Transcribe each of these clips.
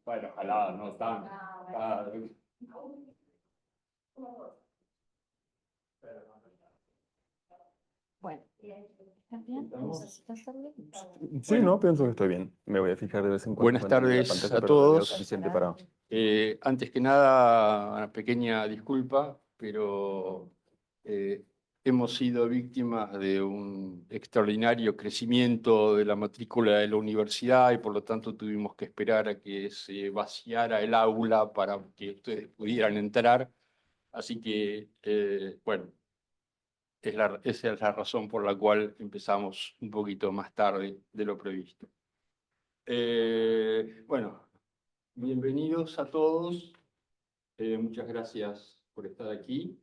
Bueno, ojalá no tan. Bueno, ¿estás bien? ¿Necesitas algo? Sí, no, pienso que estoy bien. Me voy a fijar de vez en cuando Buenas en la tardes pantalla, a pero no veo todos. suficiente para... Antes que nada, una pequeña disculpa, pero hemos sido víctimas de un extraordinario crecimiento de la matrícula de la universidad y por lo tanto tuvimos que esperar a que se vaciara el aula para que ustedes pudieran entrar. Así que, bueno, esa es la razón por la cual empezamos un poquito más tarde de lo previsto. Bueno, bienvenidos a todos. Muchas gracias por estar aquí.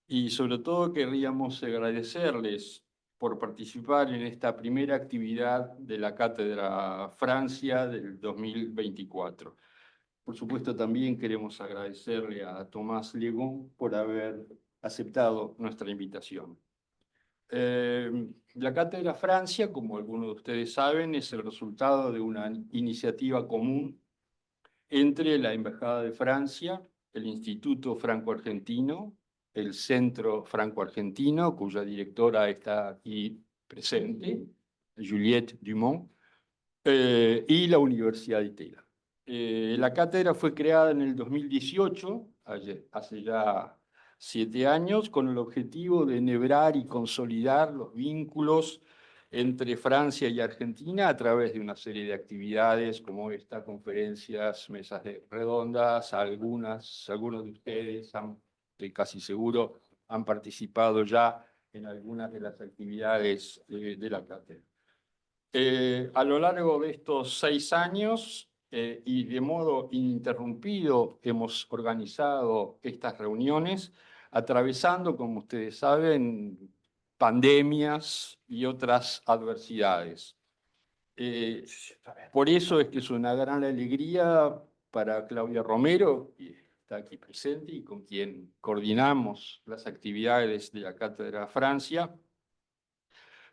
Y sobre todo querríamos agradecerles por participar en esta primera actividad de la Cátedra Francia del 2024. Por supuesto, también queremos agradecerle a Tomás Legón por haber aceptado nuestra invitación. La Cátedra Francia, como algunos de ustedes saben, es el resultado de una iniciativa común entre la Embajada de Francia, el Instituto Franco-Argentino, el Centro Franco-Argentino, cuya directora está aquí presente, Juliette Dumont, y la Universidad de Tela. La cátedra fue creada en el 2018, hace ya 7 años, con el objetivo de enhebrar y consolidar los vínculos entre Francia y Argentina a través de una serie de actividades como esta, conferencias, mesas redondas. Algunos de ustedes, estoy casi seguro, han participado ya en algunas de las actividades de la cátedra. A lo largo de estos 6 años y de modo ininterrumpido hemos organizado estas reuniones, atravesando, como ustedes saben, pandemias y otras adversidades. Por eso es que es una gran alegría para Claudia Romero, que está aquí presente y con quien coordinamos las actividades de la Cátedra Francia,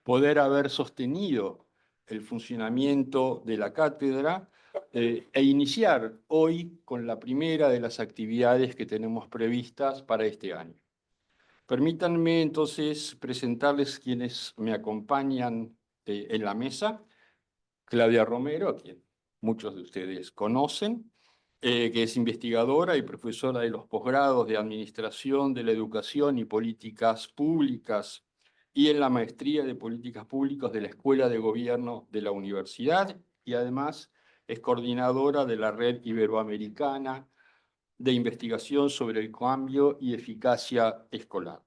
poder haber sostenido el funcionamiento de la cátedra e iniciar hoy con la primera de las actividades que tenemos previstas para este año. Permítanme entonces presentarles quienes me acompañan en la mesa. Claudia Romero, a quien muchos de ustedes conocen, que es investigadora y profesora de los posgrados de Administración de la Educación y Políticas Públicas y en la Maestría de Políticas Públicas de la Escuela de Gobierno de la Universidad, y además es coordinadora de la Red Iberoamericana de Investigación sobre el Cambio y Eficacia Escolar.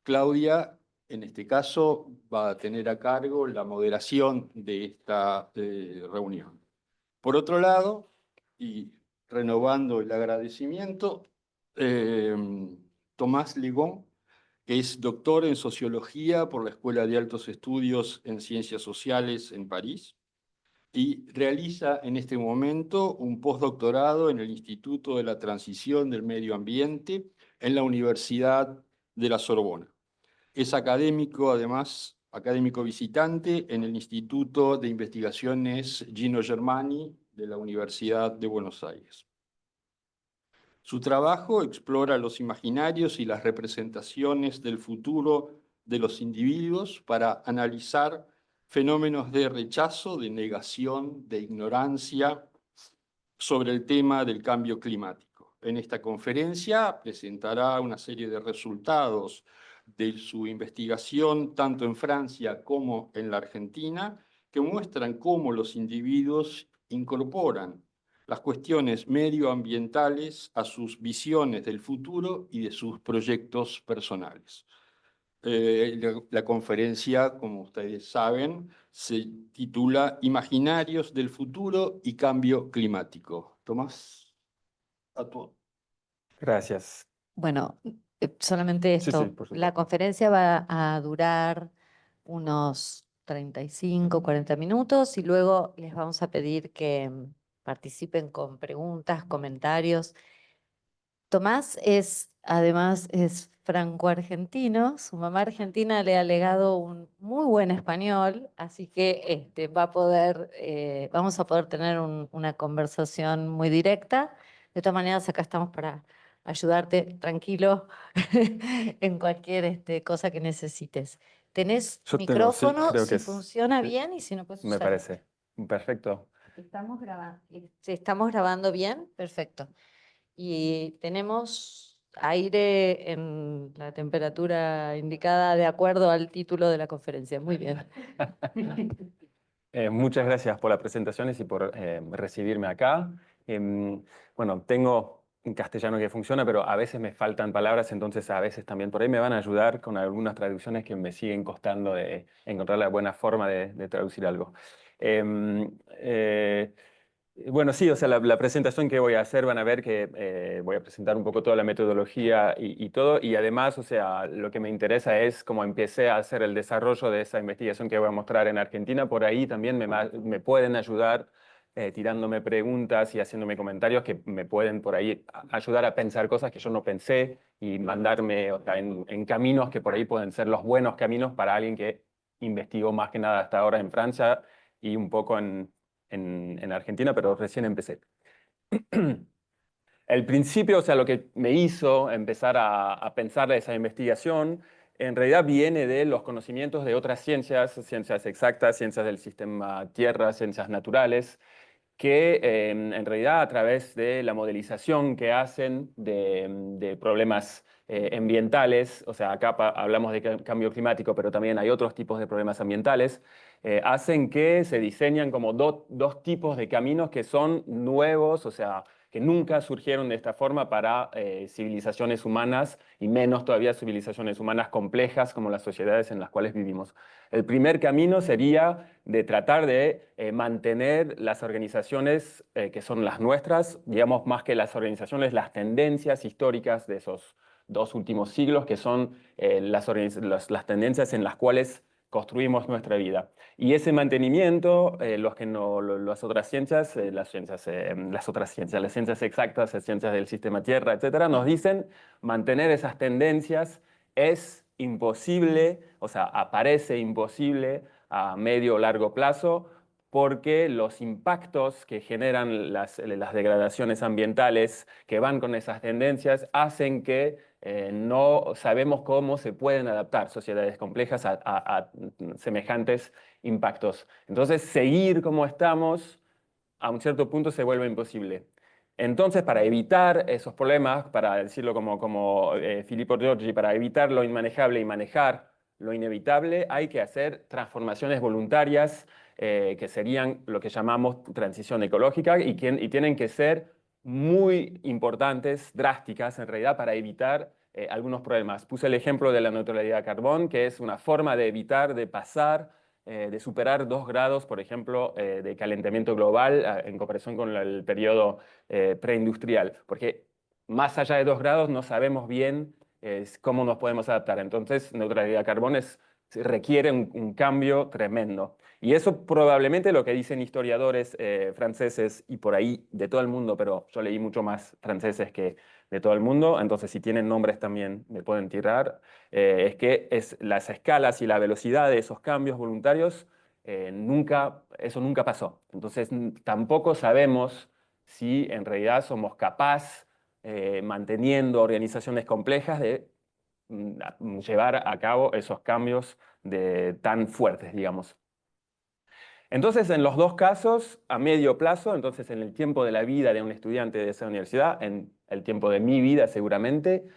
Claudia, en este caso, va a tener a cargo la moderación de esta reunión. Por otro lado, y renovando el agradecimiento, Tomás Legón, que es doctor en Sociología por la Escuela de Altos Estudios en Ciencias Sociales en París, y realiza en este momento un postdoctorado en el Instituto de la Transición del Medio Ambiente en la Universidad de la Sorbona. Es académico, además, académico visitante en el Instituto de Investigaciones Gino Germani de la Universidad de Buenos Aires. Su trabajo explora los imaginarios y las representaciones del futuro de los individuos para analizar fenómenos de rechazo, de negación, de ignorancia sobre el tema del cambio climático. En esta conferencia presentará una serie de resultados de su investigación, tanto en Francia como en la Argentina, que muestran cómo los individuos incorporan las cuestiones medioambientales a sus visiones del futuro y de sus proyectos personales. La conferencia, como ustedes saben, se titula Imaginarios del futuro y cambio climático. Tomás, a tu. Gracias. Bueno, solamente Sí, sí, esto. por La supuesto. conferencia va a durar unos 35, 40 minutos y luego les vamos a pedir que participen con preguntas, comentarios. Tomás además es franco-argentino, su mamá argentina le ha legado un muy buen español, así que vamos a poder tener una conversación muy directa. De todas maneras, acá estamos para ayudarte, tranquilo, en cualquier cosa que necesites. Tenés Yo tengo, sí, micrófono, creo que si es, funciona sí, bien y si no puedes me usar. parece. Perfecto. ¿Estamos grabando bien? Perfecto. Y tenemos aire en la temperatura indicada de acuerdo al título de la conferencia. Muy bien. Muchas gracias por las presentaciones y por recibirme acá. Bueno, tengo un castellano que funciona, pero a veces me faltan palabras, entonces a veces también por ahí me van a ayudar con algunas traducciones que me siguen costando de encontrar la buena forma de traducir algo. Em, eh, bueno, sí, o sea, la presentación que voy a hacer van a ver que voy a presentar un poco toda la metodología y todo, y además, o sea, lo que me interesa es cómo empecé a hacer el desarrollo de esa investigación que voy a mostrar en Argentina. Por ahí también me pueden ayudar tirándome preguntas y haciéndome comentarios que me pueden por ahí ayudar a pensar cosas que yo no pensé y mandarme, o sea, en caminos que por ahí pueden ser los buenos caminos para alguien que investigó más que nada hasta ahora en Francia y un poco en Argentina, pero recién empecé. El principio, o sea, lo que me hizo empezar a pensar esa investigación, en realidad viene de los conocimientos de otras ciencias, ciencias exactas, ciencias del sistema Tierra, ciencias naturales, que en realidad a través de la modelización que hacen de problemas ambientales, o sea, acá hablamos de cambio climático, pero también hay otros tipos de problemas ambientales, hacen que se diseñan como dos tipos de caminos que son nuevos, o sea, que nunca surgieron de esta forma para civilizaciones humanas y menos todavía civilizaciones humanas complejas como las sociedades en las cuales vivimos. El primer camino sería de tratar de mantener las organizaciones que son las nuestras, digamos más que las organizaciones, las tendencias históricas de esos 2 últimos siglos, que son las tendencias en las cuales construimos nuestra vida. Y ese mantenimiento, los que no, las otras ciencias, las ciencias exactas, las ciencias del sistema Tierra, etcétera, nos dicen mantener esas tendencias es imposible, o sea, aparece imposible a medio o largo plazo, porque los impactos que generan las degradaciones ambientales que van con esas tendencias hacen que no sabemos cómo se pueden adaptar sociedades complejas a semejantes impactos. Entonces, seguir como estamos a un cierto punto se vuelve imposible. Entonces, para evitar esos problemas, para decirlo como Filippo Giorgi, para evitar lo inmanejable y manejar lo inevitable, hay que hacer transformaciones voluntarias que serían lo que llamamos transición ecológica y tienen que ser muy importantes, drásticas en realidad, para evitar algunos problemas. Puse el ejemplo de la neutralidad de carbón, que es una forma de evitar, de pasar de superar 2 grados, por ejemplo, de calentamiento global en comparación con el periodo preindustrial, porque más allá de 2 grados no sabemos bien cómo nos podemos adaptar. Entonces, neutralidad de carbón requiere un cambio tremendo. Y eso probablemente lo que dicen historiadores franceses y por ahí de todo el mundo, pero yo leí mucho más franceses que de todo el mundo, entonces si tienen nombres también me pueden tirar, es que las escalas y la velocidad de esos cambios voluntarios, eso nunca pasó. Entonces tampoco sabemos si en realidad somos capaces, manteniendo organizaciones complejas, de llevar a cabo esos cambios tan fuertes, digamos. Entonces, en los dos casos, a medio plazo, entonces en el tiempo de la vida de un estudiante de esa universidad, en el tiempo de mi vida seguramente,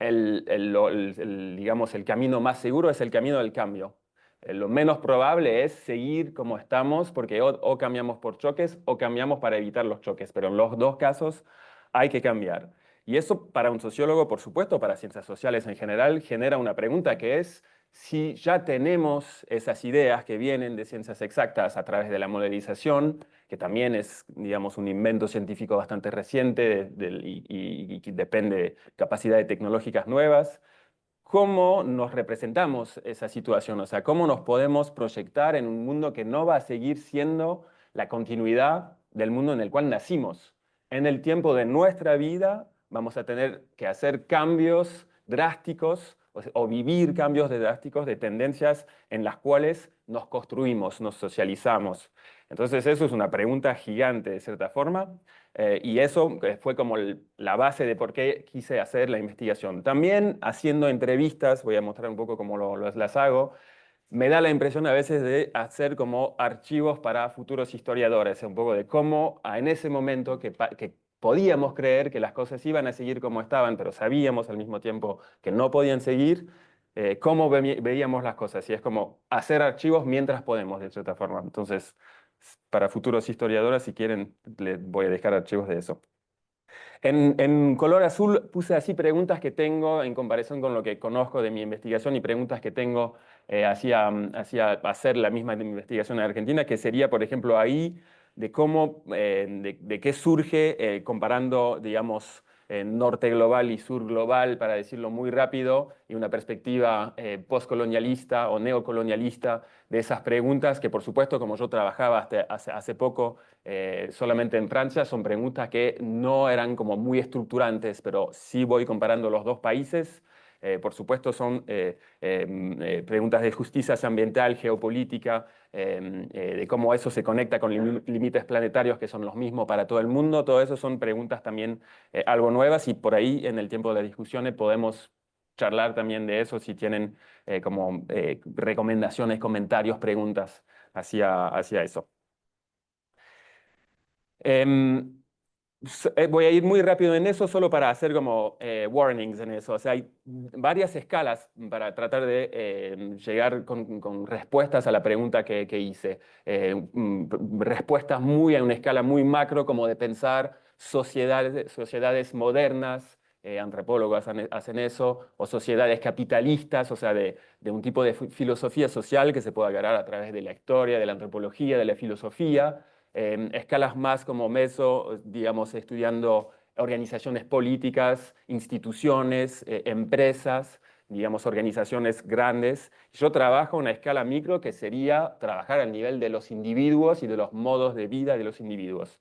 digamos, el camino más seguro es el camino del cambio. Lo menos probable es seguir como estamos, porque o cambiamos por choques o cambiamos para evitar los choques, pero en los dos casos hay que cambiar. Y eso para un sociólogo, por supuesto, para ciencias sociales en general, genera una pregunta que es, si ya tenemos esas ideas que vienen de ciencias exactas a través de la modelización, que también es, digamos, un invento científico bastante reciente y que depende de capacidades tecnológicas nuevas, ¿cómo nos representamos esa situación? O sea, ¿cómo nos podemos proyectar en un mundo que no va a seguir siendo la continuidad del mundo en el cual nacimos? En el tiempo de nuestra vida vamos a tener que hacer cambios drásticos o vivir cambios drásticos de tendencias en las cuales nos construimos, nos socializamos. Entonces eso es una pregunta gigante de cierta forma, y eso fue como la base de por qué quise hacer la investigación. También haciendo entrevistas, voy a mostrar un poco cómo las hago, me da la impresión a veces de hacer como archivos para futuros historiadores, un poco de cómo en ese momento que podíamos creer que las cosas iban a seguir como estaban, pero sabíamos al mismo tiempo que no podían seguir, cómo veíamos las cosas. Y es como hacer archivos mientras podemos, de cierta forma. Entonces, para futuros historiadores, si quieren, les voy a dejar archivos de eso. En color azul puse así preguntas que tengo en comparación con lo que conozco de mi investigación y preguntas que tengo hacia hacer la misma investigación en Argentina, que sería, por ejemplo, ahí de cómo, de qué surge comparando, digamos, norte global y sur global, para decirlo muy rápido, y una perspectiva postcolonialista o neocolonialista de esas preguntas que, por supuesto, como yo trabajaba hasta hace poco solamente en Francia, son preguntas que no eran como muy estructurantes, pero sí voy comparando los dos países. Por supuesto, son preguntas de justicia ambiental, geopolítica, de cómo eso se conecta con límites planetarios que son los mismos para todo el mundo. Todo eso son preguntas también algo nuevas, y por ahí en el tiempo de las discusiones podemos charlar también de eso si tienen como recomendaciones, comentarios, preguntas hacia eso. Voy a ir muy rápido en eso, solo para hacer como warnings en eso. O sea, hay varias escalas para tratar de llegar con respuestas a la pregunta que hice. Respuestas muy a una escala muy macro, como de pensar sociedades modernas, antropólogos hacen eso, o sociedades capitalistas, o sea, de un tipo de filosofía social que se puede agarrar a través de la historia, de la antropología, de la filosofía. Escalas más como meso, digamos, estudiando organizaciones políticas, instituciones, empresas, digamos, organizaciones grandes. Yo trabajo a una escala micro, que sería trabajar al nivel de los individuos y de los modos de vida de los individuos.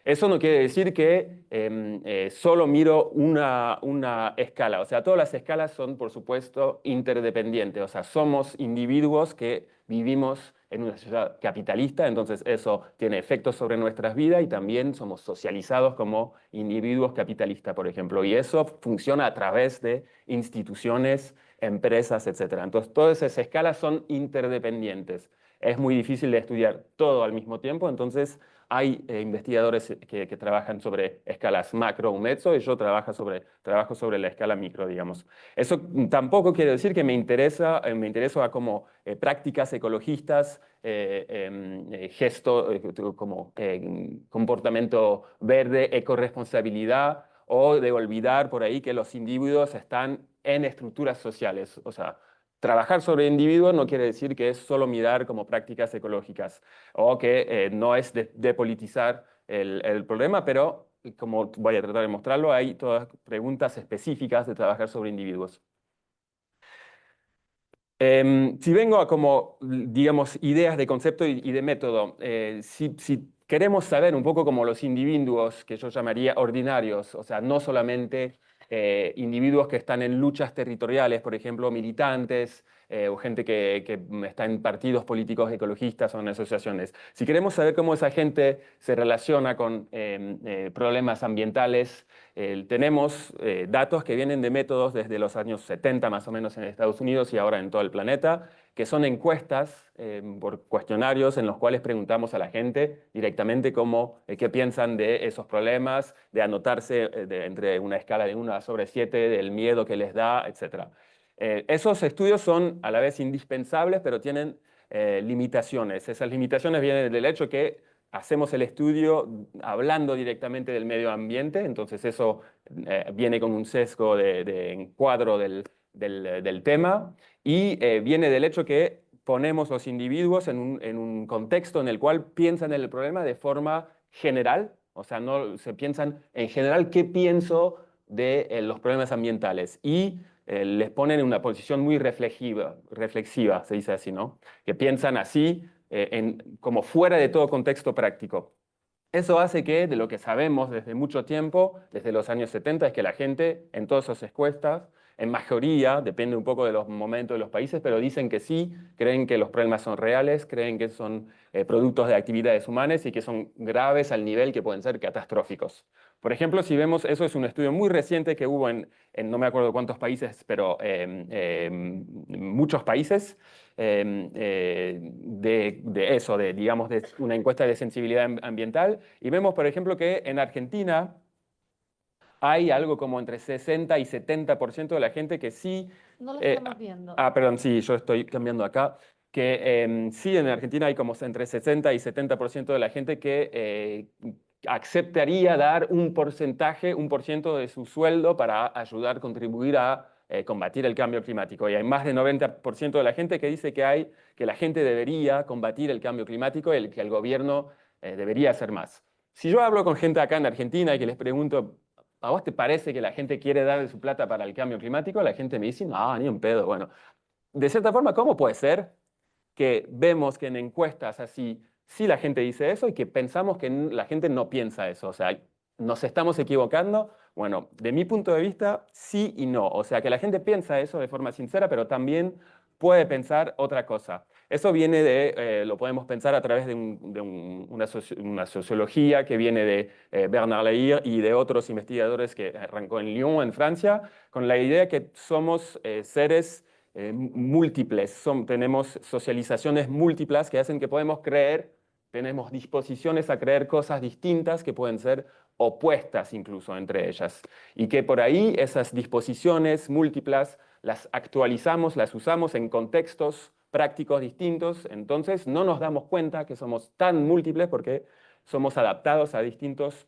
Eso no quiere decir que solo miro una escala. O sea, todas las escalas son, por supuesto, interdependientes. O sea, somos individuos que vivimos en una sociedad capitalista, entonces eso tiene efectos sobre nuestras vidas, y también somos socializados como individuos capitalistas, por ejemplo. Y eso funciona a través de instituciones, empresas, etc. Entonces, todas esas escalas son interdependientes. Es muy difícil de estudiar todo al mismo tiempo, entonces hay investigadores que trabajan sobre escalas macro o meso, y yo trabajo sobre la escala micro, digamos. Eso tampoco quiere decir que me intereso a como prácticas ecologistas, como comportamiento verde, ecorresponsabilidad, o de olvidar por ahí que los individuos están en estructuras sociales. O sea, trabajar sobre individuos no quiere decir que es solo mirar como prácticas ecológicas, o que no es depolitizar el problema, pero como voy a tratar de mostrarlo, hay todas preguntas específicas de trabajar sobre individuos. Si vengo a como, digamos, ideas de concepto y de método, si queremos saber un poco como los individuos que yo llamaría ordinarios, o sea, no solamente individuos que están en luchas territoriales, por ejemplo, militantes, o gente que está en partidos políticos ecologistas o en asociaciones. Si queremos saber cómo esa gente se relaciona con problemas ambientales, tenemos datos que vienen de métodos desde los años 70 más o menos en Estados Unidos y ahora en todo el planeta, que son encuestas por cuestionarios en los cuales preguntamos a la gente directamente qué piensan de esos problemas, de anotarse entre una escala de 1 sobre 7 del miedo que les da, etc. Esos estudios son a la vez indispensables, pero tienen limitaciones. Esas limitaciones vienen del hecho que hacemos el estudio hablando directamente del medio ambiente, entonces eso viene con un sesgo de encuadro del tema, y viene del hecho que ponemos los individuos en un contexto en el cual piensan en el problema de forma general, o sea, no se piensan en general qué pienso de los problemas ambientales, y les ponen en una posición muy reflexiva, se dice así, ¿no? Que piensan así, como fuera de todo contexto práctico. Eso hace que, de lo que sabemos desde mucho tiempo, desde los años 70, es que la gente en todas sus encuestas, en mayoría, depende un poco de los momentos de los países, pero dicen que sí, creen que los problemas son reales, creen que son productos de actividades humanas y que son graves al nivel que pueden ser catastróficos. Por ejemplo, si vemos, eso es un estudio muy reciente que hubo en no me acuerdo cuántos países, pero muchos países, de eso, digamos, de una encuesta de sensibilidad ambiental, y vemos, por ejemplo, que en Argentina hay algo como entre 60 y 70% de la gente que sí... No lo estamos viendo. Perdón, sí, yo estoy cambiando acá. Que sí, en Argentina hay como entre 60 y 70% de la gente que aceptaría dar un porcentaje, 1% de su sueldo para ayudar, contribuir a combatir el cambio climático. Y hay más del 90% de la gente que dice que la gente debería combatir el cambio climático y que el gobierno debería hacer más. Si yo hablo con gente acá en Argentina y que les pregunto, ¿a vos te parece que la gente quiere dar de su plata para el cambio climático? La gente me dice, no, ni un pedo. Bueno, de cierta forma, ¿cómo puede ser que vemos que en encuestas así, sí la gente dice eso y que pensamos que la gente no piensa eso? O sea, ¿nos estamos equivocando? Bueno, de mi punto de vista, sí y no. O sea, que la gente piensa eso de forma sincera, pero también puede pensar otra cosa. Eso viene lo podemos pensar a través de una sociología que viene de Bernard Leir y de otros investigadores que arrancó en Lyon, en Francia, con la idea que somos seres múltiples, tenemos socializaciones múltiples que hacen que podemos creer, tenemos disposiciones a creer cosas distintas que pueden ser opuestas incluso entre ellas. Y que por ahí esas disposiciones múltiples las actualizamos, las usamos en contextos prácticos distintos, entonces no nos damos cuenta que somos tan múltiples porque somos adaptados a distintos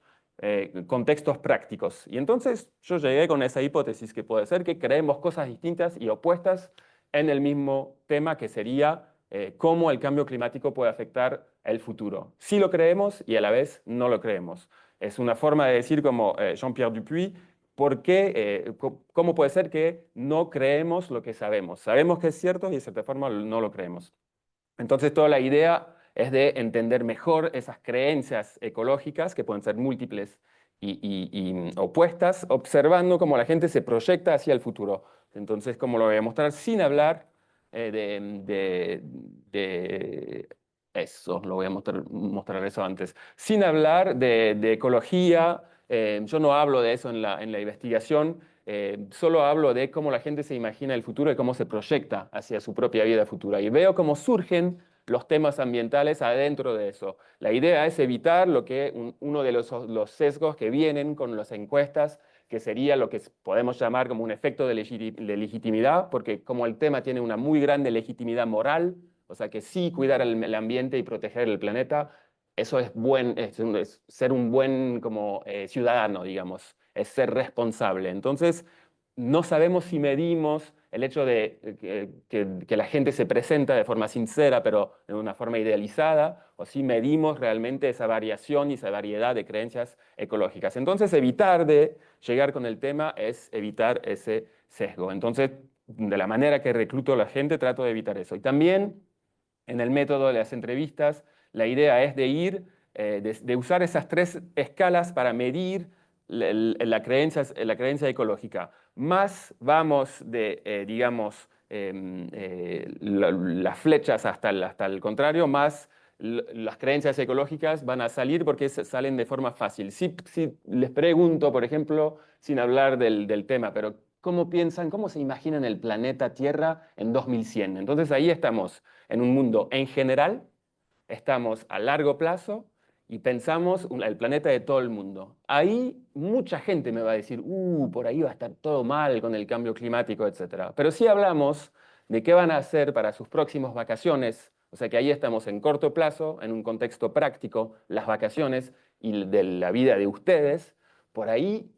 contextos prácticos. Y entonces yo llegué con esa hipótesis que puede ser que creemos cosas distintas y opuestas en el mismo tema, que sería cómo el cambio climático puede afectar el futuro. Sí lo creemos y a la vez no lo creemos. Es una forma de decir como Jean-Pierre Dupuy, ¿por qué, cómo puede ser que no creemos lo que sabemos? Sabemos que es cierto y de cierta forma no lo creemos. Entonces toda la idea es de entender mejor esas creencias ecológicas que pueden ser múltiples y opuestas, observando cómo la gente se proyecta hacia el futuro. Entonces, como lo voy a mostrar sin hablar de eso, lo voy a mostrar eso antes. Sin hablar de ecología, yo no hablo de eso en la investigación, solo hablo de cómo la gente se imagina el futuro y cómo se proyecta hacia su propia vida futura. Y veo cómo surgen los temas ambientales adentro de eso. La idea es evitar uno de los sesgos que vienen con las encuestas, que sería lo que podemos llamar como un efecto de legitimidad, porque como el tema tiene una muy grande legitimidad moral, o sea que sí cuidar el ambiente y proteger el planeta, eso es ser un buen como, ciudadano, digamos, es ser responsable. Entonces, no sabemos si medimos el hecho de que la gente se presenta de forma sincera, pero de una forma idealizada, o si medimos realmente esa variación y esa variedad de creencias ecológicas. Entonces, evitar de llegar con el tema es evitar ese sesgo. Entonces, de la manera que recluto a la gente, trato de evitar eso. Y también, en el método de las entrevistas, la idea es de usar esas 3 escalas para medir la creencia ecológica. Más vamos digamos, las flechas hasta el contrario, más las creencias ecológicas van a salir porque salen de forma fácil. Si les pregunto, por ejemplo, sin hablar del tema, pero ¿cómo piensan, cómo se imaginan el planeta Tierra en 2100? Entonces ahí estamos en un mundo en general, estamos a largo plazo y pensamos el planeta de todo el mundo. Ahí mucha gente me va a decir, por ahí va a estar todo mal con el cambio climático, etc. Pero si hablamos de qué van a hacer para sus próximas vacaciones, o sea que ahí estamos en corto plazo, en un contexto práctico, las vacaciones y de la vida de ustedes, por ahí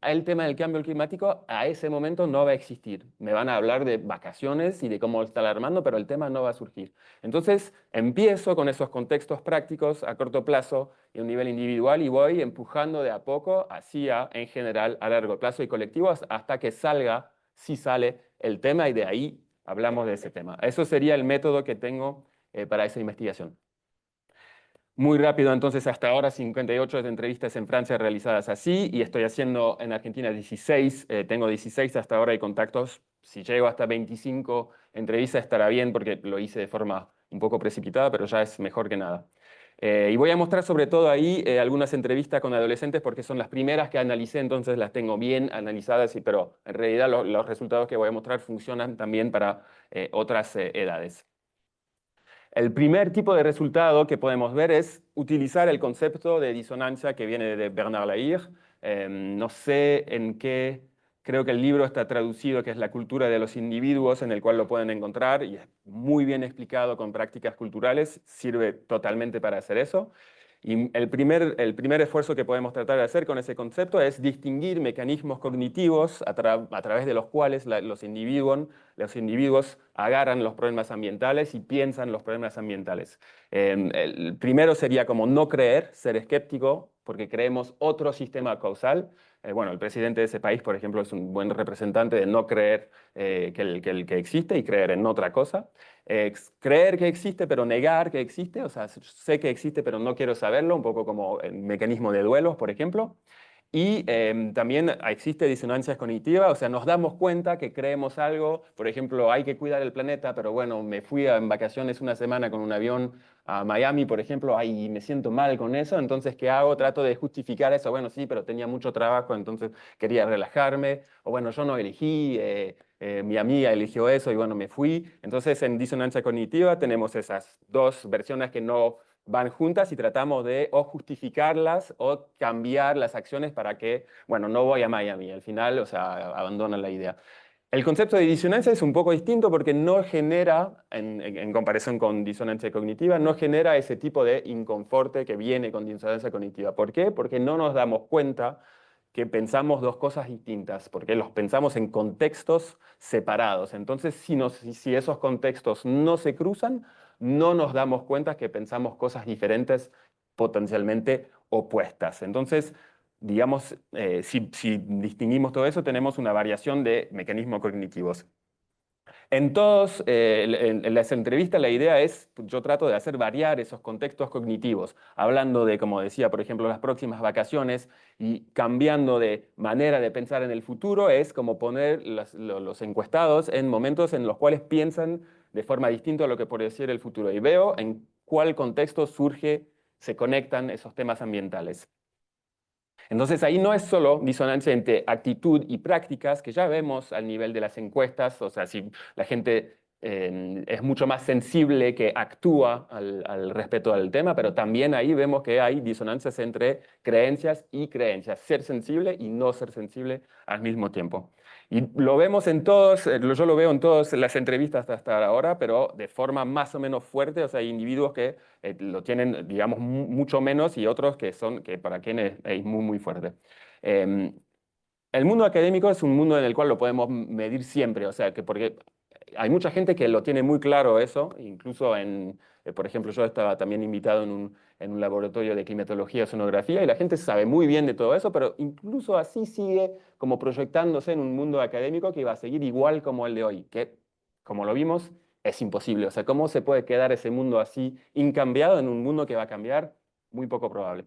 el tema del cambio climático a ese momento no va a existir. Me van a hablar de vacaciones y de cómo está alarmando, pero el tema no va a surgir. Entonces, empiezo con esos contextos prácticos a corto plazo y a un nivel individual y voy empujando de a poco hacia, en general, a largo plazo y colectivos hasta que salga, si sale, el tema y de ahí hablamos de ese tema. Eso sería el método que tengo para esa investigación. Muy rápido, entonces, hasta ahora 58 entrevistas en Francia realizadas así, y estoy haciendo en Argentina 16, tengo 16 hasta ahora y contactos. Si llego hasta 25 entrevistas estará bien porque lo hice de forma un poco precipitada, pero ya es mejor que nada. Y voy a mostrar sobre todo ahí algunas entrevistas con adolescentes porque son las primeras que analicé, entonces las tengo bien analizadas, pero en realidad los resultados que voy a mostrar funcionan también para otras edades. El primer tipo de resultado que podemos ver es utilizar el concepto de disonancia que viene de Bernard Lahire. No sé en qué, creo que el libro está traducido, que es La cultura de los individuos, en el cual lo pueden encontrar y es muy bien explicado con prácticas culturales, sirve totalmente para hacer eso. Y el primer esfuerzo que podemos tratar de hacer con ese concepto es distinguir mecanismos cognitivos a través de los cuales los individuos agarran los problemas ambientales y piensan los problemas ambientales. El primero sería como no creer, ser escéptico, porque creemos otro sistema causal. Bueno, el presidente de ese país, por ejemplo, es un buen representante de no creer que existe y creer en otra cosa. Creer que existe, pero negar que existe, o sea, sé que existe, pero no quiero saberlo, un poco como el mecanismo de duelos, por ejemplo. Y también existe disonancia cognitiva, o sea, nos damos cuenta que creemos algo, por ejemplo, hay que cuidar el planeta, pero bueno, me fui en vacaciones una semana con un avión a Miami, por ejemplo, ay, me siento mal con eso, entonces, ¿qué hago? Trato de justificar eso, bueno, sí, pero tenía mucho trabajo, entonces quería relajarme, o bueno, yo no elegí, mi amiga eligió eso y bueno, me fui. Entonces, en disonancia cognitiva tenemos esas dos versiones que no van juntas y tratamos de o justificarlas o cambiar las acciones para que, bueno, no voy a Miami. Al final, o sea, abandonan la idea. El concepto de disonancia es un poco distinto porque no genera, en comparación con disonancia cognitiva, no genera ese tipo de inconforte que viene con disonancia cognitiva. ¿Por qué? Porque no nos damos cuenta que pensamos dos cosas distintas, porque los pensamos en contextos separados. Entonces, si esos contextos no se cruzan, no nos damos cuenta que pensamos cosas diferentes, potencialmente opuestas. Entonces, digamos, si distinguimos todo eso, tenemos una variación de mecanismos cognitivos. En las entrevistas la idea es, yo trato de hacer variar esos contextos cognitivos, hablando de, como decía, por ejemplo, las próximas vacaciones y cambiando de manera de pensar en el futuro, es como poner los encuestados en momentos en los cuales piensan de forma distinta a lo que podría ser el futuro. Y veo en cuál contexto se conectan esos temas ambientales. Entonces ahí no es solo disonancia entre actitud y prácticas, que ya vemos al nivel de las encuestas, o sea, si la gente es mucho más sensible que actúa al respecto del tema, pero también ahí vemos que hay disonancias entre creencias y creencias, ser sensible y no ser sensible al mismo tiempo. Y lo vemos yo lo veo en todas las entrevistas hasta ahora, pero de forma más o menos fuerte, o sea, hay individuos que lo tienen, digamos, mucho menos y otros que para quienes es muy, muy fuerte. Eh, el mundo académico es un mundo en el cual lo podemos medir siempre, o sea, que porque hay mucha gente que lo tiene muy claro eso, incluso por ejemplo, yo estaba también invitado en un laboratorio de climatología y sonografía y la gente sabe muy bien de todo eso, pero incluso así sigue como proyectándose en un mundo académico que va a seguir igual como el de hoy, que como lo vimos, es imposible. O sea, ¿cómo se puede quedar ese mundo así incambiado en un mundo que va a cambiar? Muy poco probable.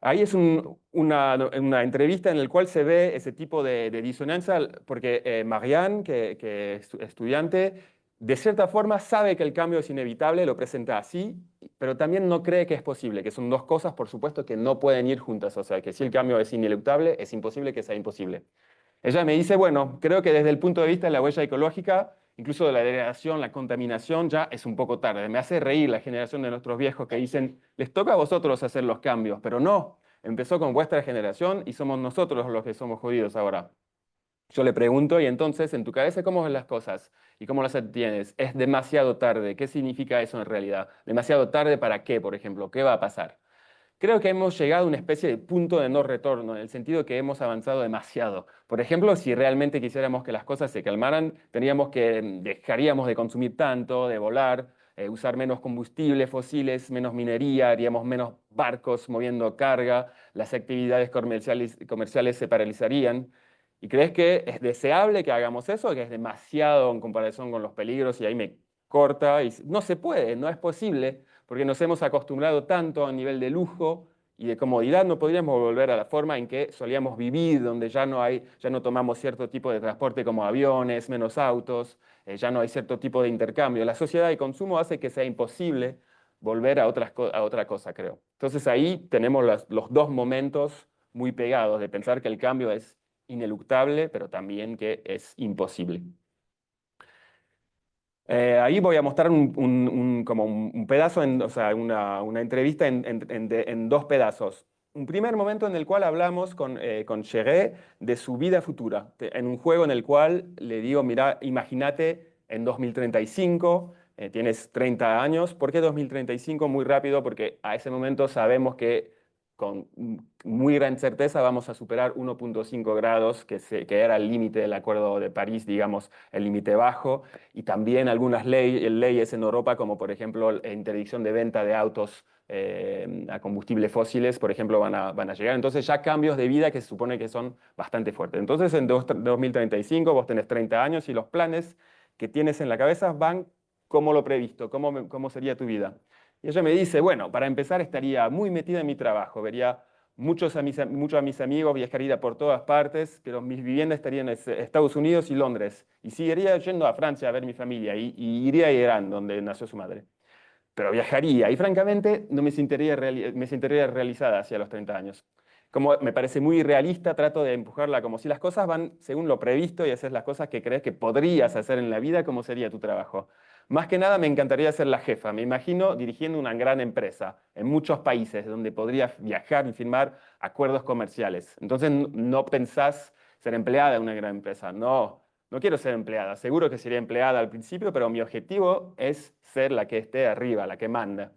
Ahí es una entrevista en la cual se ve ese tipo de disonancia, porque Marianne, que es estudiante, de cierta forma sabe que el cambio es inevitable, lo presenta así, pero también no cree que es posible, que son dos cosas, por supuesto, que no pueden ir juntas. O sea, que si el cambio es ineluctable, es imposible que sea imposible. Ella me dice, bueno, creo que desde el punto de vista de la huella ecológica, incluso de la degradación, la contaminación, ya es un poco tarde. Me hace reír la generación de nuestros viejos que dicen, les toca a vosotros hacer los cambios, pero no, empezó con vuestra generación y somos nosotros los que somos jodidos ahora. Yo le pregunto, y entonces, en tu cabeza, ¿cómo ven las cosas? ¿Y cómo las entiendes? Es demasiado tarde. ¿Qué significa eso en realidad? ¿Demasiado tarde para qué, por ejemplo? ¿Qué va a pasar? Creo que hemos llegado a una especie de punto de no retorno, en el sentido que hemos avanzado demasiado. Por ejemplo, si realmente quisiéramos que las cosas se calmaran, dejaríamos de consumir tanto, de volar, usar menos combustibles fósiles, menos minería, haríamos menos barcos moviendo carga, las actividades comerciales se paralizarían. ¿Y crees que es deseable que hagamos eso, que es demasiado en comparación con los peligros? Y ahí me corta y no se puede, no es posible, porque nos hemos acostumbrado tanto a nivel de lujo y de comodidad, no podríamos volver a la forma en que solíamos vivir, donde ya no tomamos cierto tipo de transporte como aviones, menos autos, ya no hay cierto tipo de intercambio. La sociedad de consumo hace que sea imposible volver a otra cosa, creo. Entonces ahí tenemos los dos momentos muy pegados de pensar que el cambio es ineluctable, pero también que es imposible. Ahí voy a mostrar como un pedazo, o sea, una entrevista en dos pedazos. Un primer momento en el cual hablamos con Cheré de su vida futura, en un juego en el cual le digo, mira, imagínate en 2035, tienes 30 años. ¿Por qué 2035? Muy rápido, porque a ese momento sabemos que con muy gran certeza vamos a superar 1,5 grados, que era el límite del Acuerdo de París, digamos, el límite bajo, y también algunas leyes en Europa, como por ejemplo la interdicción de venta de autos a combustibles fósiles, por ejemplo, van a llegar. Entonces ya cambios de vida que se supone que son bastante fuertes. Entonces en 2035 vos tenés 30 años y los planes que tienes en la cabeza van como lo previsto, cómo sería tu vida. Y ella me dice, bueno, para empezar estaría muy metida en mi trabajo, vería muchos a mis amigos, viajaría por todas partes, pero mis viviendas estarían en Estados Unidos y Londres. Y seguiría yendo a Francia a ver mi familia y iría a Irán, donde nació su madre. Pero viajaría y francamente no me sentiría realizada hacia los 30 años. Como me parece muy irrealista, trato de empujarla como si las cosas van según lo previsto y haces las cosas que crees que podrías hacer en la vida, ¿cómo sería tu trabajo? Más que nada me encantaría ser la jefa. Me imagino dirigiendo una gran empresa en muchos países donde podría viajar y firmar acuerdos comerciales. Entonces no pensás ser empleada de una gran empresa. No, no quiero ser empleada. Seguro que sería empleada al principio, pero mi objetivo es ser la que esté arriba, la que manda.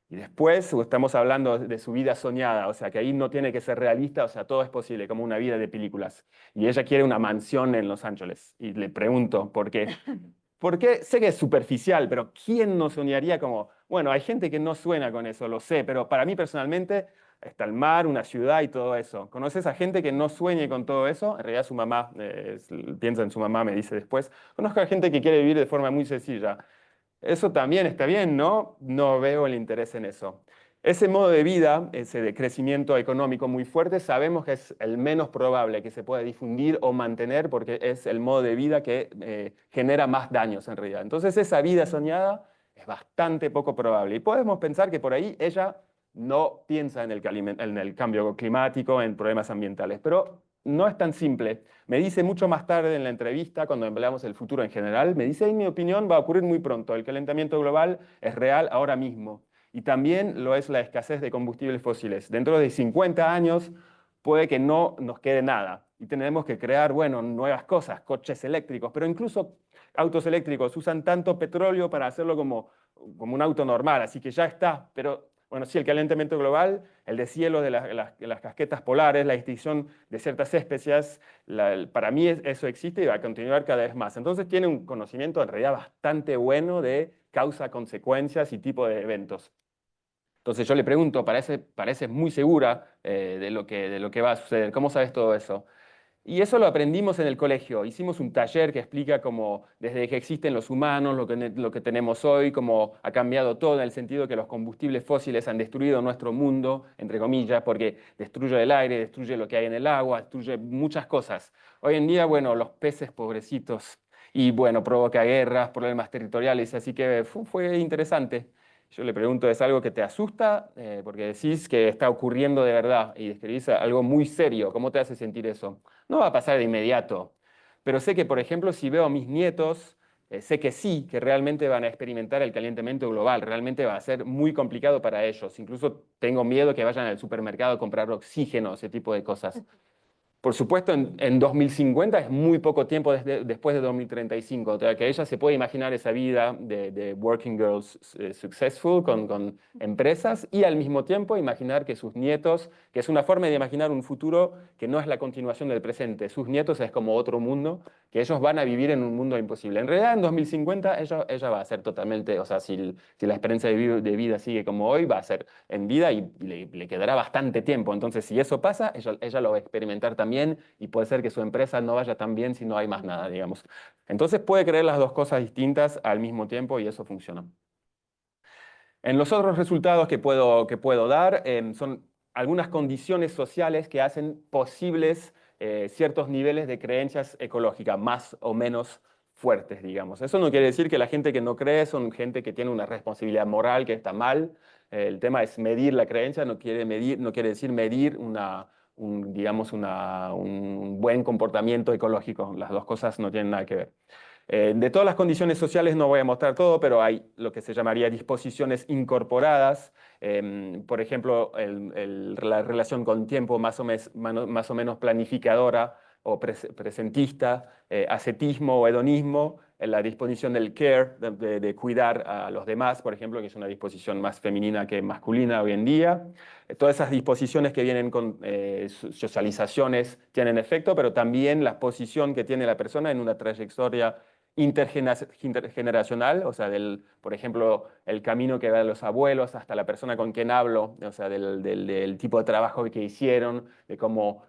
Y después estamos hablando de su vida soñada, o sea que ahí no tiene que ser realista, o sea, todo es posible, como una vida de películas. Y ella quiere una mansión en Los Ángeles. Y le pregunto, ¿por qué? Porque sé que es superficial, pero ¿quién no soñaría como, bueno, hay gente que no suena con eso, lo sé, pero para mí personalmente está el mar, una ciudad y todo eso. ¿Conoces a gente que no sueñe con todo eso? En realidad su mamá, piensa en su mamá, me dice después. Conozco a gente que quiere vivir de forma muy sencilla. Eso también está bien, ¿no? No veo el interés en eso. Ese modo de vida, ese de crecimiento económico muy fuerte, sabemos que es el menos probable que se pueda difundir o mantener porque es el modo de vida que genera más daños en realidad. Entonces esa vida soñada es bastante poco probable. Y podemos pensar que por ahí ella no piensa en el cambio climático, en problemas ambientales, pero no es tan simple. Me dice mucho más tarde en la entrevista, cuando hablamos del futuro en general, me dice, en mi opinión, va a ocurrir muy pronto. El calentamiento global es real ahora mismo. Y también lo es la escasez de combustibles fósiles. Dentro de 50 años puede que no nos quede nada. Y tenemos que crear, bueno, nuevas cosas, coches eléctricos, pero incluso autos eléctricos usan tanto petróleo para hacerlo como un auto normal, así que ya está. Pero bueno, sí, el calentamiento global, el deshielo de las casquetas polares, la extinción de ciertas especies, para mí eso existe y va a continuar cada vez más. Entonces tiene un conocimiento en realidad bastante bueno de causa, consecuencias y tipo de eventos. Entonces yo le pregunto, parece muy segura de lo que va a suceder. ¿Cómo sabes todo eso? Y eso lo aprendimos en el colegio. Hicimos un taller que explica cómo desde que existen los humanos, lo que tenemos hoy, cómo ha cambiado todo en el sentido que los combustibles fósiles han destruido nuestro mundo, entre comillas, porque destruye el aire, destruye lo que hay en el agua, destruye muchas cosas. Hoy en día, bueno, los peces pobrecitos y bueno, provoca guerras, problemas territoriales, así que fue interesante. Yo le pregunto, ¿es algo que te asusta? Porque decís que está ocurriendo de verdad y describís algo muy serio. ¿Cómo te hace sentir eso? No va a pasar de inmediato, pero sé que, por ejemplo, si veo a mis nietos, sé que sí, que realmente van a experimentar el calentamiento global, realmente va a ser muy complicado para ellos. Incluso tengo miedo que vayan al supermercado a comprar oxígeno, ese tipo de cosas. Por supuesto, en 2050 es muy poco tiempo después de 2035, o sea, que ella se puede imaginar esa vida de working girls successful con empresas y al mismo tiempo imaginar que sus nietos, que es una forma de imaginar un futuro que no es la continuación del presente, sus nietos es como otro mundo, que ellos van a vivir en un mundo imposible. En realidad, en 2050 ella va a ser totalmente, o sea, si la experiencia de vida sigue como hoy, va a ser en vida y le quedará bastante tiempo. Entonces, si eso pasa, ella lo va a experimentar también tan bien y puede ser que su empresa no vaya tan bien si no hay más nada, digamos. Entonces puede creer las dos cosas distintas al mismo tiempo y eso funciona. En los otros resultados que puedo dar son algunas condiciones sociales que hacen posibles ciertos niveles de creencias ecológicas, más o menos fuertes, digamos. Eso no quiere decir que la gente que no cree son gente que tiene una responsabilidad moral que está mal. El tema es medir la creencia, no quiere decir medir digamos un buen comportamiento ecológico. Las dos cosas no tienen nada que ver. De todas las condiciones sociales no voy a mostrar todo, pero hay lo que se llamaría disposiciones incorporadas. Por ejemplo, la relación con tiempo más o menos planificadora o presentista, ascetismo o hedonismo, la disposición del care, de cuidar a los demás, por ejemplo, que es una disposición más femenina que masculina hoy en día. Todas esas disposiciones que vienen con socializaciones tienen efecto, pero también la posición que tiene la persona en una trayectoria intergeneracional, o sea, por ejemplo, el camino que va de los abuelos hasta la persona con quien hablo, o sea, del tipo de trabajo que hicieron, de cómo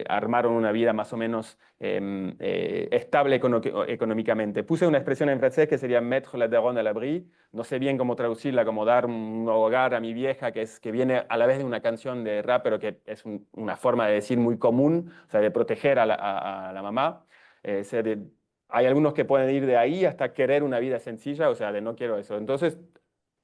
armaron una vida más o menos estable económicamente. Puse una expresión en francés que sería mettre la daronne à l'abri, no sé bien cómo traducirla, como dar un hogar a mi vieja, que viene a la vez de una canción de rap, pero que es una forma de decir muy común, o sea, de proteger a la mamá. Hay algunos que pueden ir de ahí hasta querer una vida sencilla, o sea, de no quiero eso. Entonces,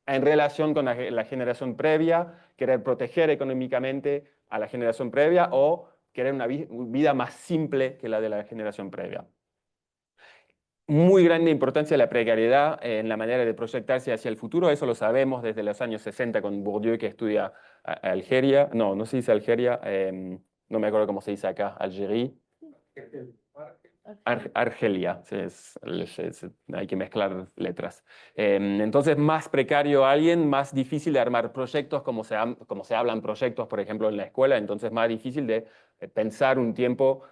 en relación con la generación previa, querer proteger económicamente a la generación previa o querer una vida más simple que la de la generación previa. Muy grande importancia la precariedad en la manera de proyectarse hacia el futuro, eso lo sabemos desde los años 60 con Bourdieu que estudia Algeria, no se dice Algeria, no me acuerdo cómo se dice acá, Algeria. Argelia, hay que mezclar letras. Entonces, más precario alguien, más difícil de armar proyectos, como se hablan proyectos, por ejemplo, en la escuela, entonces más difícil de pensar un tiempo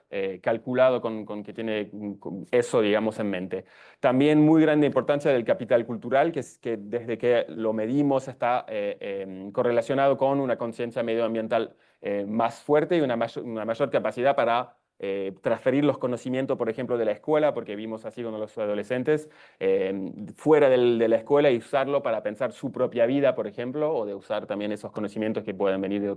calculado con que tiene eso, digamos, en mente. También muy grande importancia del capital cultural, que desde que lo medimos está correlacionado con una conciencia medioambiental más fuerte y una mayor capacidad para transferir los conocimientos, por ejemplo, de la escuela, porque vimos así con los adolescentes, fuera de la escuela y usarlo para pensar su propia vida, por ejemplo, o de usar también esos conocimientos que pueden venir de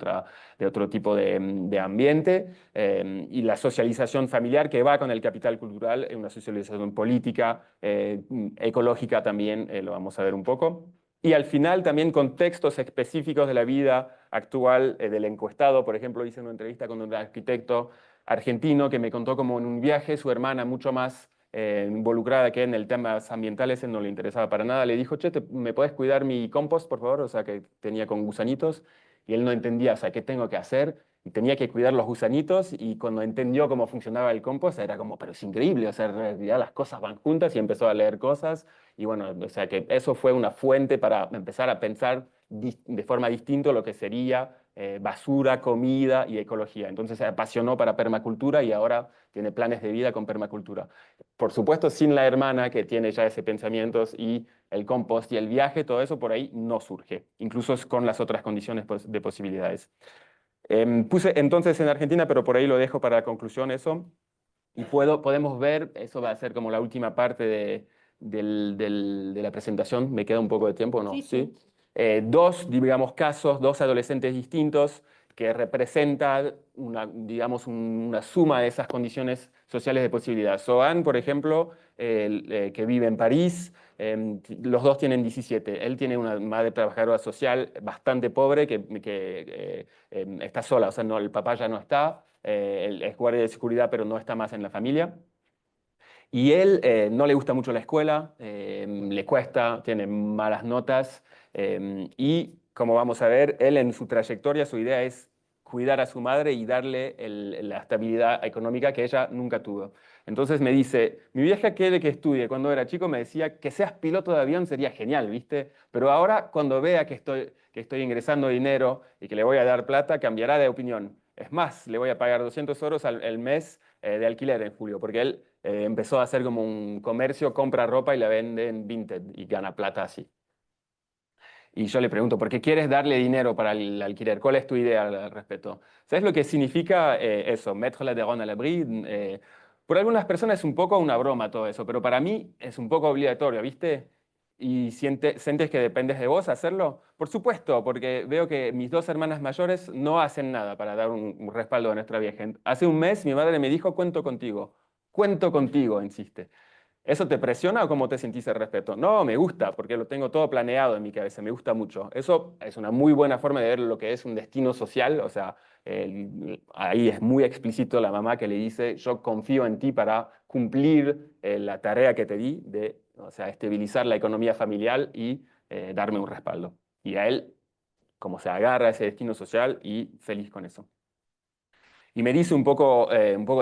otro tipo de ambiente, y la socialización familiar que va con el capital cultural, una socialización política, ecológica también, lo vamos a ver un poco. Y al final también contextos específicos de la vida actual del encuestado. Por ejemplo, hice una entrevista con un arquitecto argentino que me contó como en un viaje su hermana mucho más involucrada que en el temas ambientales, él no le interesaba para nada, le dijo, che, ¿me puedes cuidar mi compost, por favor? O sea, que tenía con gusanitos, y él no entendía, o sea, ¿qué tengo que hacer? Y tenía que cuidar los gusanitos, y cuando entendió cómo funcionaba el compost, era como, pero es increíble, o sea, en realidad las cosas van juntas, y empezó a leer cosas, y bueno, o sea, que eso fue una fuente para empezar a pensar de forma distinta lo que sería basura, comida y ecología. Entonces se apasionó para permacultura y ahora tiene planes de vida con permacultura. Por supuesto, sin la hermana que tiene ya ese pensamientos y el compost y el viaje, todo eso por ahí no surge, incluso con las otras condiciones de posibilidades. Puse entonces en Argentina, pero por ahí lo dejo para la conclusión eso. Y podemos ver, eso va a ser como la última parte de la presentación. ¿Me queda un poco de tiempo o no? Sí. Dos, digamos, casos, dos adolescentes distintos que representan digamos, una suma de esas condiciones sociales de posibilidad. Sohan, por ejemplo, que vive en París, los dos tienen 17. Él tiene una madre trabajadora social bastante pobre que está sola, o sea, el papá ya no está, él es guardia de seguridad, pero no está más en la familia. Y él no le gusta mucho la escuela, le cuesta, tiene malas notas, y como vamos a ver, él en su trayectoria, su idea es cuidar a su madre y darle la estabilidad económica que ella nunca tuvo. Entonces me dice, mi vieja quiere que estudie. Cuando era chico me decía que seas piloto de avión sería genial, ¿viste? Pero ahora cuando vea que estoy ingresando dinero y que le voy a dar plata, cambiará de opinión. Es más, le voy a pagar 200 euros al mes de alquiler en julio, porque él empezó a hacer como un comercio, compra ropa y la vende en Vinted y gana plata así. Y yo le pregunto, ¿por qué quieres darle dinero para el alquiler? ¿Cuál es tu idea al respecto? ¿Sabes lo que significa eso? Mettre la daronne à l'abri. Por algunas personas es un poco una broma todo eso, pero para mí es un poco obligatorio, ¿viste? ¿Y sientes que dependes de vos hacerlo? Por supuesto, porque veo que mis dos hermanas mayores no hacen nada para dar un respaldo a nuestra vieja. Hace un mes mi madre me dijo, cuento contigo, insiste. ¿Eso te presiona o cómo te sentís al respecto? No, me gusta, porque lo tengo todo planeado en mi cabeza, me gusta mucho. Eso es una muy buena forma de ver lo que es un destino social, o sea, ahí es muy explícito la mamá que le dice, yo confío en ti para cumplir la tarea que te di de, o sea, estabilizar la economía familiar y darme un respaldo. Y a él, como se agarra a ese destino social y feliz con eso. Y me dice un poco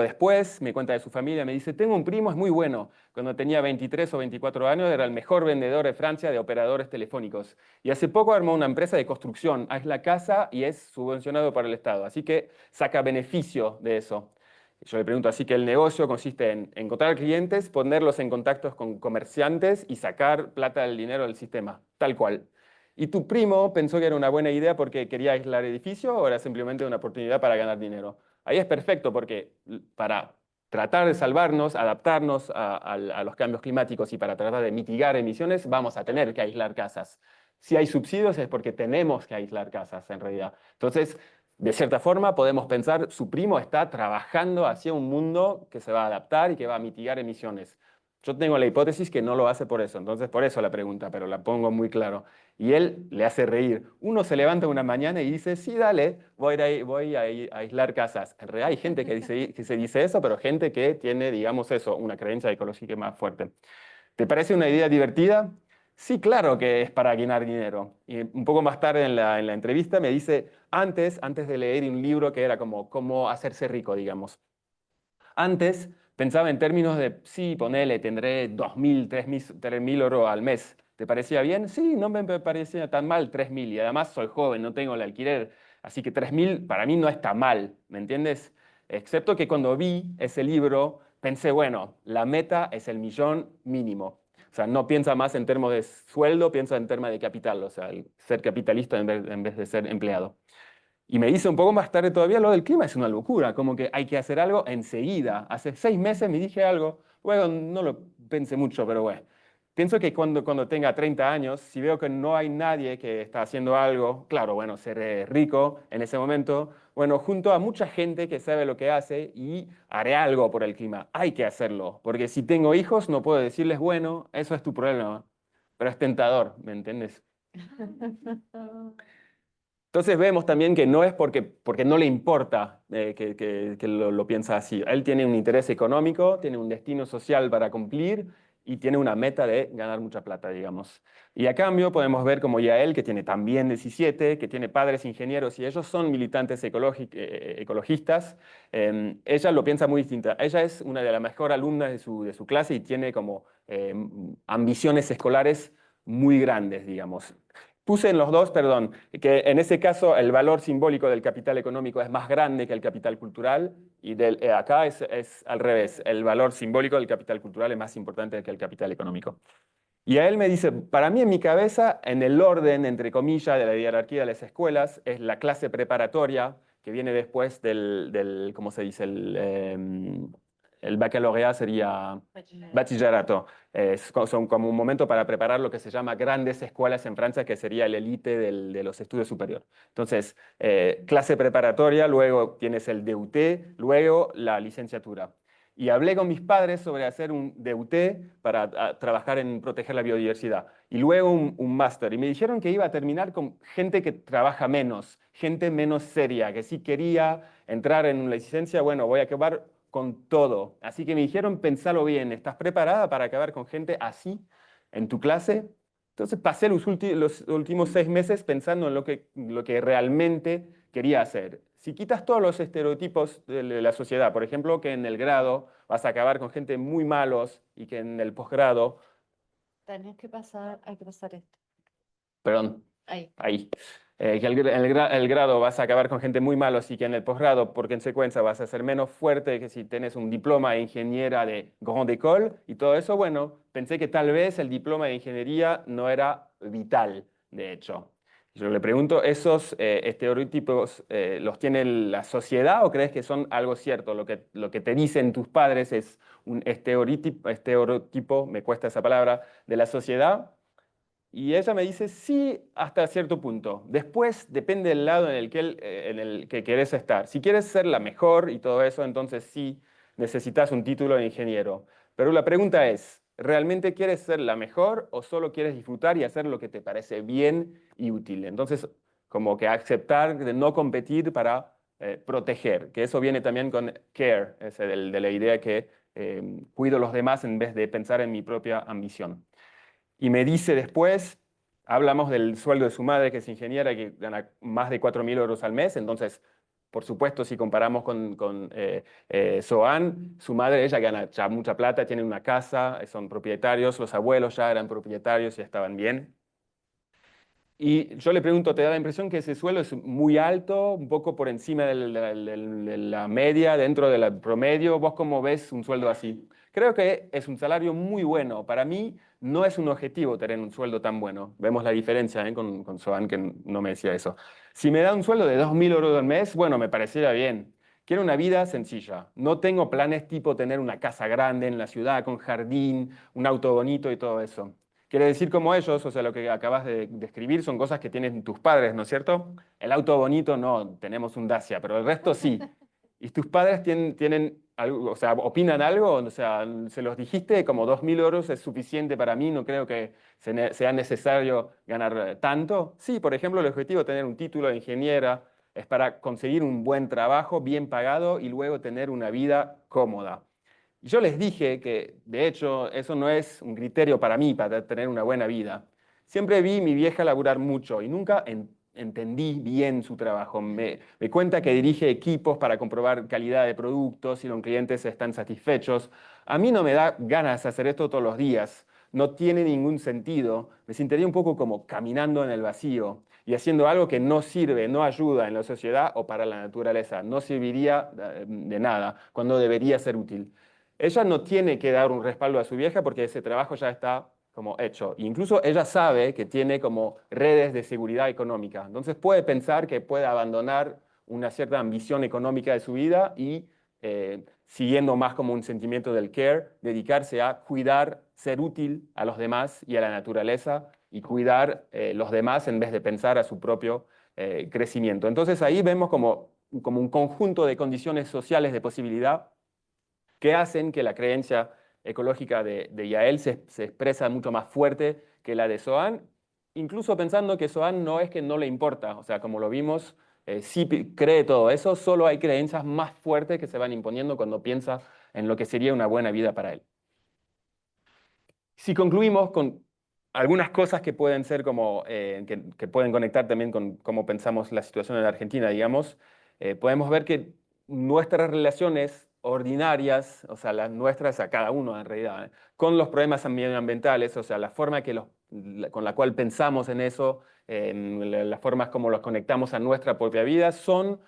después, me cuenta de su familia, me dice, tengo un primo, es muy bueno. Cuando tenía 23 o 24 años era el mejor vendedor de Francia de operadores telefónicos. Y hace poco armó una empresa de construcción, es la casa y es subvencionado por el Estado. Así que saca beneficio de eso. Yo le pregunto, así que el negocio consiste en encontrar clientes, ponerlos en contactos con comerciantes y sacar plata del dinero del sistema, tal cual. ¿Y tu primo pensó que era una buena idea porque quería aislar edificio o era simplemente una oportunidad para ganar dinero? Ahí es perfecto porque para tratar de salvarnos, adaptarnos a los cambios climáticos y para tratar de mitigar emisiones, vamos a tener que aislar casas. Si hay subsidios es porque tenemos que aislar casas en realidad. Entonces, de cierta forma, podemos pensar, su primo está trabajando hacia un mundo que se va a adaptar y que va a mitigar emisiones. Yo tengo la hipótesis que no lo hace por eso, entonces por eso la pregunta, pero la pongo muy claro. Y él le hace reír. Uno se levanta una mañana y dice, sí, dale, voy a aislar casas. En realidad hay gente que se dice eso, pero gente que tiene, digamos eso, una creencia ecológica más fuerte. ¿Te parece una idea divertida? Sí, claro que es para ganar dinero. Y un poco más tarde en la entrevista me dice, antes de leer un libro que era como cómo hacerse rico, digamos. Antes pensaba en términos de, sí, ponele, tendré 2.000, 3.000 euros al mes. ¿Te parecía bien? Sí, no me parecía tan mal 3.000 y además soy joven, no tengo el alquiler, así que 3.000 para mí no está mal, ¿me entiendes? Excepto que cuando vi ese libro pensé, bueno, la meta es el millón mínimo. O sea, no piensa más en términos de sueldo, piensa en términos de capital, o sea, el ser capitalista en vez de ser empleado. Y me dice un poco más tarde todavía, lo del clima es una locura, como que hay que hacer algo enseguida. Hace 6 meses me dije algo, bueno, no lo pensé mucho, pero bueno. Pienso que cuando tenga 30 años, si veo que no hay nadie que está haciendo algo, claro, bueno, seré rico en ese momento, bueno, junto a mucha gente que sabe lo que hace y haré algo por el clima. Hay que hacerlo, porque si tengo hijos no puedo decirles, bueno, eso es tu problema, pero es tentador, ¿me entiendes? Entonces vemos también que no es porque no le importa que lo piensa así. Él tiene un interés económico, tiene un destino social para cumplir y tiene una meta de ganar mucha plata, digamos. Y a cambio podemos ver como Yael, que tiene también 17, que tiene padres ingenieros y ellos son militantes ecologistas, ella lo piensa muy distinta. Ella es una de las mejores alumnas de su clase y tiene como ambiciones escolares muy grandes, digamos. Puse en los dos, perdón, que en ese caso el valor simbólico del capital económico es más grande que el capital cultural y acá es al revés, el valor simbólico del capital cultural es más importante que el capital económico. Y a él me dice, para mí en mi cabeza, en el orden, entre comillas, de la jerarquía de las escuelas, es la clase preparatoria que viene después ¿cómo se dice? El baccalaureat sería bachillerato. Son como un momento para preparar lo que se llama grandes escuelas en Francia, que sería el élite de los estudios superiores. Entonces, clase preparatoria, luego tienes el DUT, luego la licenciatura. Y hablé con mis padres sobre hacer un DUT para trabajar en proteger la biodiversidad. Y luego un máster. Y me dijeron que iba a terminar con gente que trabaja menos, gente menos seria, que si quería entrar en una licencia, bueno, voy a acabar con todo. Así que me dijeron, pensalo bien, ¿estás preparada para acabar con gente así en tu clase? Entonces pasé los últimos 6 meses pensando en lo que realmente quería hacer. Si quitas todos los estereotipos de la sociedad, por ejemplo, que en el grado vas a acabar con gente muy malos y que en el posgrado, Tenés que pasar, hay que pasar esto. perdón, Ahí. ahí. Que el grado vas a acabar con gente muy malos y que en el posgrado, por consecuencia, vas a ser menos fuerte que si tienes un diploma de ingeniera de Grande École y todo eso, bueno, pensé que tal vez el diploma de ingeniería no era vital. de hecho. Yo le pregunto, ¿esos estereotipos los tiene la sociedad o crees que son algo cierto? Lo que te dicen tus padres es un estereotipo, me cuesta esa palabra, de la sociedad. Y ella me dice, sí, hasta cierto punto. Después depende del lado en el que querés estar. Si quieres ser la mejor y todo eso, entonces sí necesitas un título de ingeniero. Pero la pregunta es, ¿realmente quieres ser la mejor o solo quieres disfrutar y hacer lo que te parece bien y útil? Entonces, como que aceptar de no competir para proteger, que eso viene también con care, ese de la idea que cuido a los demás en vez de pensar en mi propia ambición. Y me dice después, hablamos del sueldo de su madre, que es ingeniera, que gana más de 4.000 euros al mes. Entonces, por supuesto, si comparamos con Sohan, su madre, ella gana ya mucha plata, tiene una casa, son propietarios, los abuelos ya eran propietarios y estaban bien. Y yo le pregunto, ¿te da la impresión que ese sueldo es muy alto, un poco por encima de la media, dentro del promedio? ¿Vos cómo ves un sueldo así? Creo que es un salario muy bueno. Para mí no es un objetivo tener un sueldo tan bueno. Vemos la diferencia con Sohan, que no me decía eso. Si me da un sueldo de 2.000 euros al mes, bueno, me pareciera bien. Quiero una vida sencilla. No tengo planes tipo tener una casa grande en la ciudad con jardín, un auto bonito y todo eso. Quiere decir como ellos, o sea, lo que acabas de describir son cosas que tienen tus padres, ¿no es cierto? El auto bonito no, tenemos un Dacia, pero el resto sí. ¿Y tus padres tienen algo, o sea, opinan algo? O sea, ¿se los dijiste como 2.000 euros es suficiente para mí? No creo que sea necesario ganar tanto. Sí, por ejemplo, el objetivo de tener un título de ingeniera es para conseguir un buen trabajo, bien pagado y luego tener una vida cómoda. Y yo les dije que, de hecho, eso no es un criterio para mí, para tener una buena vida. Siempre vi a mi vieja laburar mucho y nunca entendí bien su trabajo. Me cuenta que dirige equipos para comprobar calidad de productos y los clientes están satisfechos. A mí no me da ganas de hacer esto todos los días. No tiene ningún sentido. Me sentiría un poco como caminando en el vacío y haciendo algo que no sirve, no ayuda en la sociedad o para la naturaleza. No serviría de nada cuando debería ser útil. Ella no tiene que dar un respaldo a su vieja porque ese trabajo ya está como hecho. Incluso ella sabe que tiene como redes de seguridad económica. Entonces puede pensar que puede abandonar una cierta ambición económica de su vida y siguiendo más como un sentimiento del care, dedicarse a cuidar, ser útil a los demás y a la naturaleza y cuidar los demás en vez de pensar a su propio crecimiento. Entonces ahí vemos como un conjunto de condiciones sociales de posibilidad que hacen que la creencia ecológica de Yael se expresa mucho más fuerte que la de Sohan, incluso pensando que Sohan no es que no le importa, o sea, como lo vimos, sí cree todo eso, solo hay creencias más fuertes que se van imponiendo cuando piensa en lo que sería una buena vida para él. Si concluimos con algunas cosas que pueden ser como, que pueden conectar también con cómo pensamos la situación en Argentina, digamos, podemos ver que nuestras relaciones ordinarias, o sea, las nuestras a cada uno en realidad, con los problemas medioambientales, o sea, la forma con la cual pensamos en eso, las formas como los conectamos a nuestra propia vida, son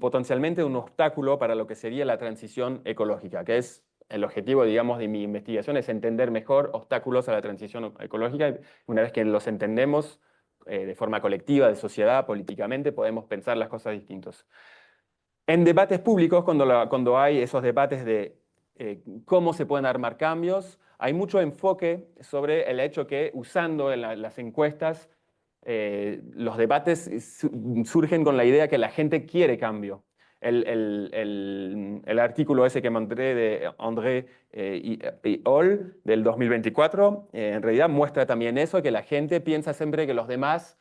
potencialmente un obstáculo para lo que sería la transición ecológica, que es el objetivo, digamos, de mi investigación, es entender mejor obstáculos a la transición ecológica. Una vez que los entendemos de forma colectiva, de sociedad, políticamente, podemos pensar las cosas distintos. En debates públicos, cuando hay esos debates de cómo se pueden armar cambios, hay mucho enfoque sobre el hecho que usando las encuestas, los debates surgen con la idea que la gente quiere cambio. El artículo ese que mandé de André y Hall del 2024, en realidad muestra también eso, que la gente piensa siempre que los demás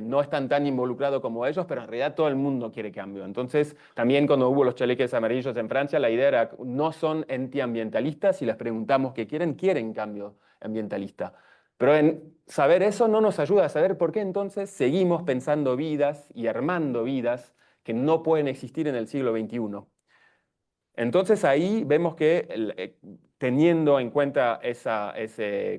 no están tan involucrados como ellos, pero en realidad todo el mundo quiere cambio. Entonces, también cuando hubo los chaleques amarillos en Francia, la idea era, no son antiambientalistas, si les preguntamos qué quieren, quieren cambio ambientalista. Pero en saber eso no nos ayuda a saber por qué entonces seguimos pensando vidas y armando vidas que no pueden existir en el siglo XXI. Entonces ahí vemos que teniendo en cuenta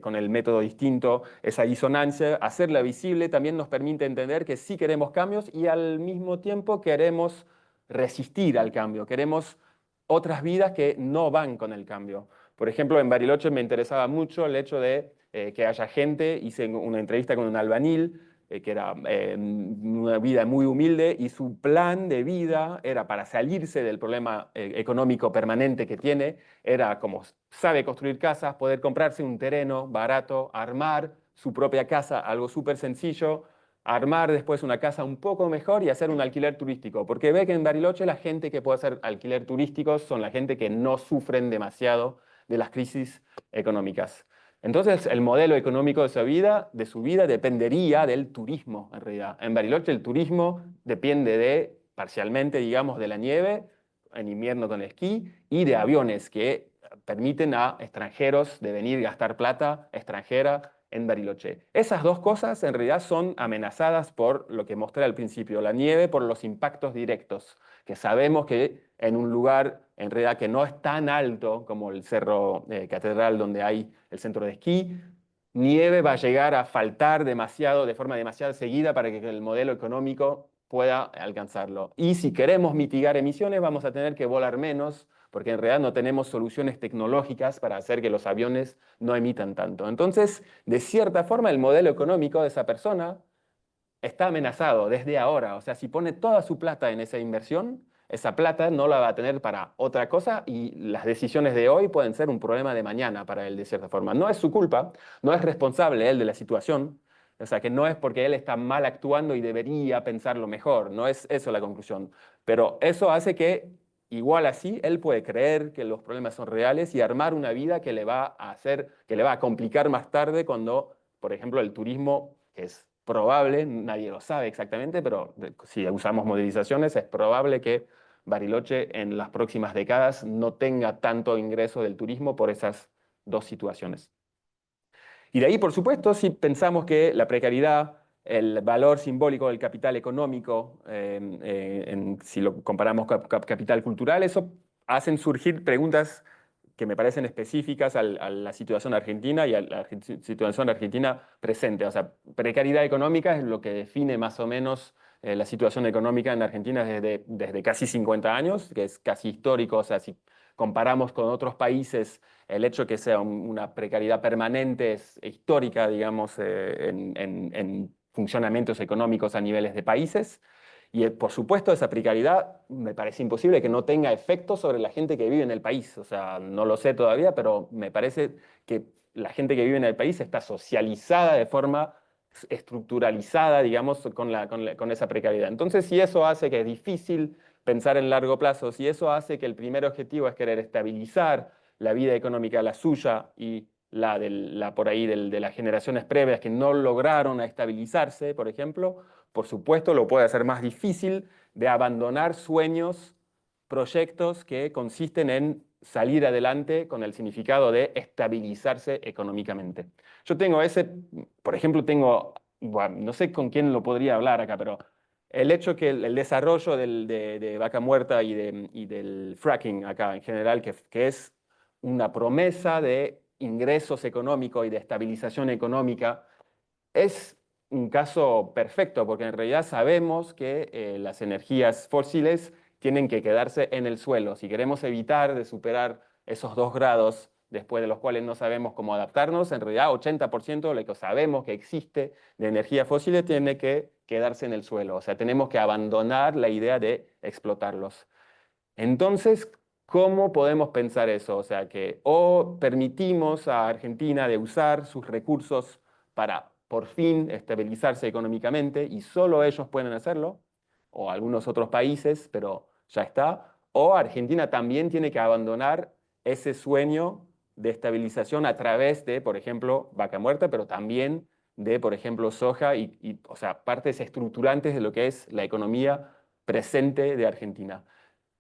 con el método distinto, esa disonancia, hacerla visible también nos permite entender que sí queremos cambios y al mismo tiempo queremos resistir al cambio, queremos otras vidas que no van con el cambio. Por ejemplo, en Bariloche me interesaba mucho el hecho de que haya gente. Hice una entrevista con un albañil que era una vida muy humilde y su plan de vida era para salirse del problema económico permanente que tiene, era como sabe construir casas, poder comprarse un terreno barato, armar su propia casa, algo súper sencillo, armar después una casa un poco mejor y hacer un alquiler turístico, porque ve que en Bariloche la gente que puede hacer alquiler turístico son la gente que no sufren demasiado de las crisis económicas. Entonces, el modelo económico de su vida dependería del turismo, en realidad. En Bariloche el turismo depende parcialmente, digamos, de la nieve, en invierno con esquí, y de aviones que permiten a extranjeros de venir a gastar plata extranjera en Bariloche. Esas dos cosas en realidad son amenazadas por lo que mostré al principio, la nieve por los impactos directos, que sabemos que en un lugar en realidad que no es tan alto como el Cerro Catedral donde hay el centro de esquí, nieve va a llegar a faltar demasiado, de forma demasiado seguida para que el modelo económico pueda alcanzarlo. Y si queremos mitigar emisiones vamos a tener que volar menos, porque en realidad no tenemos soluciones tecnológicas para hacer que los aviones no emitan tanto. Entonces, de cierta forma, el modelo económico de esa persona está amenazado desde ahora. O sea, si pone toda su plata en esa inversión, esa plata no la va a tener para otra cosa y las decisiones de hoy pueden ser un problema de mañana para él, de cierta forma. No es su culpa, no es responsable él de la situación. O sea, que no es porque él está mal actuando y debería pensarlo mejor. No es eso la conclusión. Pero eso hace que, igual así, él puede creer que los problemas son reales y armar una vida que le va a hacer, que le va a complicar más tarde cuando, por ejemplo, el turismo, que es probable, nadie lo sabe exactamente, pero si usamos modelizaciones, es probable que Bariloche en las próximas décadas no tenga tanto ingreso del turismo por esas dos situaciones. Y de ahí, por supuesto, si pensamos que la precariedad, el valor simbólico del capital económico, si lo comparamos con capital cultural, eso hacen surgir preguntas que me parecen específicas a la situación argentina y a la situación argentina presente. O sea, precariedad económica es lo que define más o menos la situación económica en Argentina desde casi 50 años, que es casi histórico. O sea, si comparamos con otros países, el hecho de que sea una precariedad permanente es histórica, digamos, en funcionamientos económicos a niveles de países. Y por supuesto esa precariedad me parece imposible que no tenga efectos sobre la gente que vive en el país. O sea, no lo sé todavía, pero me parece que la gente que vive en el país está socializada de forma estructuralizada, digamos, con esa precariedad. Entonces, si eso hace que es difícil pensar en largo plazo, si eso hace que el primer objetivo es querer estabilizar la vida económica, la suya y por ahí de las generaciones previas que no lograron estabilizarse, por ejemplo, por supuesto lo puede hacer más difícil de abandonar sueños, proyectos que consisten en salir adelante con el significado de estabilizarse económicamente. Yo tengo por ejemplo, bueno, no sé con quién lo podría hablar acá, pero el hecho que el desarrollo de Vaca Muerta y del fracking acá en general, que es una promesa de ingresos económicos y de estabilización económica, es un caso perfecto, porque en realidad sabemos que las energías fósiles tienen que quedarse en el suelo. Si queremos evitar de superar esos 2 grados después de los cuales no sabemos cómo adaptarnos, en realidad 80% de lo que sabemos que existe de energía fósil tiene que quedarse en el suelo. O sea, tenemos que abandonar la idea de explotarlos. Entonces, ¿cómo podemos pensar eso? O sea, que o permitimos a Argentina de usar sus recursos para por fin estabilizarse económicamente y solo ellos pueden hacerlo, o algunos otros países, pero ya está, o Argentina también tiene que abandonar ese sueño de estabilización a través de, por ejemplo, Vaca Muerta, pero también de, por ejemplo, soja o sea, partes estructurantes de lo que es la economía presente de Argentina.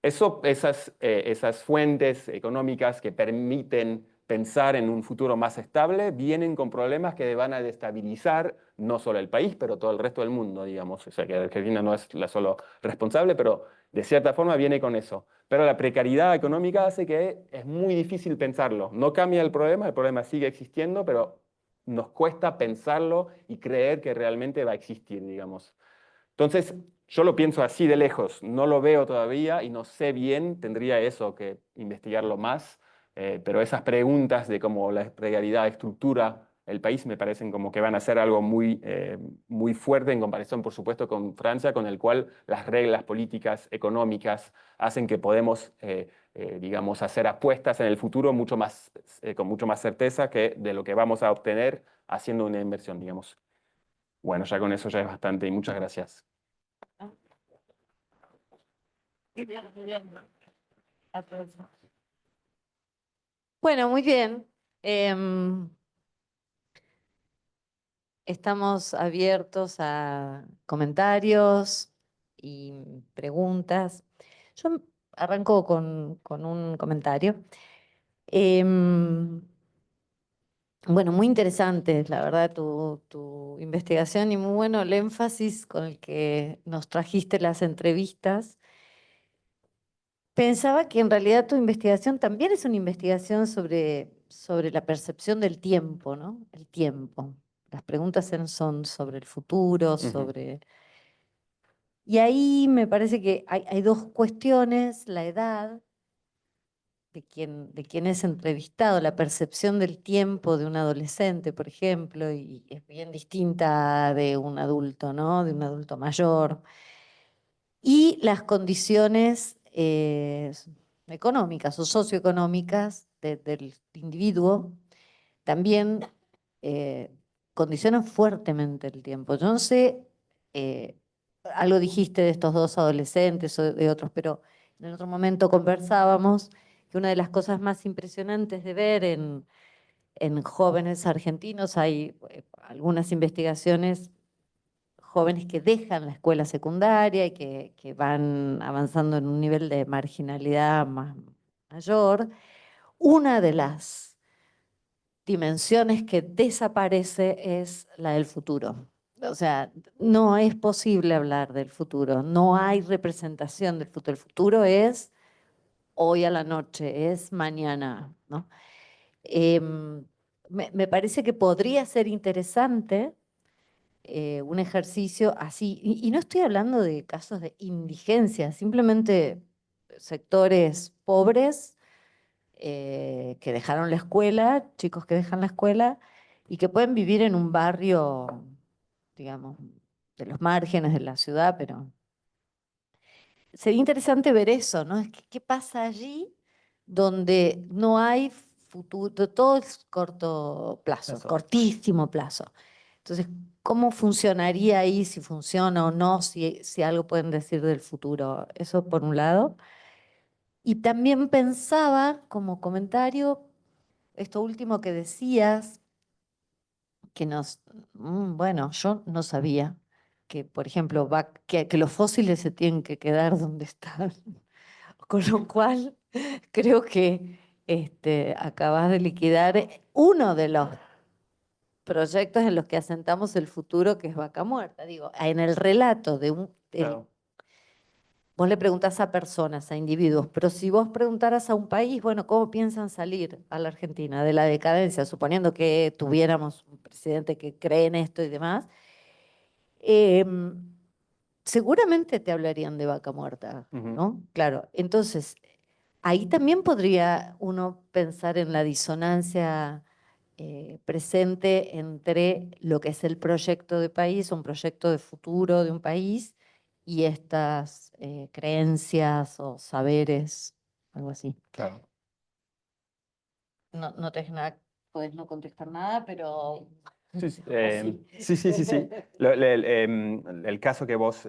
Esas fuentes económicas que permiten pensar en un futuro más estable vienen con problemas que van a destabilizar no solo el país, pero todo el resto del mundo, digamos. O sea, que Argentina no es la solo responsable, pero de cierta forma viene con eso. Pero la precariedad económica hace que es muy difícil pensarlo. No cambia el problema sigue existiendo, pero nos cuesta pensarlo y creer que realmente va a existir, digamos. Entonces, yo lo pienso así de lejos, no lo veo todavía y no sé bien, tendría eso que investigarlo más, pero esas preguntas de cómo la precariedad estructura el país, me parecen como que van a ser algo muy, muy fuerte en comparación, por supuesto, con Francia, con el cual las reglas políticas, económicas, hacen que podemos, digamos, hacer apuestas en el futuro mucho más, con mucho más certeza que de lo que vamos a obtener haciendo una inversión, digamos. Bueno, ya con eso ya es bastante y muchas gracias. Bueno, muy bien. Estamos abiertos a comentarios y preguntas. Yo arranco con un comentario. Em, bueno, muy interesante, la verdad, tu investigación y muy bueno el énfasis con el que nos trajiste las entrevistas. Pensaba que en realidad tu investigación también es una investigación sobre la percepción del tiempo, ¿no? El tiempo. Las preguntas son sobre el futuro, sobre... Y ahí me parece que hay dos cuestiones, la edad de quien es entrevistado, la percepción del tiempo de un adolescente, por ejemplo, y es bien distinta de un adulto, ¿no? De un adulto mayor. Y las condiciones económicas o socioeconómicas del individuo también condicionan fuertemente el tiempo. Yo no sé, eh, algo dijiste de estos dos adolescentes o de otros, pero en otro momento conversábamos que una de las cosas más impresionantes de ver en jóvenes argentinos, hay algunas investigaciones, jóvenes que dejan la escuela secundaria y que van avanzando en un nivel de marginalidad mayor. Una de las dimensiones que desaparece es la del futuro. O sea, no es posible hablar del futuro, no hay representación del futuro. El futuro es hoy a la noche, es mañana, ¿no? Me parece que podría ser interesante un ejercicio así, y no estoy hablando de casos de indigencia, simplemente sectores pobres que dejaron la escuela, chicos que dejan la escuela y que pueden vivir en un barrio, digamos, de los márgenes de la ciudad, pero sería interesante ver eso, ¿no? ¿Qué pasa allí donde no hay futuro, todo es corto plazo, Eso. cortísimo plazo? Entonces, ¿cómo funcionaría ahí, si funciona o no, si algo pueden decir del futuro? Eso por un lado. Y también pensaba como comentario esto último que decías, que bueno, yo no sabía que, por ejemplo, que los fósiles se tienen que quedar donde están. Con lo cual, creo que acabas de liquidar uno de los proyectos en los que asentamos el futuro, que es Vaca Muerta. Digo, en el relato Claro. vos le preguntás a personas, a individuos, pero si vos preguntaras a un país, bueno, ¿cómo piensan salir a la Argentina de la decadencia, suponiendo que tuviéramos un presidente que cree en esto y demás? Seguramente te hablarían de Vaca Muerta, Ujú. ¿no? Claro, entonces ahí también podría uno pensar en la disonancia presente entre lo que es el proyecto de país, un proyecto de futuro de un país, y estas creencias o saberes, algo así. Claro. No tenés nada, podés no contestar nada, pero... Sí, sí, o sí. sí, sí, sí, sí. El caso que vos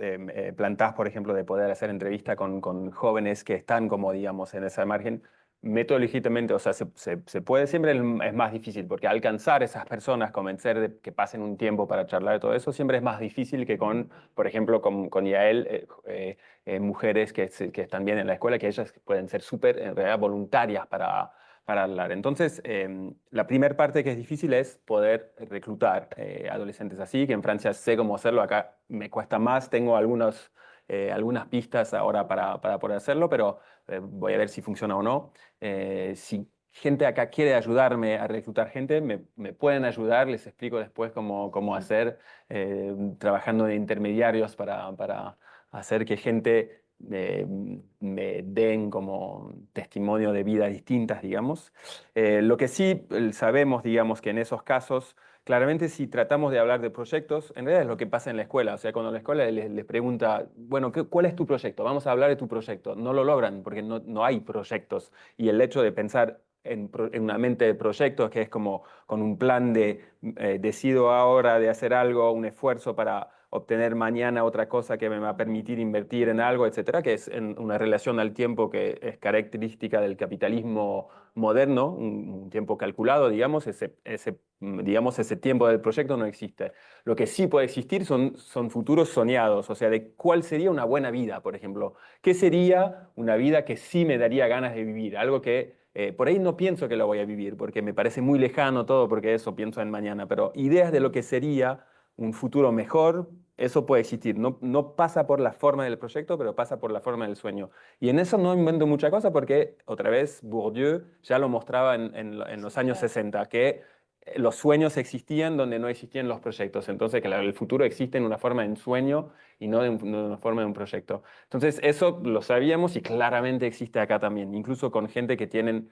plantás, por ejemplo, de poder hacer entrevista con jóvenes que están como, digamos, en ese margen, metodológicamente, o sea, se puede, siempre es más difícil, porque alcanzar esas personas, convencer de que pasen un tiempo para charlar de todo eso, siempre es más difícil que con, por ejemplo, con Yael, mujeres que están bien en la escuela, que ellas pueden ser súper, en realidad, voluntarias para hablar. Entonces, la primera parte que es difícil es poder reclutar adolescentes así, que en Francia sé cómo hacerlo, acá me cuesta más, tengo algunas pistas ahora para poder hacerlo, pero voy a ver si funciona o no. Si gente acá quiere ayudarme a reclutar gente, me pueden ayudar, les explico después cómo hacer, trabajando de intermediarios para hacer que gente me den como testimonio de vidas distintas, digamos. Lo que sí sabemos, digamos, que en esos casos claramente si tratamos de hablar de proyectos, en realidad es lo que pasa en la escuela. O sea, cuando la escuela les pregunta, bueno, ¿cuál es tu proyecto? Vamos a hablar de tu proyecto. No lo logran porque no hay proyectos. Y el hecho de pensar en una mente de proyectos, que es como con un plan de decido ahora de hacer algo, un esfuerzo para obtener mañana otra cosa que me va a permitir invertir en algo, etcétera, que es en una relación al tiempo que es característica del capitalismo moderno, un tiempo calculado, digamos, digamos, ese tiempo del proyecto no existe. Lo que sí puede existir son futuros soñados, o sea, de cuál sería una buena vida, por ejemplo. ¿Qué sería una vida que sí me daría ganas de vivir? Algo que por ahí no pienso que lo voy a vivir, porque me parece muy lejano todo, porque eso pienso en mañana, pero ideas de lo que sería un futuro mejor, eso puede existir. No pasa por la forma del proyecto, pero pasa por la forma del sueño. Y en eso no invento mucha cosa porque, otra vez, Bourdieu ya lo mostraba en los años 60, que los sueños existían donde no existían los proyectos. Entonces, que el futuro existe en una forma de sueño y no de una forma de un proyecto. Entonces, eso lo sabíamos y claramente existe acá también, incluso con gente que tienen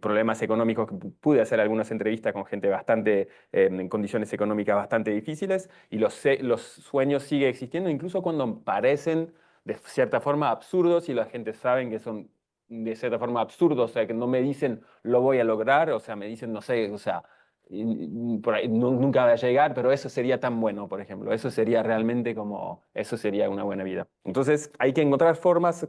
problemas económicos, que pude hacer algunas entrevistas con gente bastante, en condiciones económicas bastante difíciles, y los sueños siguen existiendo, incluso cuando parecen de cierta forma absurdos y la gente sabe que son de cierta forma absurdos, o sea, que no me dicen lo voy a lograr, o sea, me dicen, no sé, o sea, por ahí, nunca va a llegar, pero eso sería tan bueno, por ejemplo, eso sería realmente como, eso sería una buena vida. Entonces, hay que encontrar formas,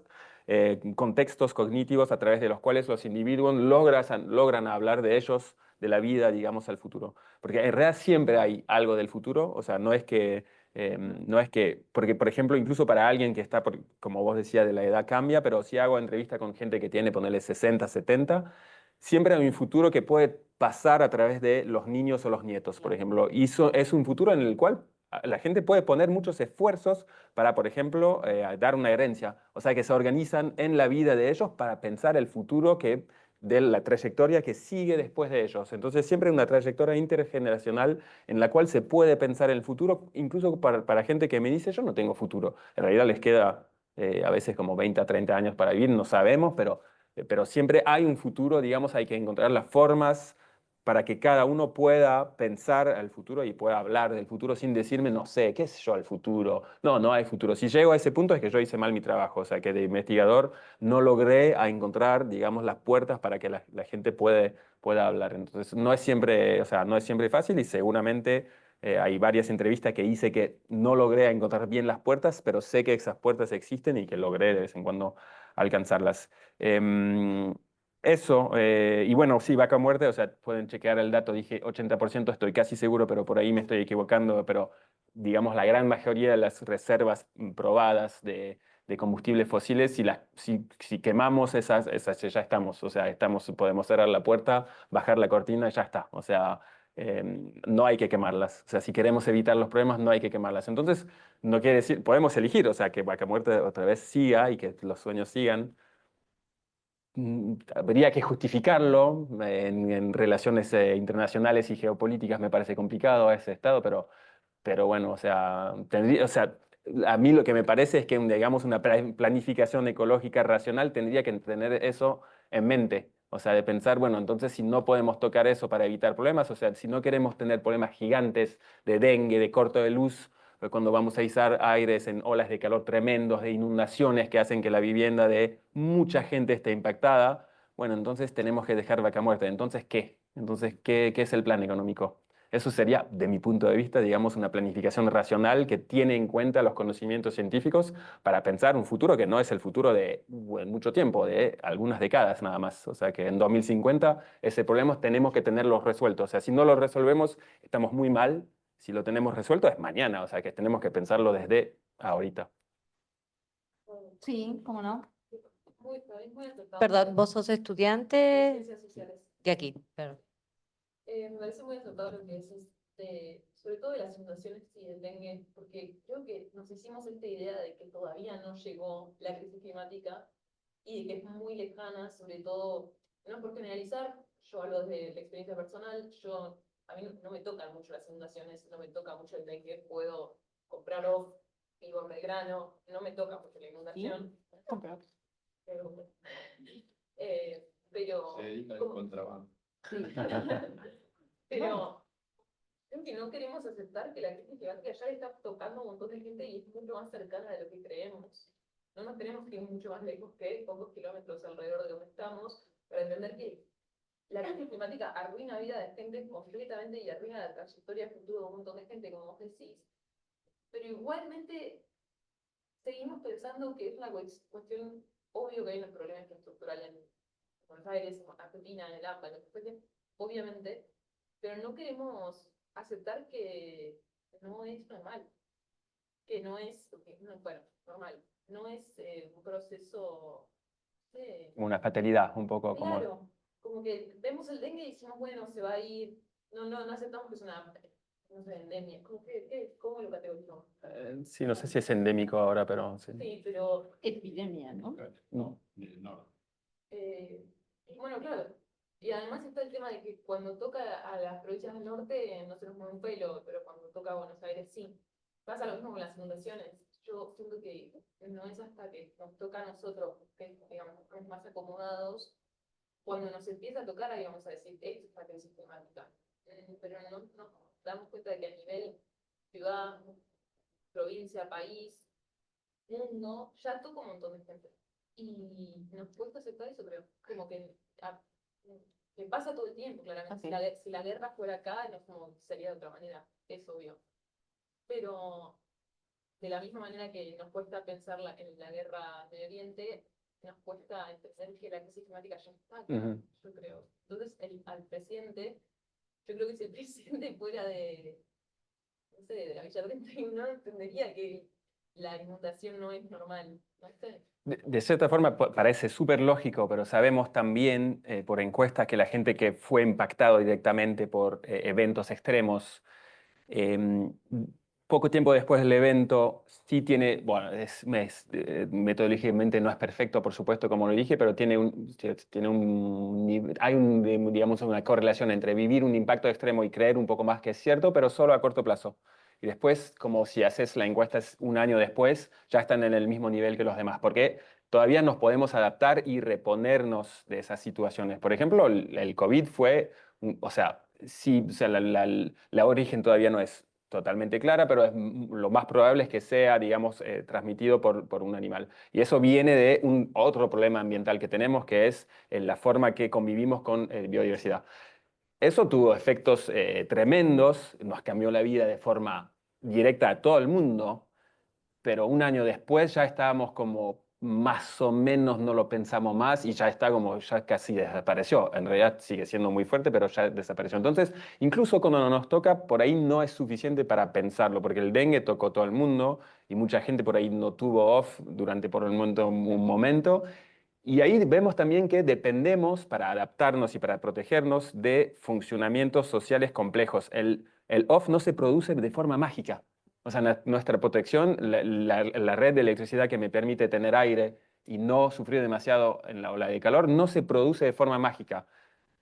contextos cognitivos a través de los cuales los individuos logran hablar de ellos, de la vida, digamos, al futuro. Porque en realidad siempre hay algo del futuro, o sea, no es que, porque por ejemplo, incluso para alguien que está, como vos decías, de la edad cambia, pero si hago entrevista con gente que tiene, ponerle 60, 70, siempre hay un futuro que puede pasar a través de los niños o los nietos, por ejemplo. Y eso es un futuro en el cual la gente puede poner muchos esfuerzos para, por ejemplo, dar una herencia. O sea, que se organizan en la vida de ellos para pensar el futuro de la trayectoria que sigue después de ellos. Entonces, siempre hay una trayectoria intergeneracional en la cual se puede pensar en el futuro, incluso para gente que me dice, yo no tengo futuro. En realidad les queda a veces como 20 a 30 años para vivir, no sabemos, pero siempre hay un futuro, digamos, hay que encontrar las formas para que cada uno pueda pensar al futuro y pueda hablar del futuro sin decirme, no sé, qué sé yo, al futuro. No hay futuro. Si llego a ese punto es que yo hice mal mi trabajo, o sea, que de investigador no logré encontrar, digamos, las puertas para que la gente pueda hablar. Entonces, no es siempre, o sea, no es siempre fácil y seguramente hay varias entrevistas que hice que no logré encontrar bien las puertas, pero sé que esas puertas existen y que logré de vez en cuando alcanzarlas. Em, Eso, y bueno, sí, vaca muerte, o sea, pueden chequear el dato, dije 80%, estoy casi seguro, pero por ahí me estoy equivocando, pero digamos la gran mayoría de las reservas probadas de combustibles fósiles, si quemamos esas ya estamos, o sea, podemos cerrar la puerta, bajar la cortina y ya está, o sea, no hay que quemarlas, o sea, si queremos evitar los problemas, no hay que quemarlas. Entonces, no quiere decir, podemos elegir, o sea, que vaca muerte otra vez siga y que los sueños sigan. Habría que justificarlo en relaciones internacionales y geopolíticas, me parece complicado ese estado, pero bueno, o sea, a mí lo que me parece es que, digamos, una planificación ecológica racional tendría que tener eso en mente. O sea, de pensar, bueno, entonces si no podemos tocar eso para evitar problemas, o sea, si no queremos tener problemas gigantes de dengue, de corto de luz, cuando vamos a izar aires en olas de calor tremendos, de inundaciones que hacen que la vivienda de mucha gente esté impactada, bueno, entonces tenemos que dejar vaca muerta. Entonces, ¿qué? Entonces, ¿qué es el plan económico? Eso sería, de mi punto de vista, digamos, una planificación racional que tiene en cuenta los conocimientos científicos para pensar un futuro que no es el futuro de mucho tiempo, de algunas décadas nada más. O sea, que en 2050 ese problema tenemos que tenerlo resuelto. O sea, si no lo resolvemos, estamos muy mal. Si lo tenemos resuelto, es mañana. O sea, que tenemos que pensarlo desde ahorita. Sí, ¿cómo no? Muy acertado. Perdón, vos sos De estudiante ciencias sociales. de aquí, pero Me parece muy acertado lo que decís, sobre todo de las inundaciones y del dengue, porque creo que nos hicimos esta idea de que todavía no llegó la crisis climática y de que es muy lejana, sobre todo, no por generalizar, yo hablo desde la experiencia personal, a mí no me tocan mucho las inundaciones, no me toca mucho el dengue, puedo comprar off, vivo en Belgrano, no me toca mucho la inundación. Pero, pero Se dedica al como- contrabando. sí. Pero Creo que no queremos aceptar que la crisis climática ya está tocando a un montón de gente y es mucho más cercana de lo que creemos. No nos tenemos que ir mucho más lejos que pocos kilómetros alrededor de donde estamos para entender que la crisis climática arruina vida de gente completamente y arruina la trayectoria futura de un montón de gente, como vos decís. Pero igualmente seguimos pensando que es una cuestión, obvio que hay un problema infraestructural en Buenos Aires, en Argentina, en el AMBA, en lo que fuese, obviamente, pero no queremos aceptar que no es normal, que no es, bueno, normal, no es un proceso, Una fatalidad, un poco como... claro, como que vemos el dengue y decimos, bueno, se va a ir, no aceptamos que es una, no sé, endemia, ¿cómo lo categorizamos? sí, no sé si es endémico ahora, pero sí. Sí, pero Epidemia, ¿no? No. bueno, claro. Y además está el tema de que cuando toca a las provincias del norte no se nos mueve un pelo, pero cuando toca a Buenos Aires sí. Pasa lo mismo con las inundaciones. Yo siento que no es hasta que nos toca a nosotros, que digamos, estamos más acomodados, cuando nos empieza a tocar ahí vamos a decir, esto es la crisis climática. Pero no nos damos cuenta de que a nivel ciudad, provincia, país, mundo, ya toca un montón de gente. Y nos cuesta aceptar eso, pero como que pasa todo el tiempo, claramente. Si la guerra fuera acá, no como sería de otra manera, es obvio. Pero de la misma manera que nos cuesta pensar en la guerra en Medio Oriente, nos cuesta entender que la crisis climática ya está acá, yo creo. Entonces, al presidente, yo creo que si el presidente fuera no sé, de la Villa 31, entendería que la inundación no es normal, no sé. De cierta forma parece súper lógico, pero sabemos también por encuestas que la gente que fue impactado directamente por eventos extremos, em, poco tiempo después del evento, sí tiene, bueno, metodológicamente no es perfecto, por supuesto, como lo dije, pero hay digamos, una correlación entre vivir un impacto extremo y creer un poco más que es cierto, pero solo a corto plazo. Y después, como si haces la encuesta un año después, ya están en el mismo nivel que los demás, porque todavía nos podemos adaptar y reponernos de esas situaciones. Por ejemplo, el COVID fue, o sea, sí, o sea, la origen todavía no es totalmente clara, pero lo más probable es que sea, digamos, transmitido por un animal. Y eso viene de otro problema ambiental que tenemos, que es la forma que convivimos con biodiversidad. Eso tuvo efectos tremendos, nos cambió la vida de forma directa a todo el mundo, pero un año después ya estábamos como más o menos no lo pensamos más y ya está como, ya casi desapareció. En realidad sigue siendo muy fuerte, pero ya desapareció. Entonces, incluso cuando no nos toca, por ahí no es suficiente para pensarlo, porque el dengue tocó todo el mundo y mucha gente por ahí no tuvo off durante por el momento, un momento. Y ahí vemos también que dependemos para adaptarnos y para protegernos de funcionamientos sociales complejos. El off no se produce de forma mágica. O sea, nuestra protección, la red de electricidad que me permite tener aire y no sufrir demasiado en la ola de calor, no se produce de forma mágica.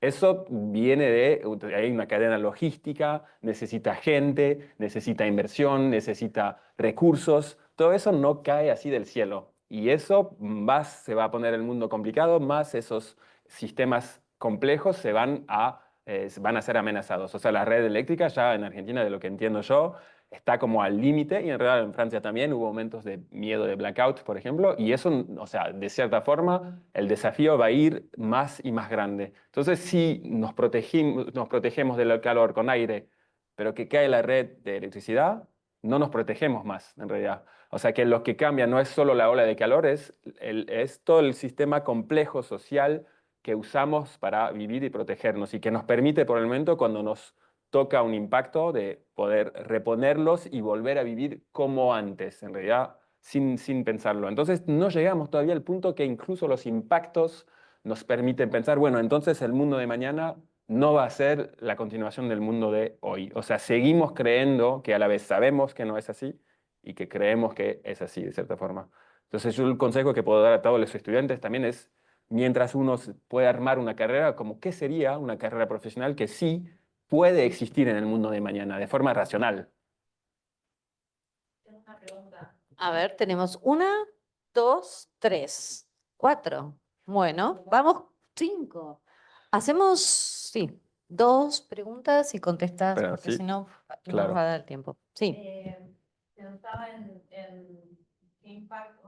Eso viene hay una cadena logística, necesita gente, necesita inversión, necesita recursos. Todo eso no cae así del cielo. Y eso más se va a poner el mundo complicado, más esos sistemas complejos van a ser amenazados. O sea, la red eléctrica ya en Argentina, de lo que entiendo yo, está como al límite y en realidad en Francia también hubo momentos de miedo de blackout, por ejemplo, y eso, o sea, de cierta forma, el desafío va a ir más y más grande. Entonces, si nos protegemos del calor con aire, pero que cae la red de electricidad, no nos protegemos más, en realidad. O sea, que lo que cambia no es solo la ola de calor, es todo el sistema complejo social que usamos para vivir y protegernos y que nos permite por el momento cuando nos toca un impacto de poder reponerlos y volver a vivir como antes, en realidad, sin pensarlo. Entonces, no llegamos todavía al punto que incluso los impactos nos permiten pensar, bueno, entonces el mundo de mañana no va a ser la continuación del mundo de hoy. O sea, seguimos creyendo que a la vez sabemos que no es así y que creemos que es así, de cierta forma. Entonces, yo el consejo que puedo dar a todos los estudiantes también es, mientras uno puede armar una carrera, como qué sería una carrera profesional que sí puede existir en el mundo de mañana de forma racional. Tengo una pregunta. A ver, tenemos 1, 2, 3, 4. Bueno, vamos 5. Hacemos, sí, 2 preguntas y contestás, Pero porque sí, si no, no claro. nos va a dar tiempo. Sí. Pensaba en qué impacto,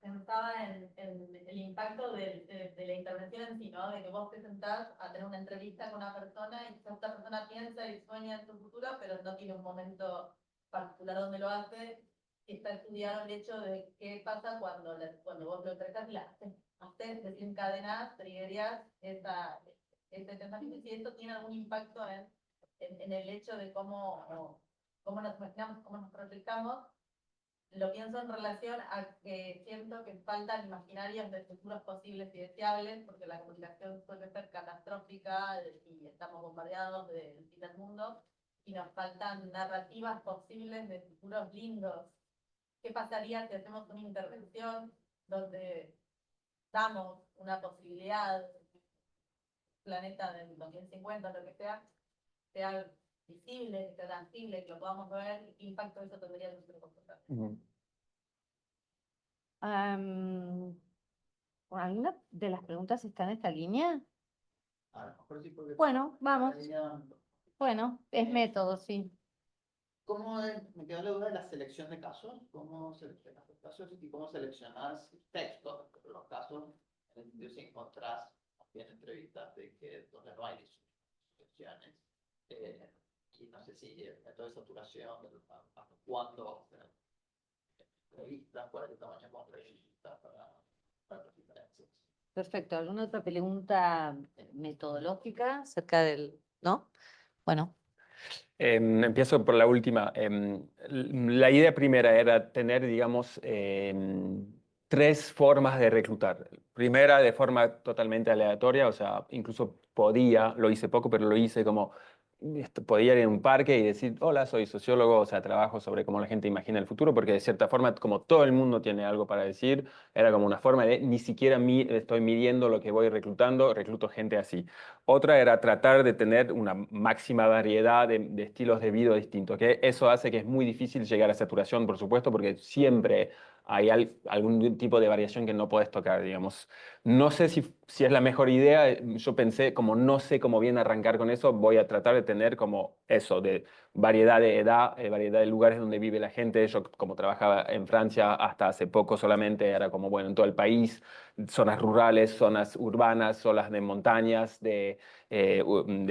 pensaba en el impacto de la intervención en sí, ¿no? De que vos te sentás a tener una entrevista con una persona y esa persona piensa y sueña en su futuro, pero no tiene un momento particular donde lo hace. Está estudiado el hecho de qué pasa cuando vos lo entrevistas y la haces, desencadenás, triggerías ese pensamiento, y si esto tiene algún impacto en el hecho de cómo nos imaginamos, cómo nos proyectamos. Lo pienso en relación a que siento que faltan imaginarios de futuros posibles y deseables, porque la comunicación suele ser catastrófica y estamos bombardeados del fin del mundo, y nos faltan narrativas posibles de futuros lindos. ¿Qué pasaría si hacemos una intervención donde damos una posibilidad, planeta del 2050, lo que sea visible, que sea tangible, que lo podamos ver, qué impacto eso tendría en nuestro comportamiento? ¿Alguna de las preguntas está en esta línea? A lo mejor sí, porque Bueno, vamos. tenía- Bueno, es método, sí. me quedó la duda de la selección de casos, cómo seleccionas los casos y cómo seleccionas textos, los casos, en el sentido si encontrás también entrevistas de que donde no hay discusiones, y no sé si el método de saturación, hasta cuándo entrevistas, cuál es el tamaño de entrevistas para las diferencias. Perfecto. ¿Alguna otra pregunta metodológica acerca del, no? Bueno, Empiezo por la última. La idea primera era tener, digamos, 3 formas de reclutar. Primera, de forma totalmente aleatoria, o sea, incluso podía, lo hice poco, pero lo hice como, podía ir en un parque y decir, hola, soy sociólogo, o sea, trabajo sobre cómo la gente imagina el futuro, porque de cierta forma, como todo el mundo tiene algo para decir, era como una forma de, ni siquiera estoy midiendo lo que voy reclutando, recluto gente así. Otra era tratar de tener una máxima variedad de estilos de vida distintos, que eso hace que es muy difícil llegar a saturación, por supuesto, porque siempre hay algún tipo de variación que no puedes tocar, digamos. No sé si es la mejor idea, yo pensé, como no sé cómo bien arrancar con eso, voy a tratar de tener como eso, de variedad de edad, variedad de lugares donde vive la gente. Yo como trabajaba en Francia hasta hace poco solamente, era como, bueno, en todo el país, zonas rurales, zonas urbanas, zonas de montañas, de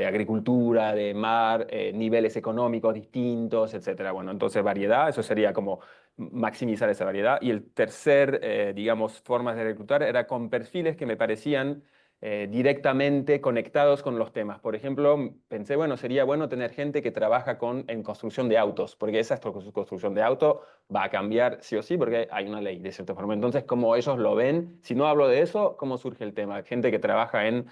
agricultura, de mar, niveles económicos distintos, etcétera. Bueno, entonces variedad, eso sería como maximizar esa variedad. Y el tercer, digamos, formas de reclutar era con perfiles que me parecían directamente conectados con los temas. Por ejemplo, pensé, bueno, sería bueno tener gente que trabaja en construcción de autos, porque esa construcción de auto va a cambiar sí o sí, porque hay una ley de cierta forma. Entonces, como ellos lo ven, si no hablo de eso, ¿cómo surge el tema? Gente que trabaja en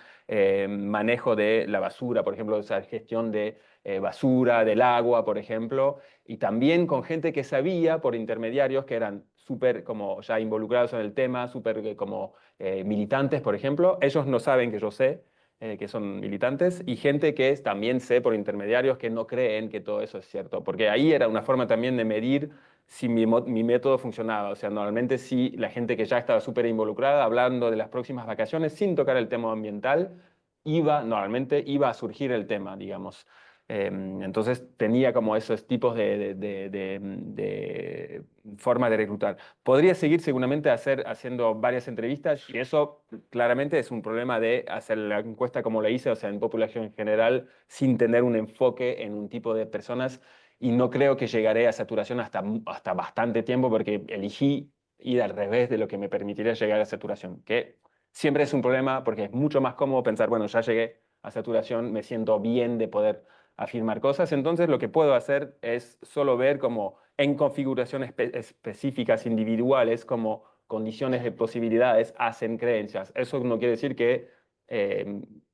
manejo de la basura, por ejemplo, o sea, gestión de basura, del agua, por ejemplo, y también con gente que sabía por intermediarios que eran súper como ya involucrados en el tema, súper como militantes, por ejemplo. Ellos no saben que yo sé que son militantes, y gente que también sé por intermediarios que no creen que todo eso es cierto, porque ahí era una forma también de medir si mi método funcionaba. O sea, normalmente si la gente que ya estaba súper involucrada, hablando de las próximas vacaciones sin tocar el tema ambiental, normalmente iba a surgir el tema, digamos. Entonces tenía como esos tipos de formas de reclutar. Podría seguir seguramente haciendo varias entrevistas, y eso claramente es un problema de hacer la encuesta como la hice, o sea, en población en general, sin tener un enfoque en un tipo de personas, y no creo que llegaré a saturación hasta bastante tiempo, porque elegí ir al revés de lo que me permitiría llegar a saturación, que siempre es un problema porque es mucho más cómodo pensar, bueno, ya llegué a saturación, me siento bien de poder afirmar cosas. Entonces lo que puedo hacer es solo ver como en configuraciones específicas, individuales, como condiciones de posibilidades hacen creencias. Eso no quiere decir que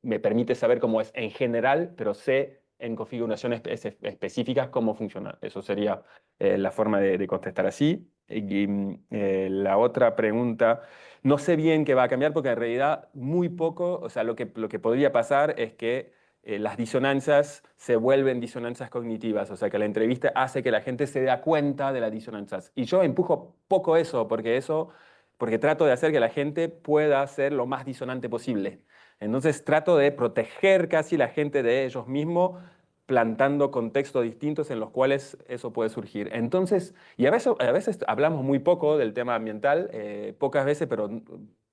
me permite saber cómo es en general, pero sé en configuraciones específicas cómo funciona. Eso sería la forma de contestar así. Y la otra pregunta, no sé bien qué va a cambiar, porque en realidad muy poco, o sea, lo que podría pasar es que las disonancias se vuelven disonancias cognitivas, o sea, que la entrevista hace que la gente se dé cuenta de las disonancias. Y yo empujo poco eso, porque eso porque trato de hacer que la gente pueda ser lo más disonante posible. Entonces trato de proteger casi la gente de ellos mismos, plantando contextos distintos en los cuales eso puede surgir. Entonces, y a veces hablamos muy poco del tema ambiental, pocas veces, pero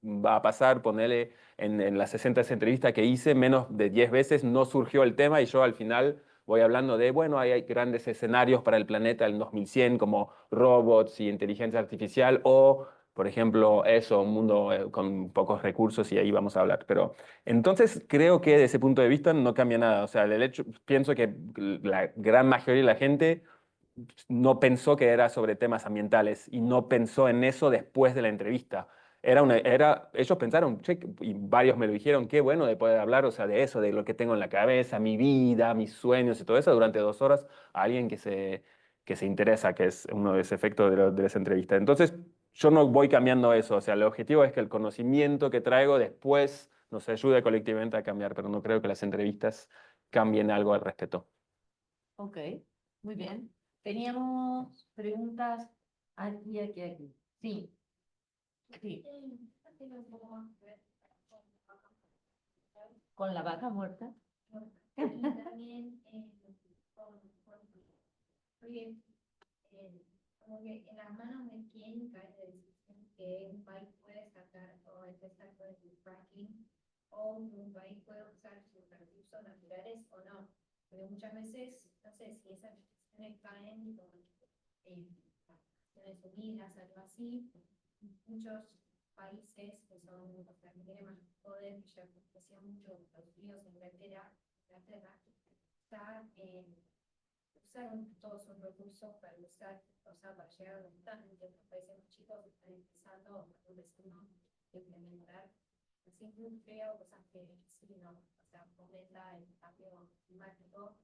va a pasar, ponele en las 60 entrevistas que hice, menos de 10 veces no surgió el tema y yo al final voy hablando de, bueno, hay grandes escenarios para el planeta en 2100 como robots y inteligencia artificial o, por ejemplo, eso, un mundo con pocos recursos y ahí vamos a hablar. Pero entonces creo que desde ese punto de vista no cambia nada. O sea, el hecho, pienso que la gran mayoría de la gente no pensó que era sobre temas ambientales y no pensó en eso después de la entrevista. Ellos pensaron, che, y varios me lo dijeron, qué bueno de poder hablar, o sea, de eso, de lo que tengo en la cabeza, mi vida, mis sueños y todo eso durante 2 horas a alguien que se interesa, que es uno de los efectos de las entrevistas. Entonces, yo no voy cambiando eso, o sea, el objetivo es que el conocimiento que traigo después nos ayude colectivamente a cambiar, pero no creo que las entrevistas cambien algo al respecto. Ok, muy bien. Teníamos preguntas aquí, aquí, aquí. Sí. Sí. ¿Con la vaca muerta? Y también porque, como que en las manos de quién cae la decisión que un país puede sacar o empezar con el fracking o un país puede usar sus recursos naturales o no. Pero muchas veces, no sé si esas decisiones caen con Naciones Unidas, algo así. Muchos países que son, o sea, que tienen más poder, que ya decía mucho Estados Unidos, Inglaterra, usaron todos sus recursos para usar, o sea, para llegar a donde están. En otros países más chicos están empezando a implementar así industria o cosas que sí, no, o sea, fomenta el cambio climático.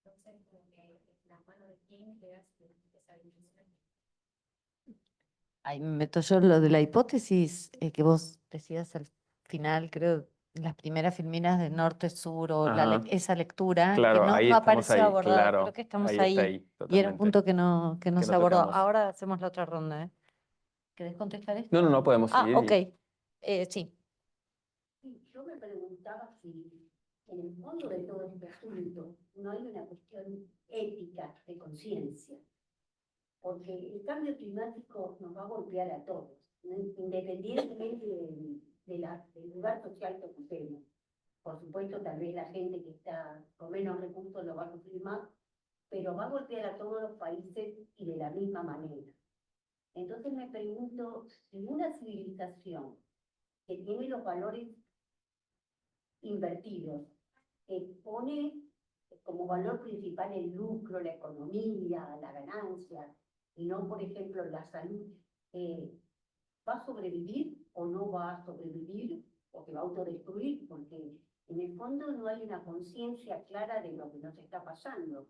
Entonces, como que las manos de quién quedas esa decisión. Ahí me meto yo lo de la hipótesis que vos decías al final, creo, las primeras filminas de norte-sur o Ajá. esa lectura, Claro, que no, ahí no estamos apareció ahí, abordada. claro, Creo que estamos ahí ahí. está ahí, Y era un totalmente. punto que no Que se no abordó. tocamos. Ahora hacemos la otra ronda, ¿eh? ¿Querés contestar esto? No, podemos Ah, seguir. ok. Sí. Sí, yo me preguntaba si en el fondo de todo este asunto no hay una cuestión ética de conciencia, porque el cambio climático nos va a golpear a todos, ¿no? Independientemente del lugar social que ocupemos. Por supuesto, tal vez la gente que está con menos recursos lo va a sufrir más, pero va a golpear a todos los países y de la misma manera. Entonces me pregunto, si una civilización que tiene los valores invertidos, pone como valor principal el lucro, la economía, la ganancia, y no, por ejemplo, la salud, ¿va a sobrevivir o no va a sobrevivir? ¿O se va a autodestruir? Porque en el fondo no hay una conciencia clara de lo que nos está pasando.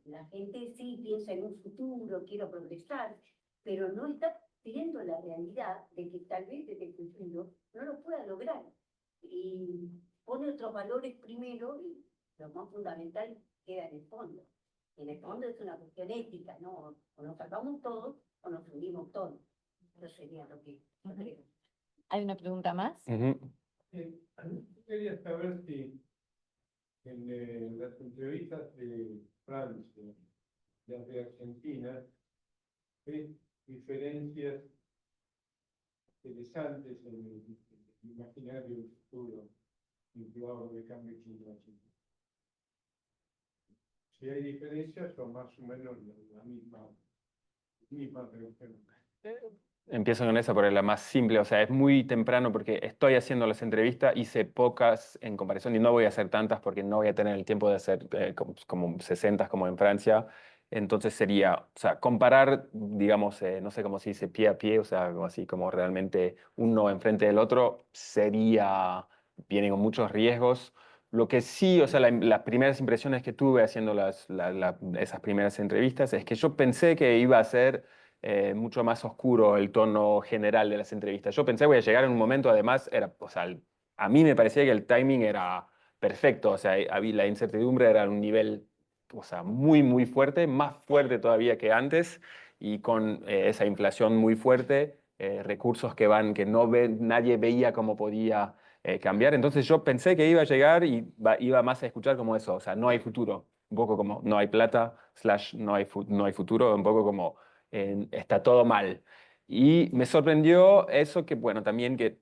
La gente sí piensa en un futuro, quiero progresar, pero no está viendo la realidad de que tal vez desde el futuro no lo pueda lograr. Y pone otros valores primero y lo más fundamental queda en el fondo. En el fondo es una cuestión ética, ¿no? O nos salvamos todos o nos unimos todos. Eso sería lo que yo creo. ¿Hay una pregunta más? Ujú. Yo quería saber si en las entrevistas de Francia y las de Argentina, ¿ves diferencias interesantes en el imaginario del futuro vinculado al cambio climático? Si hay diferencias, son más o menos la misma reacción. Empiezo con esa porque es la más simple, o sea, es muy temprano porque estoy haciendo las entrevistas, hice pocas en comparación y no voy a hacer tantas porque no voy a tener el tiempo de hacer como 60 como en Francia. Entonces sería, o sea, comparar, digamos, no sé cómo se dice, pie a pie, o sea, algo así como realmente uno enfrente del otro, viene con muchos riesgos. Lo que sí, o sea, las primeras impresiones que tuve haciendo esas primeras entrevistas es que yo pensé que iba a ser mucho más oscuro el tono general de las entrevistas. Yo pensé voy a llegar en un momento, además, o sea, a mí me parecía que el timing era perfecto, o sea, la incertidumbre era a un nivel, o sea, muy fuerte, más fuerte todavía que antes, y con esa inflación muy fuerte, recursos que nadie veía cómo podía cambiar. Entonces yo pensé que iba a llegar y iba más a escuchar como eso, o sea, no hay futuro, un poco como no hay plata, no hay futuro, un poco como está todo mal. Y me sorprendió eso que, bueno, también que,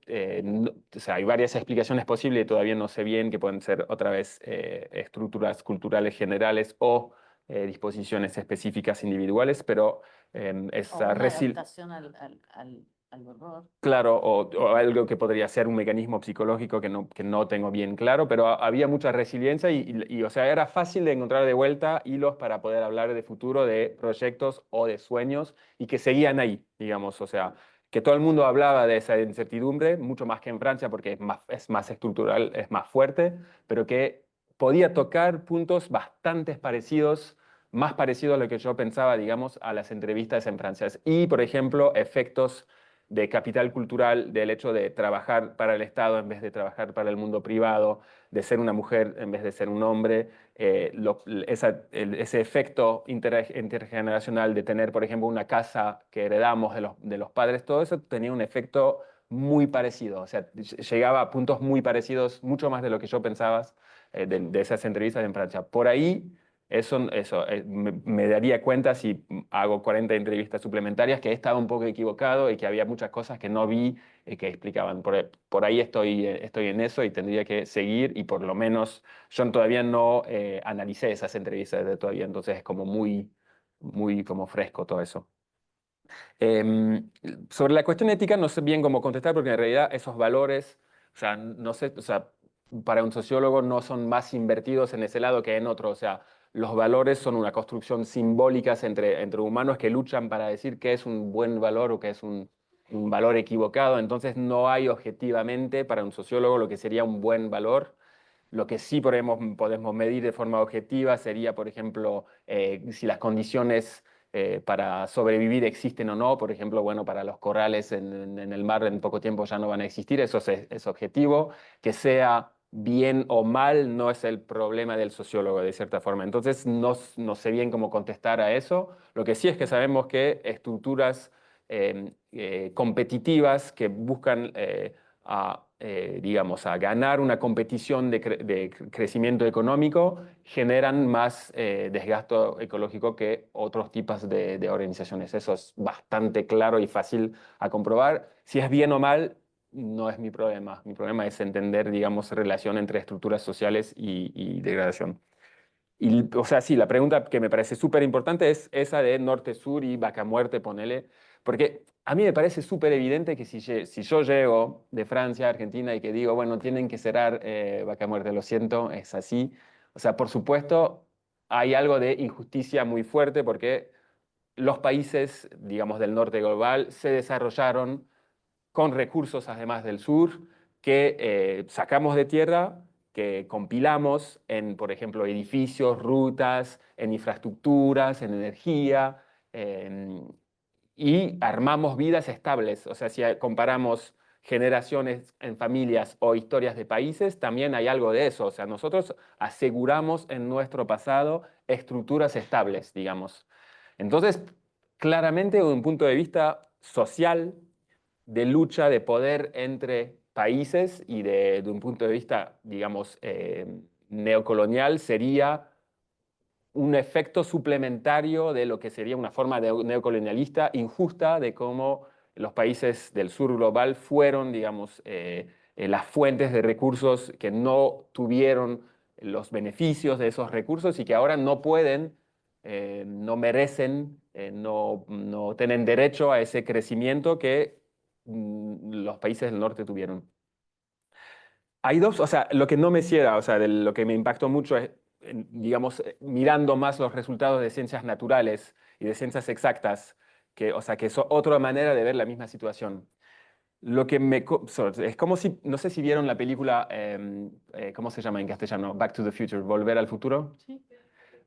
o sea, hay varias explicaciones posibles y todavía no sé bien, que pueden ser otra vez estructuras culturales generales o disposiciones específicas individuales, pero O esa una adaptación al horror. claro, o algo que podría ser un mecanismo psicológico que no tengo bien claro, pero había mucha resiliencia o sea, era fácil de encontrar de vuelta hilos para poder hablar de futuro, de proyectos o de sueños y que seguían ahí, digamos, o sea, que todo el mundo hablaba de esa incertidumbre, mucho más que en Francia porque es más estructural, es más fuerte, pero que podía tocar puntos bastante parecidos, más parecidos a lo que yo pensaba, digamos, a las entrevistas en Francia. Y, por ejemplo, efectos de capital cultural, del hecho de trabajar para el Estado en vez de trabajar para el mundo privado, de ser una mujer en vez de ser un hombre, ese efecto intergeneracional de tener, por ejemplo, una casa que heredamos de los padres, todo eso tenía un efecto muy parecido, o sea, llegaba a puntos muy parecidos, mucho más de lo que yo pensaba de esas entrevistas en Francia. Por ahí me daría cuenta si hago 40 entrevistas suplementarias que he estado un poco equivocado y que había muchas cosas que no vi que explicaban. Por ahí estoy en eso y tendría que seguir y por lo menos yo todavía no analicé esas entrevistas de todavía, entonces es como muy como fresco todo eso. Sobre la cuestión ética no sé bien cómo contestar porque en realidad esos valores, o sea, no sé, o sea, para un sociólogo no son más invertidos en ese lado que en otro, o sea, los valores son una construcción simbólica entre humanos que luchan para decir qué es un buen valor o qué es un valor equivocado, entonces no hay objetivamente para un sociólogo lo que sería un buen valor. Lo que sí podemos medir de forma objetiva sería, por ejemplo, si las condiciones para sobrevivir existen o no. Por ejemplo, bueno, para los corales en el mar en poco tiempo ya no van a existir, eso es objetivo. Que sea bien o mal no es el problema del sociólogo, de cierta forma. Entonces, no sé bien cómo contestar a eso. Lo que sí es que sabemos que estructuras competitivas que buscan digamos, a ganar una competición de crecimiento económico, generan más desgasto ecológico que otros tipos de organizaciones. Eso es bastante claro y fácil a comprobar. Si es bien o mal, no es mi problema. Mi problema es entender, digamos, relación entre estructuras sociales y degradación. O sea, sí, la pregunta que me parece súper importante es esa de norte-sur y vaca-muerte, ponele, porque a mí me parece súper evidente que si yo llego de Francia a Argentina y que digo, bueno, tienen que cerrar vaca-muerte, lo siento, es así. O sea, por supuesto, hay algo de injusticia muy fuerte porque los países, digamos, del norte global se desarrollaron con recursos además del sur que sacamos de tierra, que compilamos en, por ejemplo, edificios, rutas, en infraestructuras, en energía, y armamos vidas estables. O sea, si comparamos generaciones en familias o historias de países, también hay algo de eso. O sea, nosotros aseguramos en nuestro pasado estructuras estables, digamos. Entonces, claramente, desde un punto de vista social, de lucha de poder entre países y de un punto de vista, digamos, neocolonial, sería un efecto suplementario de lo que sería una forma neocolonialista injusta de cómo los países del sur global fueron, digamos, las fuentes de recursos que no tuvieron los beneficios de esos recursos y que ahora no pueden, no merecen, no tienen derecho a ese crecimiento que los países del norte tuvieron. Hay dos, o sea, lo que no me cierra, o sea, lo que me impactó mucho es, digamos, mirando más los resultados de ciencias naturales y de ciencias exactas, o sea, que es otra manera de ver la misma situación. Lo que es como si, no sé si vieron la película, ¿cómo se llama en castellano? Back to the Future, Volver al Futuro. Sí.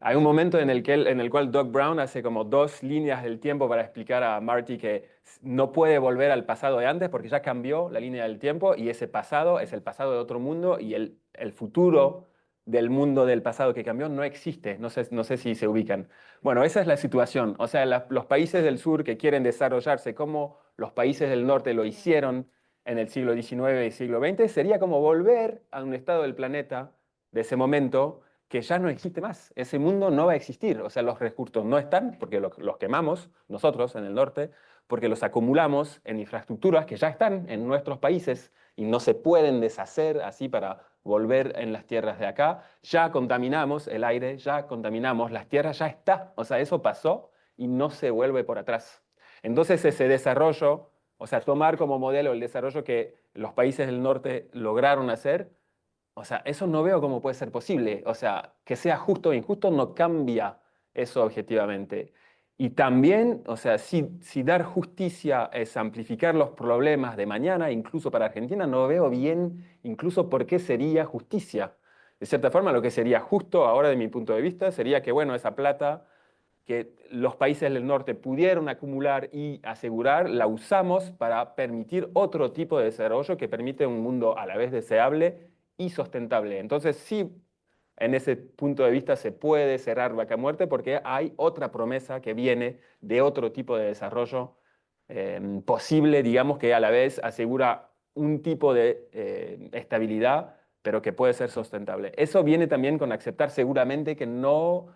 Hay un momento en el cual Doc Brown hace como dos líneas del tiempo para explicar a Marty que no puede volver al pasado de antes porque ya cambió la línea del tiempo y ese pasado es el pasado de otro mundo y el futuro del mundo del pasado que cambió no existe. No sé si se ubican. Bueno, esa es la situación. O sea, los países del sur que quieren desarrollarse como los países del norte lo hicieron en el siglo XIX y siglo XX, sería como volver a un estado del planeta de ese momento que ya no existe más. Ese mundo no va a existir. O sea, los recursos no están porque los quemamos nosotros en el norte, porque los acumulamos en infraestructuras que ya están en nuestros países y no se pueden deshacer así para volver en las tierras de acá. Ya contaminamos el aire, ya contaminamos las tierras, ya está. O sea, eso pasó y no se vuelve por atrás. Entonces ese desarrollo, o sea, tomar como modelo el desarrollo que los países del norte lograron hacer, o sea, eso no veo cómo puede ser posible. O sea, que sea justo o injusto no cambia eso objetivamente. Y también, o sea, si dar justicia es amplificar los problemas de mañana, incluso para Argentina, no veo bien incluso por qué sería justicia. De cierta forma, lo que sería justo ahora de mi punto de vista sería que, bueno, esa plata que los países del norte pudieron acumular y asegurar, la usamos para permitir otro tipo de desarrollo que permite un mundo a la vez deseable y sustentable. Entonces, sí, en ese punto de vista se puede cerrar Vaca Muerta porque hay otra promesa que viene de otro tipo de desarrollo posible, digamos, que a la vez asegura un tipo de estabilidad, pero que puede ser sustentable. Eso viene también con aceptar seguramente que no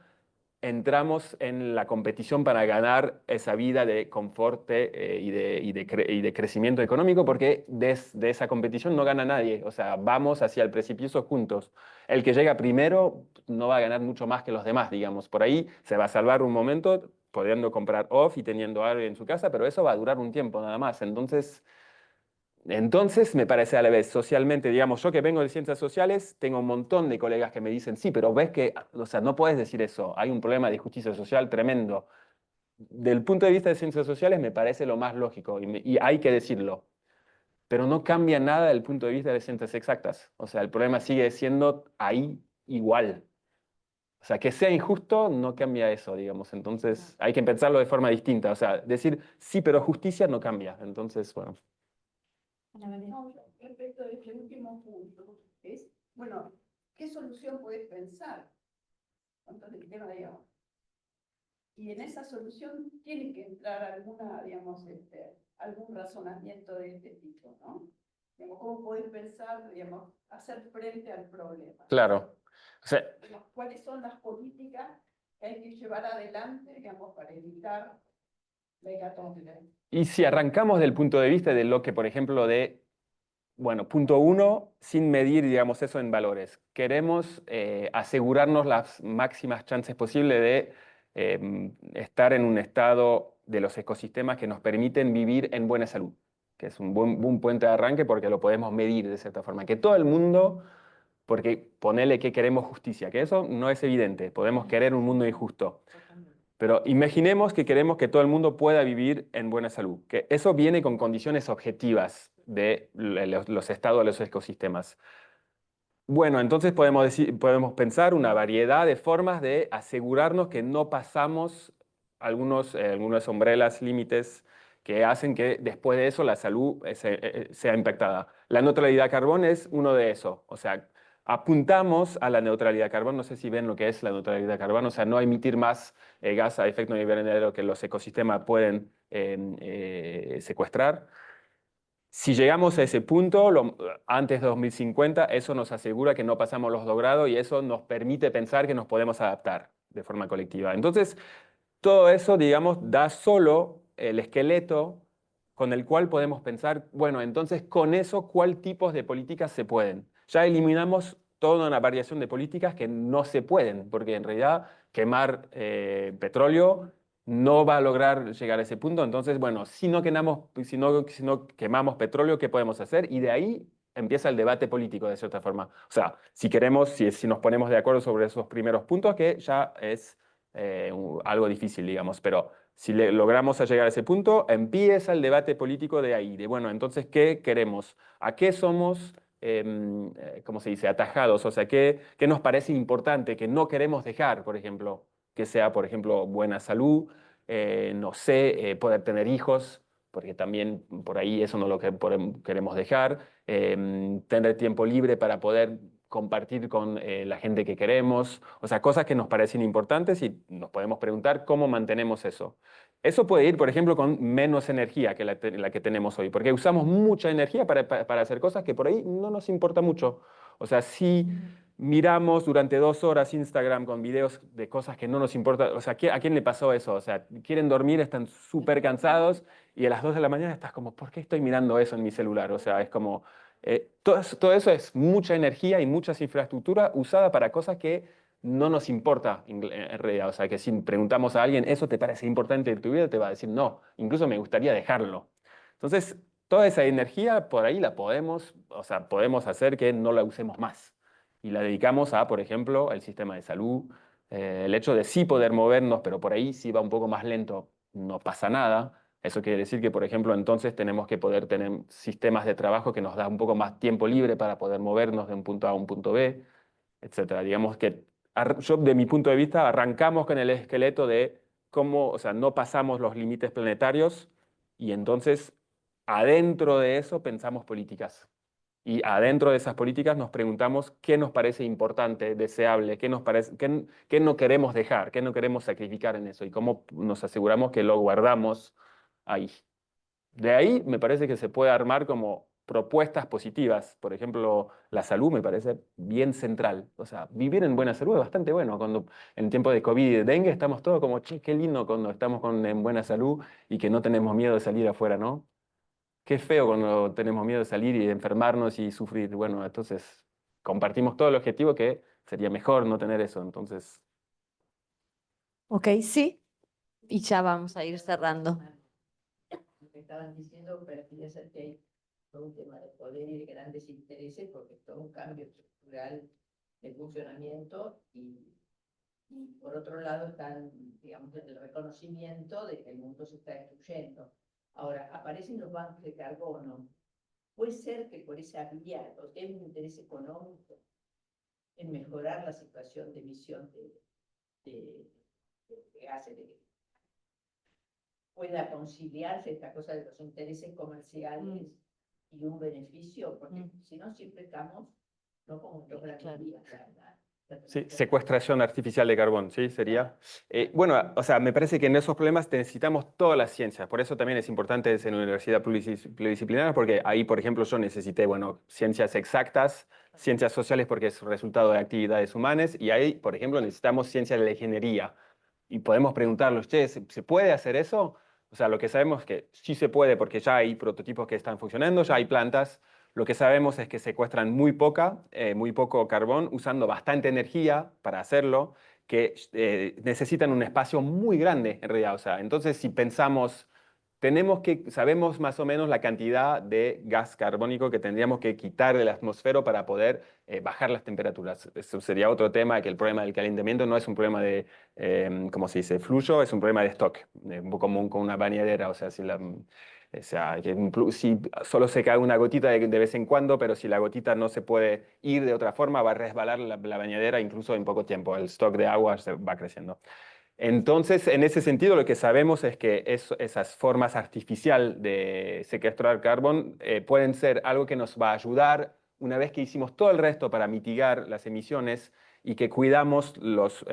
entramos en la competición para ganar esa vida de confort y de crecimiento económico, porque de esa competición no gana nadie. O sea, vamos hacia el precipicio juntos. El que llega primero no va a ganar mucho más que los demás, digamos. Por ahí se va a salvar un momento pudiendo comprar off y teniendo algo en su casa, pero eso va a durar un tiempo nada más. Entonces, me parece a la vez, socialmente, digamos, yo que vengo de ciencias sociales, tengo un montón de colegas que me dicen, sí, pero ves que, o sea, no puedes decir eso, hay un problema de justicia social tremendo. Del punto de vista de ciencias sociales me parece lo más lógico y hay que decirlo, pero no cambia nada del punto de vista de ciencias exactas. O sea, el problema sigue siendo ahí igual. O sea, que sea injusto no cambia eso, digamos. Entonces, hay que pensarlo de forma distinta. O sea, decir sí, pero justicia no cambia. Entonces, bueno. No, respecto de este último punto, es, bueno, ¿qué solución puedes pensar? Entonces, el tema, digamos. Y en esa solución tiene que entrar alguna, digamos, algún razonamiento de este tipo, ¿no? Digamos, ¿cómo podés pensar, digamos, hacer frente al problema? Claro. O sea, Digamos, ¿cuáles son las políticas que hay que llevar adelante, digamos, para evitar la hecatombe? y si arrancamos del punto de vista de lo que, por ejemplo, bueno, punto uno, sin medir, digamos, eso en valores. Queremos asegurarnos las máximas chances posibles de estar en un estado de los ecosistemas que nos permiten vivir en buena salud, que es un buen puente de arranque porque lo podemos medir de cierta forma. Que todo el mundo, porque ponele que queremos justicia, que eso no es evidente, podemos querer un mundo injusto. Pero imaginemos que queremos que todo el mundo pueda vivir en buena salud, que eso viene con condiciones objetivas de los estados de los ecosistemas. Bueno, entonces podemos pensar una variedad de formas de asegurarnos que no pasamos algunas umbrelas, límites que hacen que después de eso la salud sea impactada. La neutralidad de carbón es uno de esos. O sea, apuntamos a la neutralidad de carbón. No sé si ven lo que es la neutralidad de carbón. O sea, no emitir más gas a efecto invernadero que los ecosistemas pueden secuestrar. Si llegamos a ese punto, antes de 2050, eso nos asegura que no pasamos los 2 grados y eso nos permite pensar que nos podemos adaptar de forma colectiva. Entonces, todo eso, digamos, da solo el esqueleto con el cual podemos pensar, bueno, entonces con eso, ¿cuál tipos de políticas se pueden? Ya eliminamos toda una variación de políticas que no se pueden, porque en realidad quemar petróleo no va a lograr llegar a ese punto. Entonces, bueno, si no quemamos petróleo, ¿qué podemos hacer? Y de ahí empieza el debate político, de cierta forma. O sea, si nos ponemos de acuerdo sobre esos primeros puntos, que ya es algo difícil, digamos, pero si logramos llegar a ese punto, empieza el debate político de ahí, de bueno, entonces, ¿qué queremos? ¿A qué somos, cómo se dice, atajados? O sea, ¿qué nos parece importante que no queremos dejar, por ejemplo? Que sea, por ejemplo, buena salud, no sé, poder tener hijos, porque también por ahí eso no lo queremos dejar, tener tiempo libre para poder compartir con la gente que queremos, o sea, cosas que nos parecen importantes y nos podemos preguntar cómo mantenemos eso. Eso puede ir, por ejemplo, con menos energía que la que tenemos hoy, porque usamos mucha energía para hacer cosas que por ahí no nos importa mucho. O sea, si miramos durante 2 horas Instagram con videos de cosas que no nos importan, o sea, ¿a quién le pasó eso? O sea, quieren dormir, están súper cansados y a las 2 de la mañana estás como, ¿por qué estoy mirando eso en mi celular? O sea, es como, todo eso es mucha energía y mucha infraestructura usada para cosas que no nos importa en realidad. O sea, que si preguntamos a alguien, ¿eso te parece importante en tu vida? Te va a decir, no, incluso me gustaría dejarlo. Entonces, toda esa energía por ahí la podemos, o sea, podemos hacer que no la usemos más. Y la dedicamos a, por ejemplo, el sistema de salud, el hecho de sí poder movernos, pero por ahí si va un poco más lento, no pasa nada. Eso quiere decir que, por ejemplo, entonces tenemos que poder tener sistemas de trabajo que nos da un poco más tiempo libre para poder movernos de un punto A a un punto B, etcétera. Digamos que yo, de mi punto de vista, arrancamos con el esqueleto de cómo, o sea, no pasamos los límites planetarios y entonces adentro de eso pensamos políticas. Y adentro de esas políticas nos preguntamos qué nos parece importante, deseable, qué no queremos dejar, qué no queremos sacrificar en eso y cómo nos aseguramos que lo guardamos ahí. De ahí me parece que se puede armar como propuestas positivas. Por ejemplo, la salud me parece bien central. O sea, vivir en buena salud es bastante bueno. Cuando en tiempo de COVID y de dengue estamos todos como, che, qué lindo cuando estamos en buena salud y que no tenemos miedo de salir afuera, ¿no? Qué feo cuando tenemos miedo de salir y de enfermarnos y sufrir. Bueno, entonces compartimos todo el objetivo que sería mejor no tener eso. Entonces, Ok, sí. Y ya vamos a ir cerrando. Lo que estaban diciendo, parece ser que hay todo un tema de poder y de grandes intereses, porque es todo un cambio estructural de funcionamiento y por otro lado están, digamos, el reconocimiento de que el mundo se está destruyendo. Ahora, aparecen los bancos de carbono. Puede ser que por esa vía, o que hay un interés económico en mejorar la situación de emisión de gases pueda conciliarse esta cosa de los intereses comerciales y un beneficio, porque si no siempre estamos, no como en la teoría, sí, secuestración artificial de carbón, ¿sí? Sería. Bueno, o sea, me parece que en esos problemas necesitamos todas las ciencias. Por eso también es importante ser una universidad pluridisciplinaria, porque ahí, por ejemplo, yo necesité, bueno, ciencias exactas, ciencias sociales porque es resultado de actividades humanas, y ahí, por ejemplo, necesitamos ciencia de la ingeniería. Y podemos preguntarlos, che, ¿se puede hacer eso? O sea, lo que sabemos es que sí se puede porque ya hay prototipos que están funcionando, ya hay plantas. Lo que sabemos es que secuestran muy poco carbón, usando bastante energía para hacerlo, que necesitan un espacio muy grande en realidad. O sea, entonces si pensamos, sabemos más o menos la cantidad de gas carbónico que tendríamos que quitar de la atmósfera para poder bajar las temperaturas. Eso sería otro tema, que el problema del calentamiento no es un problema de, ¿cómo se dice?, flujo, es un problema de stock, un poco común con una bañadera. O sea, o sea, si solo se cae una gotita de vez en cuando, pero si la gotita no se puede ir de otra forma, va a resbalar la bañadera incluso en poco tiempo. El stock de agua se va creciendo. Entonces, en ese sentido, lo que sabemos es que esas formas artificiales de secuestrar carbón pueden ser algo que nos va a ayudar una vez que hicimos todo el resto para mitigar las emisiones y que cuidamos los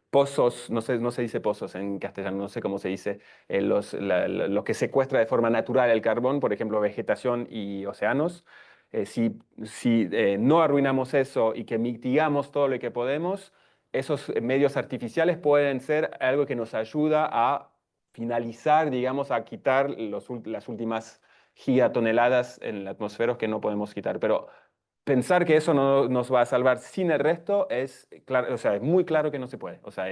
pozos, no se dice pozos en castellano, no sé cómo se dice, lo que secuestra de forma natural el carbón, por ejemplo, vegetación y océanos. Si no arruinamos eso y que mitigamos todo lo que podemos, esos medios artificiales pueden ser algo que nos ayuda a finalizar, digamos, a quitar las últimas gigatoneladas en la atmósfera que no podemos quitar. Pero pensar que eso no nos va a salvar sin el resto es, claro, o sea, es muy claro que no se puede. O sea,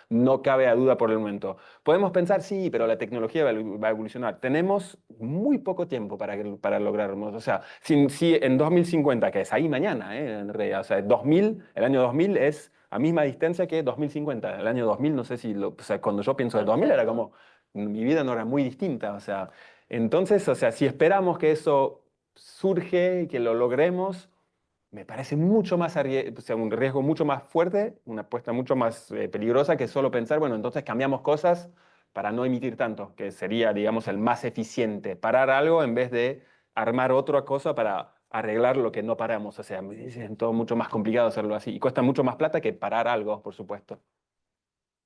no cabe a duda por el momento. Podemos pensar, sí, pero la tecnología va a evolucionar. Tenemos muy poco tiempo para lograrlo. O sea, si en 2050, que es ahí mañana, en realidad, o sea, el año 2000 es a misma distancia que 2050. El año 2000, no sé si, o sea, cuando yo pienso en 2000 era como, mi vida no era muy distinta. O sea, entonces, o sea, si esperamos que eso surge y que lo logremos, me parece mucho más o sea, un riesgo mucho más fuerte, una apuesta mucho más peligrosa que solo pensar, bueno, entonces cambiamos cosas para no emitir tanto, que sería, digamos, el más eficiente, parar algo en vez de armar otra cosa para arreglar lo que no paramos. O sea, es todo mucho más complicado hacerlo así y cuesta mucho más plata que parar algo, por supuesto.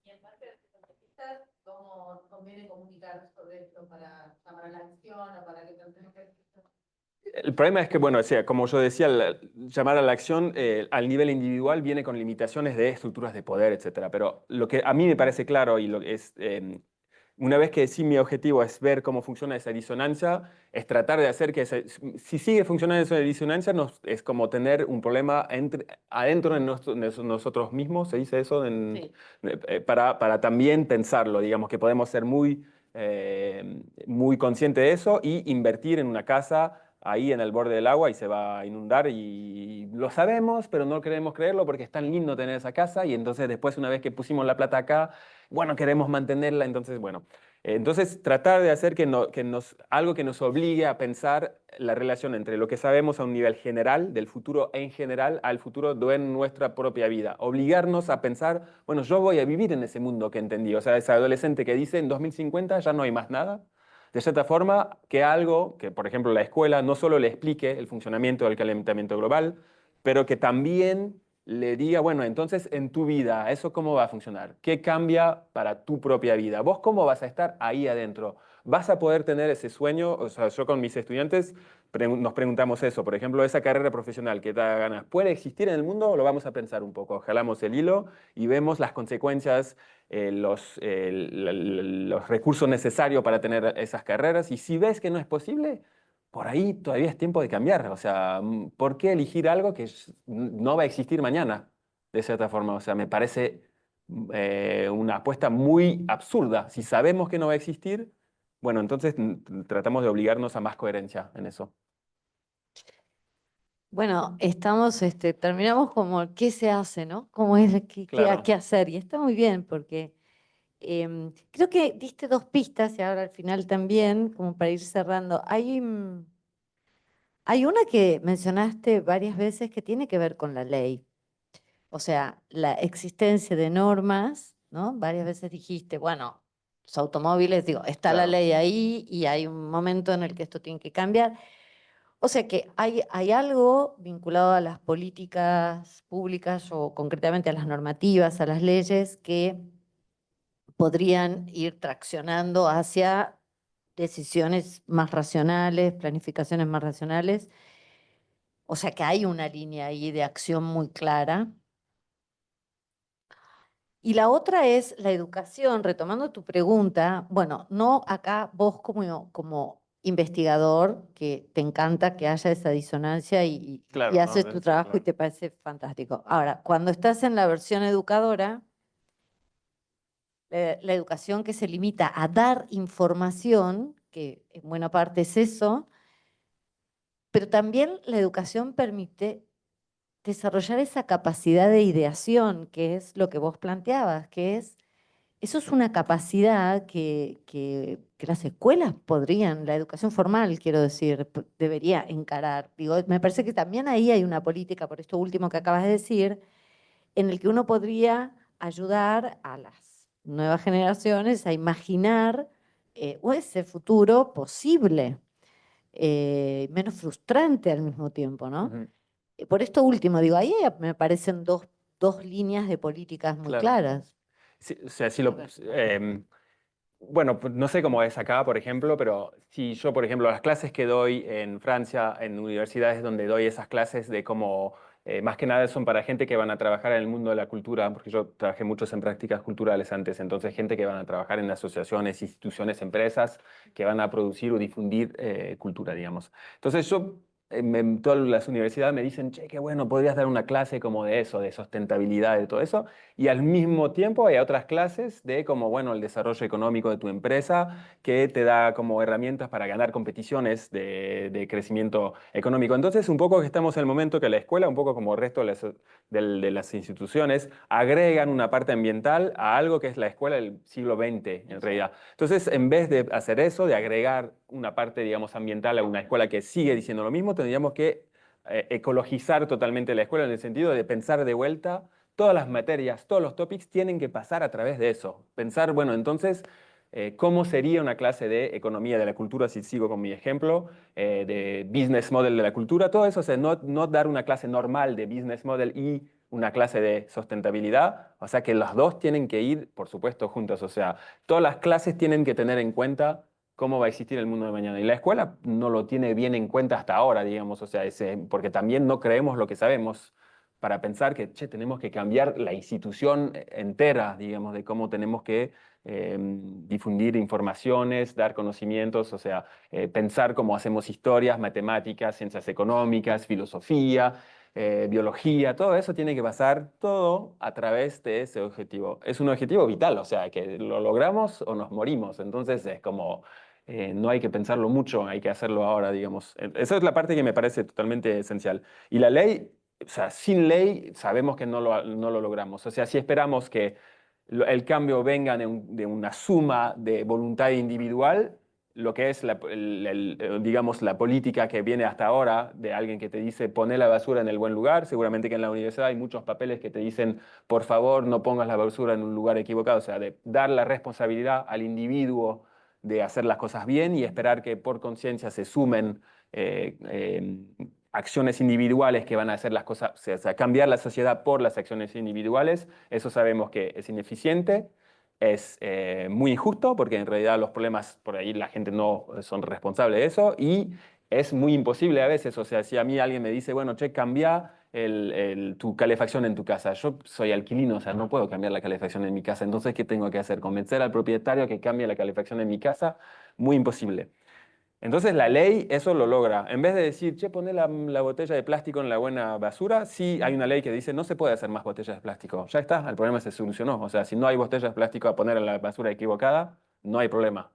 Y en parte pistas, cómo conviene comunicar sobre esto para llamar a la acción o para que tratemos de... El problema es que, bueno, o sea, como yo decía, llamar a la acción al nivel individual viene con limitaciones de estructuras de poder, etcétera. Pero lo que a mí me parece claro y lo que es, una vez que sí mi objetivo es ver cómo funciona esa disonancia, es tratar de hacer que si sigue funcionando esa disonancia, es como tener un problema adentro de nosotros mismos, ¿se dice eso? Sí. Para también pensarlo, digamos que podemos ser muy conscientes de eso y invertir en una casa ahí en el borde del agua y se va a inundar y lo sabemos, pero no queremos creerlo porque es tan lindo tener esa casa y entonces después una vez que pusimos la plata acá, bueno, queremos mantenerla, entonces bueno. Entonces tratar de hacer algo que nos obligue a pensar la relación entre lo que sabemos a un nivel general, del futuro en general, al futuro de nuestra propia vida. Obligarnos a pensar, bueno, yo voy a vivir en ese mundo que entendí. O sea, ese adolescente que dice en 2050 ya no hay más nada. De cierta forma, que algo, que por ejemplo la escuela no solo le explique el funcionamiento del calentamiento global, pero que también le diga, bueno, entonces en tu vida, ¿eso cómo va a funcionar? ¿Qué cambia para tu propia vida? ¿Vos cómo vas a estar ahí adentro? ¿Vas a poder tener ese sueño? O sea, yo con mis estudiantes nos preguntamos eso, por ejemplo, esa carrera profesional que te da ganas, ¿puede existir en el mundo? Lo vamos a pensar un poco, jalamos el hilo y vemos las consecuencias, los recursos necesarios para tener esas carreras y si ves que no es posible, por ahí todavía es tiempo de cambiar. O sea, ¿por qué elegir algo que no va a existir mañana? De cierta forma, o sea, me parece una apuesta muy absurda. Si sabemos que no va a existir, bueno, entonces tratamos de obligarnos a más coherencia en eso. Bueno, terminamos como qué se hace, ¿no? ¿Cómo es Claro. qué hacer? Y está muy bien porque creo que diste dos pistas y ahora al final también, como para ir cerrando. Hay una que mencionaste varias veces que tiene que ver con la ley. O sea, la existencia de normas, ¿no? Varias veces dijiste, bueno, los automóviles, digo, está la Claro. ley ahí y hay un momento en el que esto tiene que cambiar. O sea que hay algo vinculado a las políticas públicas o concretamente a las normativas, a las leyes que podrían ir traccionando hacia decisiones más racionales, planificaciones más racionales. O sea que hay una línea ahí de acción muy clara. Y la otra es la educación, retomando tu pregunta, bueno, no acá vos como investigador, que te encanta que haya esa disonancia Claro, y no, haces tu sí, trabajo y claro. te parece fantástico. Ahora, cuando estás en la versión educadora, la educación que se limita a dar información, que en buena parte es eso, pero también la educación permite desarrollar esa capacidad de ideación, que es lo que vos planteabas, que es, eso es una capacidad que las escuelas podrían, la educación formal, quiero decir, debería encarar. Digo, me parece que también ahí hay una política, por esto último que acabas de decir, en el que uno podría ayudar a las nuevas generaciones a imaginar o ese futuro posible, menos frustrante al mismo tiempo, ¿no? Ujú. Por esto último, digo, ahí me parecen dos líneas de políticas muy Claro. claras. Sí, o sea, bueno, pues no sé cómo es acá, por ejemplo, pero si yo, por ejemplo, las clases que doy en Francia, en universidades donde doy esas clases de cómo, más que nada son para gente que van a trabajar en el mundo de la cultura, porque yo trabajé muchos en prácticas culturales antes, entonces gente que van a trabajar en asociaciones, instituciones, empresas, que van a producir o difundir cultura, digamos. Entonces yo en todas las universidades me dicen, che, qué bueno, podrías dar una clase como de eso, de sustentabilidad, de todo eso. Y al mismo tiempo hay otras clases de como, bueno, el desarrollo económico de tu empresa que te da como herramientas para ganar competiciones de crecimiento económico. Entonces, un poco que estamos en el momento que la escuela, un poco como el resto de las instituciones, agregan una parte ambiental a algo que es la escuela del siglo XX, en realidad. Entonces, en vez de hacer eso, de agregar una parte, digamos, ambiental a una escuela que sigue diciendo lo mismo, tendríamos que ecologizar totalmente la escuela en el sentido de pensar de vuelta todas las materias, todos los topics tienen que pasar a través de eso. Pensar, bueno, entonces, ¿cómo sería una clase de economía de la cultura, si sigo con mi ejemplo, de business model de la cultura? Todo eso, o sea, no dar una clase normal de business model y una clase de sustentabilidad, o sea que las dos tienen que ir, por supuesto, juntas, o sea, todas las clases tienen que tener en cuenta cómo va a existir el mundo de mañana. Y la escuela no lo tiene bien en cuenta hasta ahora, digamos, o sea, porque también no creemos lo que sabemos para pensar que, che, tenemos que cambiar la institución entera, digamos, de cómo tenemos que difundir informaciones, dar conocimientos, o sea, pensar cómo hacemos historias, matemáticas, ciencias económicas, filosofía, biología, todo eso tiene que pasar todo a través de ese objetivo. Es un objetivo vital, o sea, que lo logramos o nos morimos, entonces es como... no hay que pensarlo mucho, hay que hacerlo ahora, digamos. Esa es la parte que me parece totalmente esencial. Y la ley, o sea, sin ley sabemos que no lo logramos. O sea, si esperamos que el cambio venga de una suma de voluntad individual, lo que es digamos, la política que viene hasta ahora de alguien que te dice poné la basura en el buen lugar, seguramente que en la universidad hay muchos papeles que te dicen por favor no pongas la basura en un lugar equivocado, o sea, de dar la responsabilidad al individuo de hacer las cosas bien y esperar que por conciencia se sumen acciones individuales que van a hacer las cosas, o sea, cambiar la sociedad por las acciones individuales. Eso sabemos que es ineficiente, es muy injusto porque en realidad los problemas por ahí la gente no son responsables de eso y es muy imposible a veces. O sea, si a mí alguien me dice, bueno, che, cambia tu calefacción en tu casa. Yo soy alquilino, o sea, no puedo cambiar la calefacción en mi casa. Entonces, ¿qué tengo que hacer? ¿Convencer al propietario que cambie la calefacción en mi casa? Muy imposible. Entonces la ley eso lo logra. En vez de decir, che, poné la botella de plástico en la buena basura, sí hay una ley que dice, no se puede hacer más botellas de plástico. Ya está, el problema se solucionó. O sea, si no hay botellas de plástico a poner en la basura equivocada, no hay problema.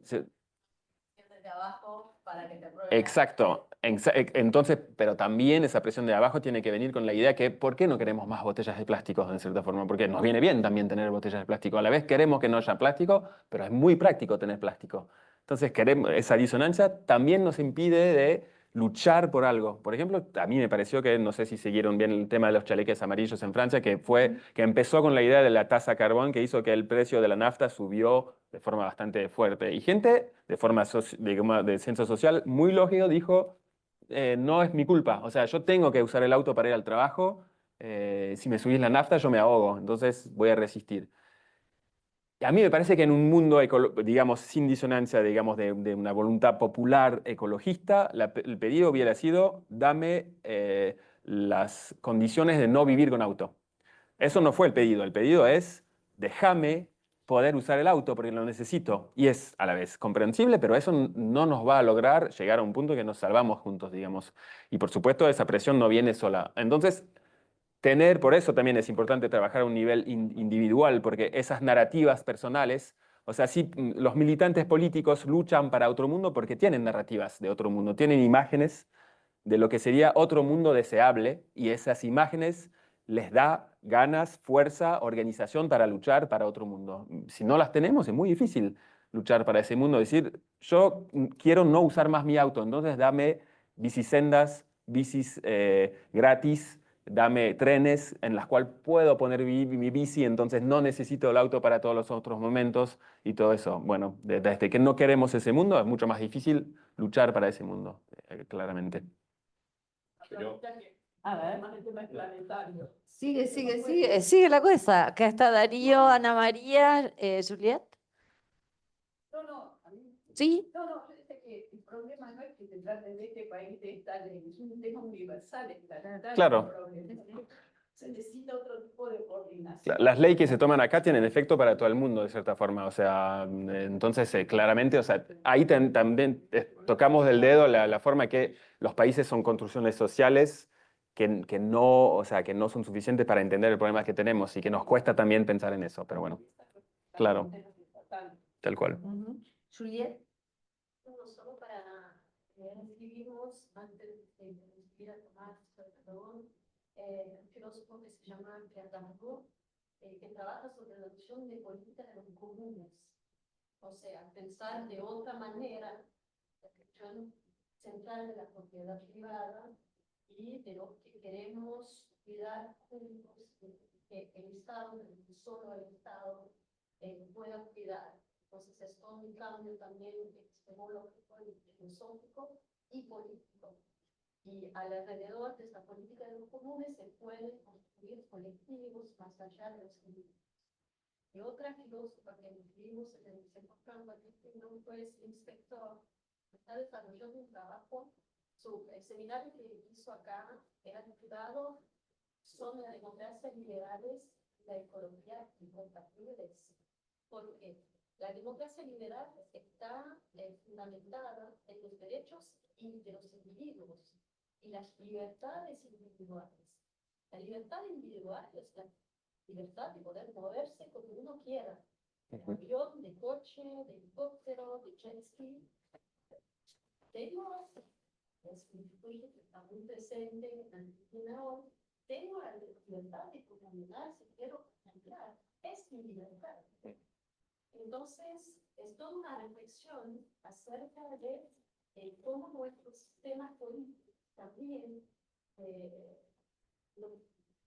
De abajo para que te aprueben. Exacto. Entonces, pero también esa presión de abajo tiene que venir con la idea que, ¿por qué no queremos más botellas de plástico, en cierta forma? Porque nos viene bien también tener botellas de plástico. A la vez queremos que no haya plástico, pero es muy práctico tener plástico. Entonces, esa disonancia también nos impide de luchar por algo. Por ejemplo, a mí me pareció que, no sé si siguieron bien el tema de los chaleques amarillos en Francia, que empezó con la idea de la tasa carbón, que hizo que el precio de la nafta subió de forma bastante fuerte. Y gente de forma de ciencia social muy lógico dijo, no es mi culpa, o sea, yo tengo que usar el auto para ir al trabajo, si me subís la nafta yo me ahogo, entonces voy a resistir. Y a mí me parece que en un mundo, digamos, sin disonancia, digamos, de una voluntad popular ecologista, el pedido hubiera sido, dame las condiciones de no vivir con auto. Eso no fue el pedido es, déjame poder usar el auto porque lo necesito. Y es a la vez comprensible, pero eso no nos va a lograr llegar a un punto que nos salvamos juntos, digamos. Y por supuesto, esa presión no viene sola. Entonces, por eso también es importante trabajar a un nivel individual, porque esas narrativas personales, o sea, sí, los militantes políticos luchan para otro mundo porque tienen narrativas de otro mundo, tienen imágenes de lo que sería otro mundo deseable y esas imágenes les da ganas, fuerza, organización para luchar para otro mundo. Si no las tenemos, es muy difícil luchar para ese mundo. Decir, yo quiero no usar más mi auto, entonces dame bicisendas, bicis gratis, dame trenes en las cuales puedo poner mi bici, entonces no necesito el auto para todos los otros momentos y todo eso. Bueno, desde que no queremos ese mundo, es mucho más difícil luchar para ese mundo, claramente. A ver. Más el tema es planetario. Sigue la cosa. Acá está Darío, Ana María, Juliet. No, a mí. ¿Sí? No, yo sé que el problema no es que se trate de este país de esta ley, es un tema universal, es planetario. Claro. Se necesita otro tipo de coordinación. Las leyes que se toman acá tienen efecto para todo el mundo, de cierta forma. O sea, entonces, claramente, o sea, ahí también tocamos del dedo la forma que los países son construcciones sociales que no, o sea, que no son suficientes para entender el problema que tenemos y que nos cuesta también pensar en eso. Pero bueno, claro, tal cual. Juliet. No, solo para escribimos antes de ir a tomar perdón, un filósofo que se llama Pierre Dabour, que trabaja sobre la noción de política de los comunes, o sea, pensar de otra manera la cuestión central de la propiedad privada y de lo que queremos cuidar juntos, que el Estado, que solo el Estado pueda cuidar. Entonces es todo un cambio también epistemológico, filosófico y político. Y alrededor de esta política de los comunes se puede construir construir colectivos más allá de los individuos. Y otra filósofa que incluimos en el Centro Franco es inspector, está desarrollando un trabajo. El seminario que hizo acá era titulado Son la democracia liberales, la ecología incompatibles. Porque la democracia liberal está fundamentada en los derechos de los individuos y las libertades individuales. La libertad individual es la libertad de poder moverse como uno quiera, de avión, de coche, de helicóptero, de jet ski. Tengo, es está muy presente en Argentina hoy, tengo la libertad de comunicar si quiero entrar, es mi libertad. Entonces, es toda una reflexión acerca de cómo nuestros sistemas políticos también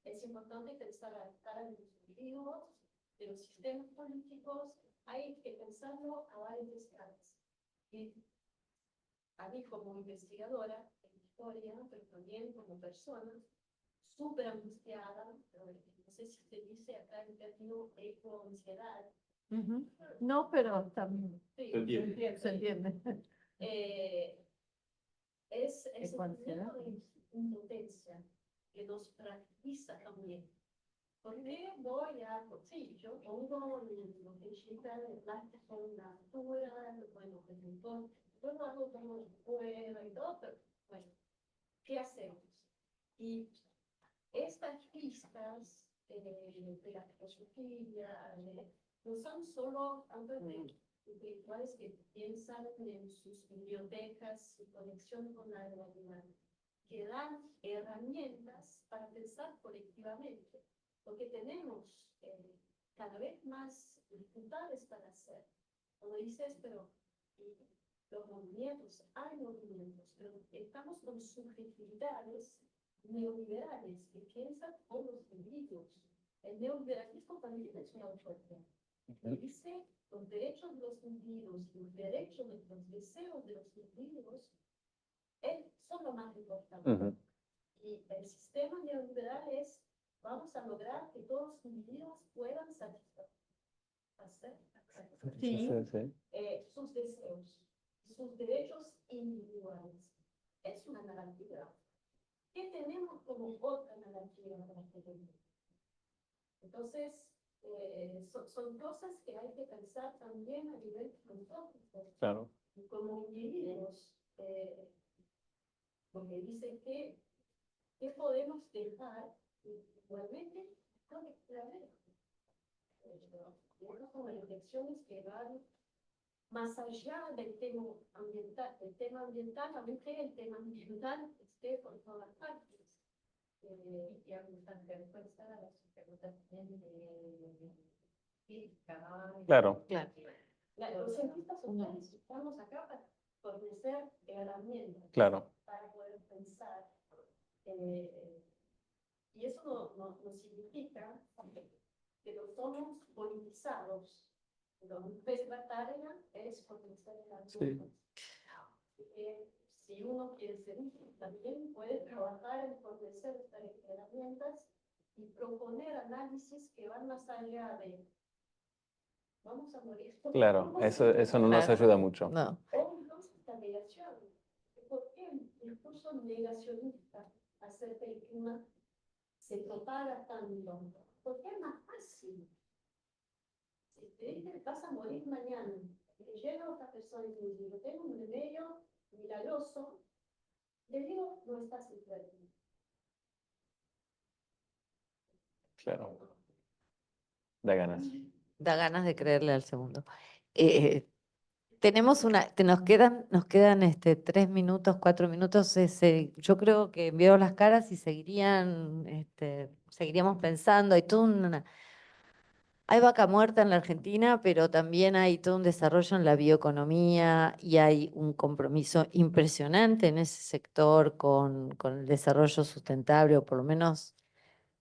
es importante pensar a la escala de los individuos, de los sistemas políticos, hay que pensarlo a varias escalas. Y a mí como investigadora en historia, pero también como persona, súper angustiada, no sé si se dice acá el término eco-ansiedad. No, pero también Sí, se entiende. Es el Eco-ansiedad. sentimiento de impotencia que nos paraliza también. Porque voy a, sí, yo pongo lo que chica de plástico en la altura, bueno, pues hago como puedo y todo, pero bueno, ¿qué hacemos? Y estas pistas de la filosofía no son solo tanto de intelectuales que piensan en sus bibliotecas y conexión con la realidad, que dan herramientas para pensar colectivamente, porque tenemos cada vez más dificultades para hacer. Cuando dices, pero los movimientos, hay movimientos, pero estamos con subjetividades neoliberales que piensan por los individuos. El neoliberalismo también es una utopía. Dice los derechos de los individuos, los derechos de los deseos de los individuos son lo más importante. Y el sistema neoliberal es, vamos a lograr que todos los individuos puedan satisfacer sus deseos, sus derechos individuales. Es una narrativa. ¿Qué tenemos como otra narrativa para este? Entonces, son cosas que hay que pensar también a nivel filosófico. Claro. Como individuos, porque dicen que ¿qué podemos dejar igualmente colectivamente? Como reflexiones que van más allá del tema ambiental. El tema ambiental, aunque el tema ambiental esté por todas partes. Y a mí también respuesta a las preguntas también de física. Claro. Los cientistas sociales estamos acá para fornecer herramientas. Claro. Para poder pensar. Y eso no significa que no somos politizados. Nuestra tarea es fornecer herramientas. Si uno quiere ser también puede trabajar en fornecer estas herramientas y proponer análisis que van más allá de vamos a morir. Claro, eso no nos ayuda mucho. No. O entonces la negación. ¿Por qué el discurso negacionista acerca del clima se propaga tanto? Porque es más fácil. Si te dicen vas a morir mañana, y llega otra persona y te dice, yo tengo un remedio milagroso, le digo, no estás enfermo. Claro. Da ganas. Da ganas de creerle al segundo. Tenemos nos quedan 3 minutos, 4 minutos. Yo creo que veo las caras y seguiríamos pensando. Hay vaca muerta en la Argentina, pero también hay todo un desarrollo en la bioeconomía y hay un compromiso impresionante en ese sector con el desarrollo sustentable, o por lo menos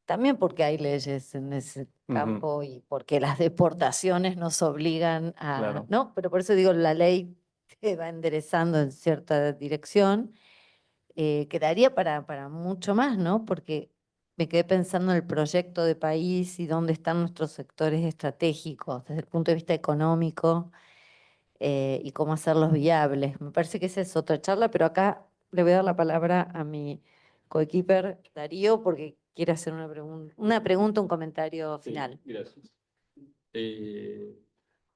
también porque hay leyes en ese campo y porque las deportaciones nos obligan a, Claro. ¿no? Pero por eso digo, la ley te va enderezando en cierta dirección, quedaría para mucho más, ¿no? Porque me quedé pensando en el proyecto de país y dónde están nuestros sectores estratégicos desde el punto de vista económico y cómo hacerlos viables. Me parece que esa es otra charla, pero acá le voy a dar la palabra a mi coequiper Darío porque quiere hacer una pregunta, un comentario Sí, final. gracias.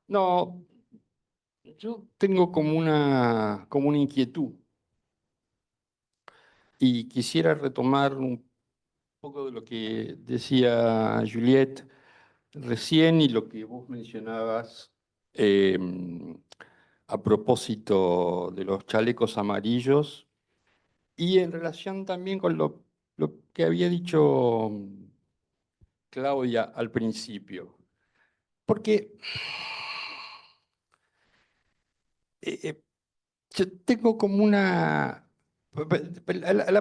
No, yo tengo como una inquietud y quisiera retomar un poco de lo que decía Juliette recién y lo que vos mencionabas eh, a propósito de los chalecos amarillos y en relación también con lo que había dicho Claudia al principio. Porque eh, yo tengo como la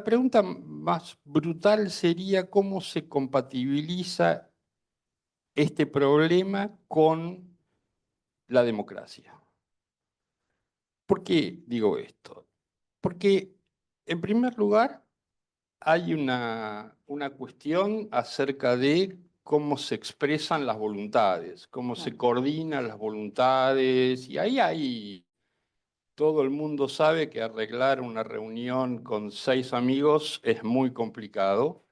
pregunta más brutal sería cómo se compatibiliza este problema con la democracia. ¿Por qué digo esto? Porque, en primer lugar, hay una cuestión acerca de cómo se expresan las voluntades, cómo se coordinan las voluntades, y ahí hay, todo el mundo sabe que arreglar una reunión con 6 amigos es muy complicado.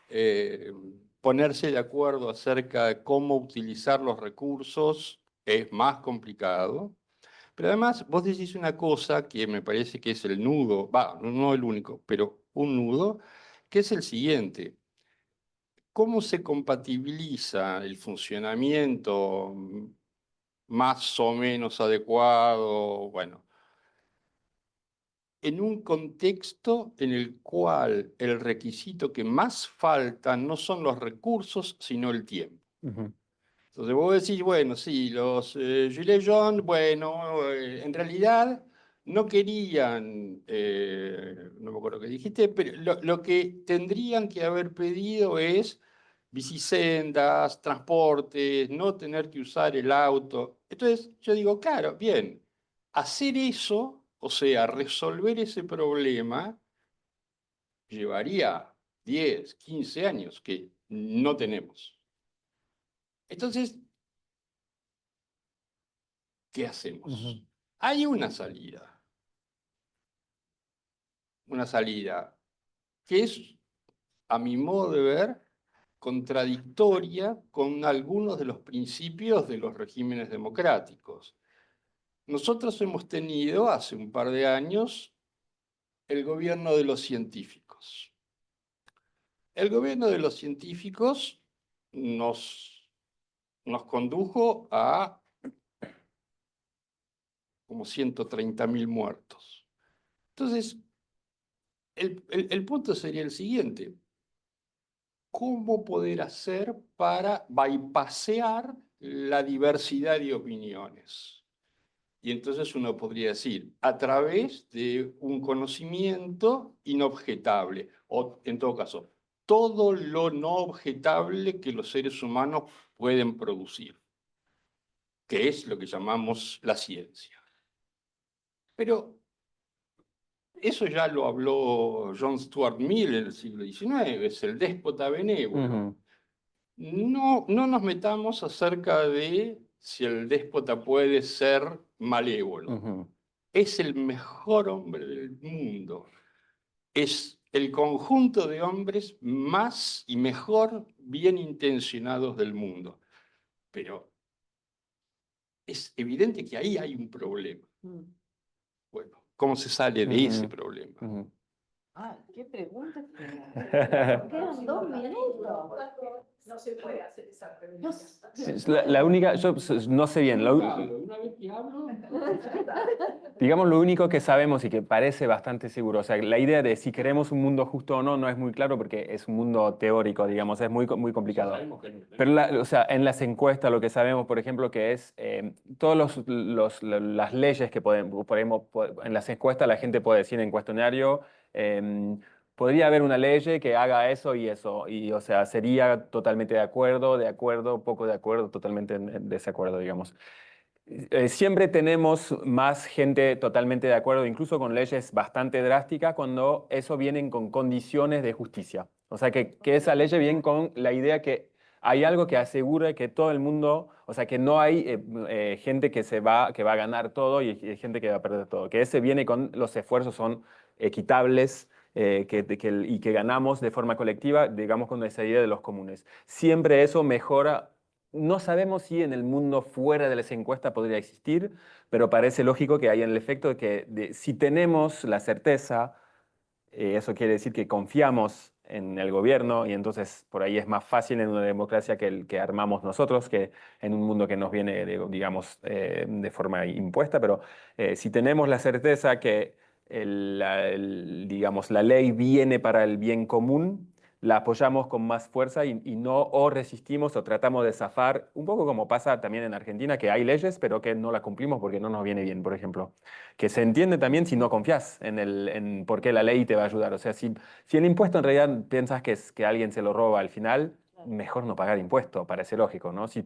Eh, Ponerse de acuerdo acerca de cómo utilizar los recursos es más complicado. Pero además, vos decís una cosa que me parece que es el nudo, va, no el único, pero un nudo, que es el siguiente. ¿Cómo se compatibiliza el funcionamiento más o menos adecuado, bueno, en un contexto en el cual el requisito que más falta no son los recursos, sino el tiempo? Ujú. Entonces vos decís, bueno, sí, los Gilets jaunes, bueno, en realidad no querían, no me acuerdo qué dijiste, pero lo que tendrían que haber pedido es bicisendas, transportes, no tener que usar el auto. Entonces yo digo, claro, bien, hacer eso, o sea, resolver ese problema, llevaría 10, 15 años que no tenemos. Entonces, ¿qué hacemos? Hay una salida que es, a mi modo de ver, contradictoria con algunos de los principios de los regímenes democráticos. Nosotros hemos tenido hace un par de años el gobierno de los científicos. El gobierno de los científicos nos condujo a como 130.000 muertos. Entonces, el punto sería el siguiente: ¿cómo poder hacer para bypassear la diversidad de opiniones? Y entonces uno podría decir, a través de un conocimiento inobjetable, o en todo caso, todo lo no objetable que los seres humanos pueden producir, que es lo que llamamos la ciencia. Pero eso ya lo habló John Stuart Mill en el siglo XIX, es el déspota benévolo. No nos metamos acerca de si el déspota puede ser malévolo. Es el mejor hombre del mundo. Es el conjunto de hombres más y mejor bien intencionados del mundo. Pero es evidente que ahí hay un problema. Bueno, ¿cómo se sale de ese problema? Ah, qué pregunta. Quedan 2 minutos. No se puede hacer esa pregunta. La única, yo no sé bien, Una vez que hablo, digamos lo único que sabemos y que parece bastante seguro, o sea, la idea de si queremos un mundo justo o no, no es muy claro porque es un mundo teórico, digamos, es muy complicado. Pero o sea, en las encuestas lo que sabemos, por ejemplo, que es todas las leyes que podemos, en las encuestas la gente puede decir en cuestionario, podría haber una ley que haga eso, y o sea, sería totalmente de acuerdo, poco de acuerdo, totalmente en desacuerdo, digamos. Siempre tenemos más gente totalmente de acuerdo, incluso con leyes bastante drásticas, cuando eso vienen con condiciones de justicia. O sea, que esa ley viene con la idea que hay algo que asegure que todo el mundo, o sea, que no hay gente que va a ganar todo y gente que va a perder todo. Que ese viene con los esfuerzos son equitables y que ganamos de forma colectiva, digamos, con esa idea de los comunes. Siempre eso mejora. No sabemos si en el mundo fuera de las encuestas podría existir, pero parece lógico que haya el efecto de que si tenemos la certeza, eso quiere decir que confiamos en el gobierno y entonces por ahí es más fácil en una democracia que el que armamos nosotros que en un mundo que nos viene, digamos, de forma impuesta, pero si tenemos la certeza que digamos, la ley viene para el bien común, la apoyamos con más fuerza y no o resistimos o tratamos de zafar, un poco como pasa también en Argentina, que hay leyes pero que no las cumplimos porque no nos viene bien, por ejemplo. Que se entiende también si no confías en por qué la ley te va a ayudar. O sea, si el impuesto en realidad piensas que alguien se lo roba al final, mejor no pagar impuesto, parece lógico, ¿no? Si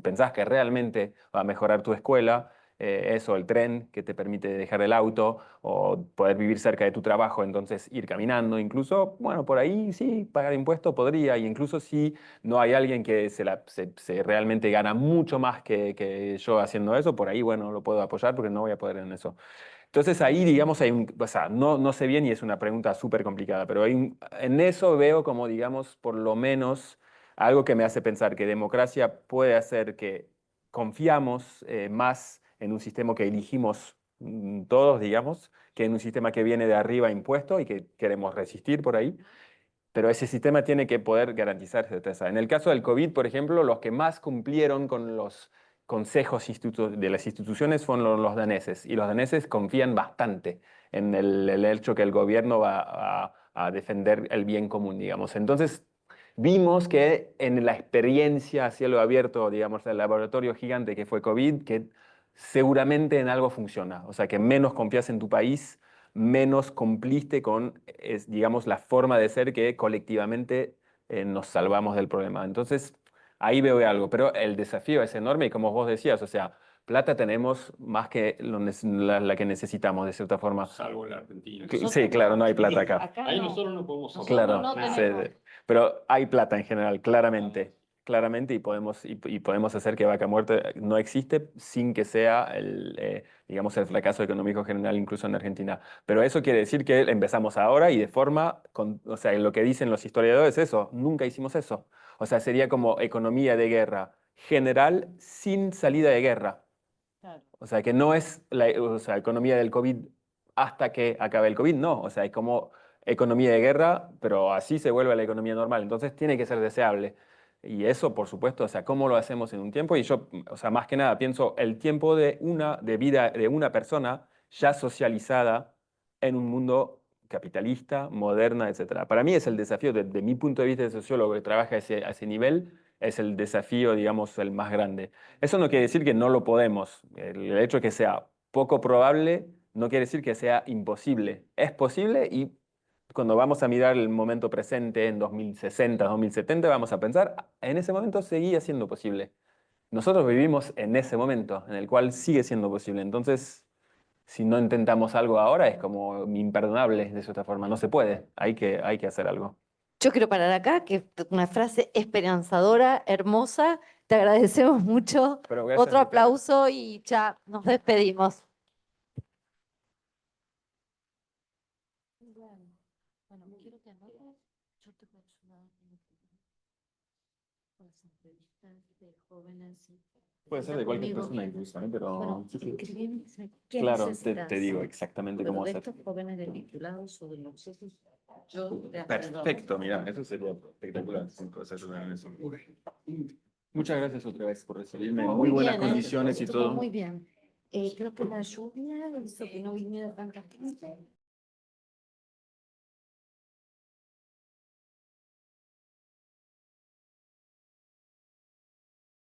pensás que realmente va a mejorar tu escuela, eso, el tren que te permite dejar el auto o poder vivir cerca de tu trabajo, entonces ir caminando, incluso, bueno, por ahí sí, pagar impuesto podría, y incluso si no hay alguien que se realmente gana mucho más que yo haciendo eso, por ahí, bueno, lo puedo apoyar porque no voy a poder en eso. Entonces ahí, digamos, o sea, no sé bien y es una pregunta súper complicada, pero en eso veo como, digamos, por lo menos algo que me hace pensar que democracia puede hacer que confiamos más en un sistema que elegimos todos, digamos, que en un sistema que viene de arriba impuesto y que queremos resistir por ahí. Pero ese sistema tiene que poder garantizar certeza. En el caso del COVID, por ejemplo, los que más cumplieron con los consejos de las instituciones fueron los daneses. Y los daneses confían bastante en el hecho que el gobierno va a defender el bien común, digamos. Entonces, vimos que en la experiencia a cielo abierto, digamos, del laboratorio gigante que fue COVID, que seguramente en algo funciona. O sea, que menos confías en tu país, menos cumpliste con, digamos, la forma de ser que colectivamente nos salvamos del problema. Entonces, ahí veo algo, pero el desafío es enorme y como vos decías, o sea, plata tenemos más que la que necesitamos, de cierta forma. Salvo en la Argentina. Sí, claro, no hay plata acá. Ahí nosotros no podemos Nosotros hablar. Claro, no sí, tenemos. pero hay plata en general, claramente, y podemos hacer que Vaca Muerta no existe sin que sea digamos, el fracaso económico general incluso en Argentina. Pero eso quiere decir que empezamos ahora y de forma, o sea, lo que dicen los historiadores es eso, nunca hicimos eso. O sea, sería como economía de guerra general sin salida de guerra. Claro. O sea, que no es la o sea, economía del COVID hasta que acabe el COVID, no. O sea, es como economía de guerra, pero así se vuelve a la economía normal. Entonces tiene que ser deseable. Y eso, por supuesto, o sea, ¿cómo lo hacemos en un tiempo? Y yo, o sea, más que nada pienso el tiempo de vida de una persona ya socializada en un mundo capitalista, moderna, etcétera. Para mí es el desafío, de mi punto de vista de sociólogo que trabaja a ese nivel, es el desafío, digamos, el más grande. Eso no quiere decir que no lo podemos. El hecho de que sea poco probable no quiere decir que sea imposible. Es posible y cuando vamos a mirar el momento presente en 2060, 2070, vamos a pensar, en ese momento seguía siendo posible. Nosotros vivimos en ese momento en el cual sigue siendo posible. Entonces, si no intentamos algo ahora, es como imperdonable de cierta forma. No se puede. Hay que hacer algo. Yo quiero parar acá, que es una frase esperanzadora, hermosa. Te agradecemos mucho. Pero gracias Otro a ustedes. aplauso y ya nos despedimos. Bueno, quiero que anotes, yo te puedo ayudar con las entrevistas de jóvenes. Puede ser de cualquier persona incluso, ¿eh? Pero Bueno, escribime, ¿qué claro, necesitas? te digo exactamente cómo de hacer. estos jóvenes desvinculados o de los hijos, yo te ayudo. Perfecto, mira, eso sería espectacular. Si puedes ayudar en eso. Muchas gracias otra vez por recibirme en muy buenas bien, condiciones y estuvo todo. muy bien. Creo que la lluvia hizo que no viniera tanta gente.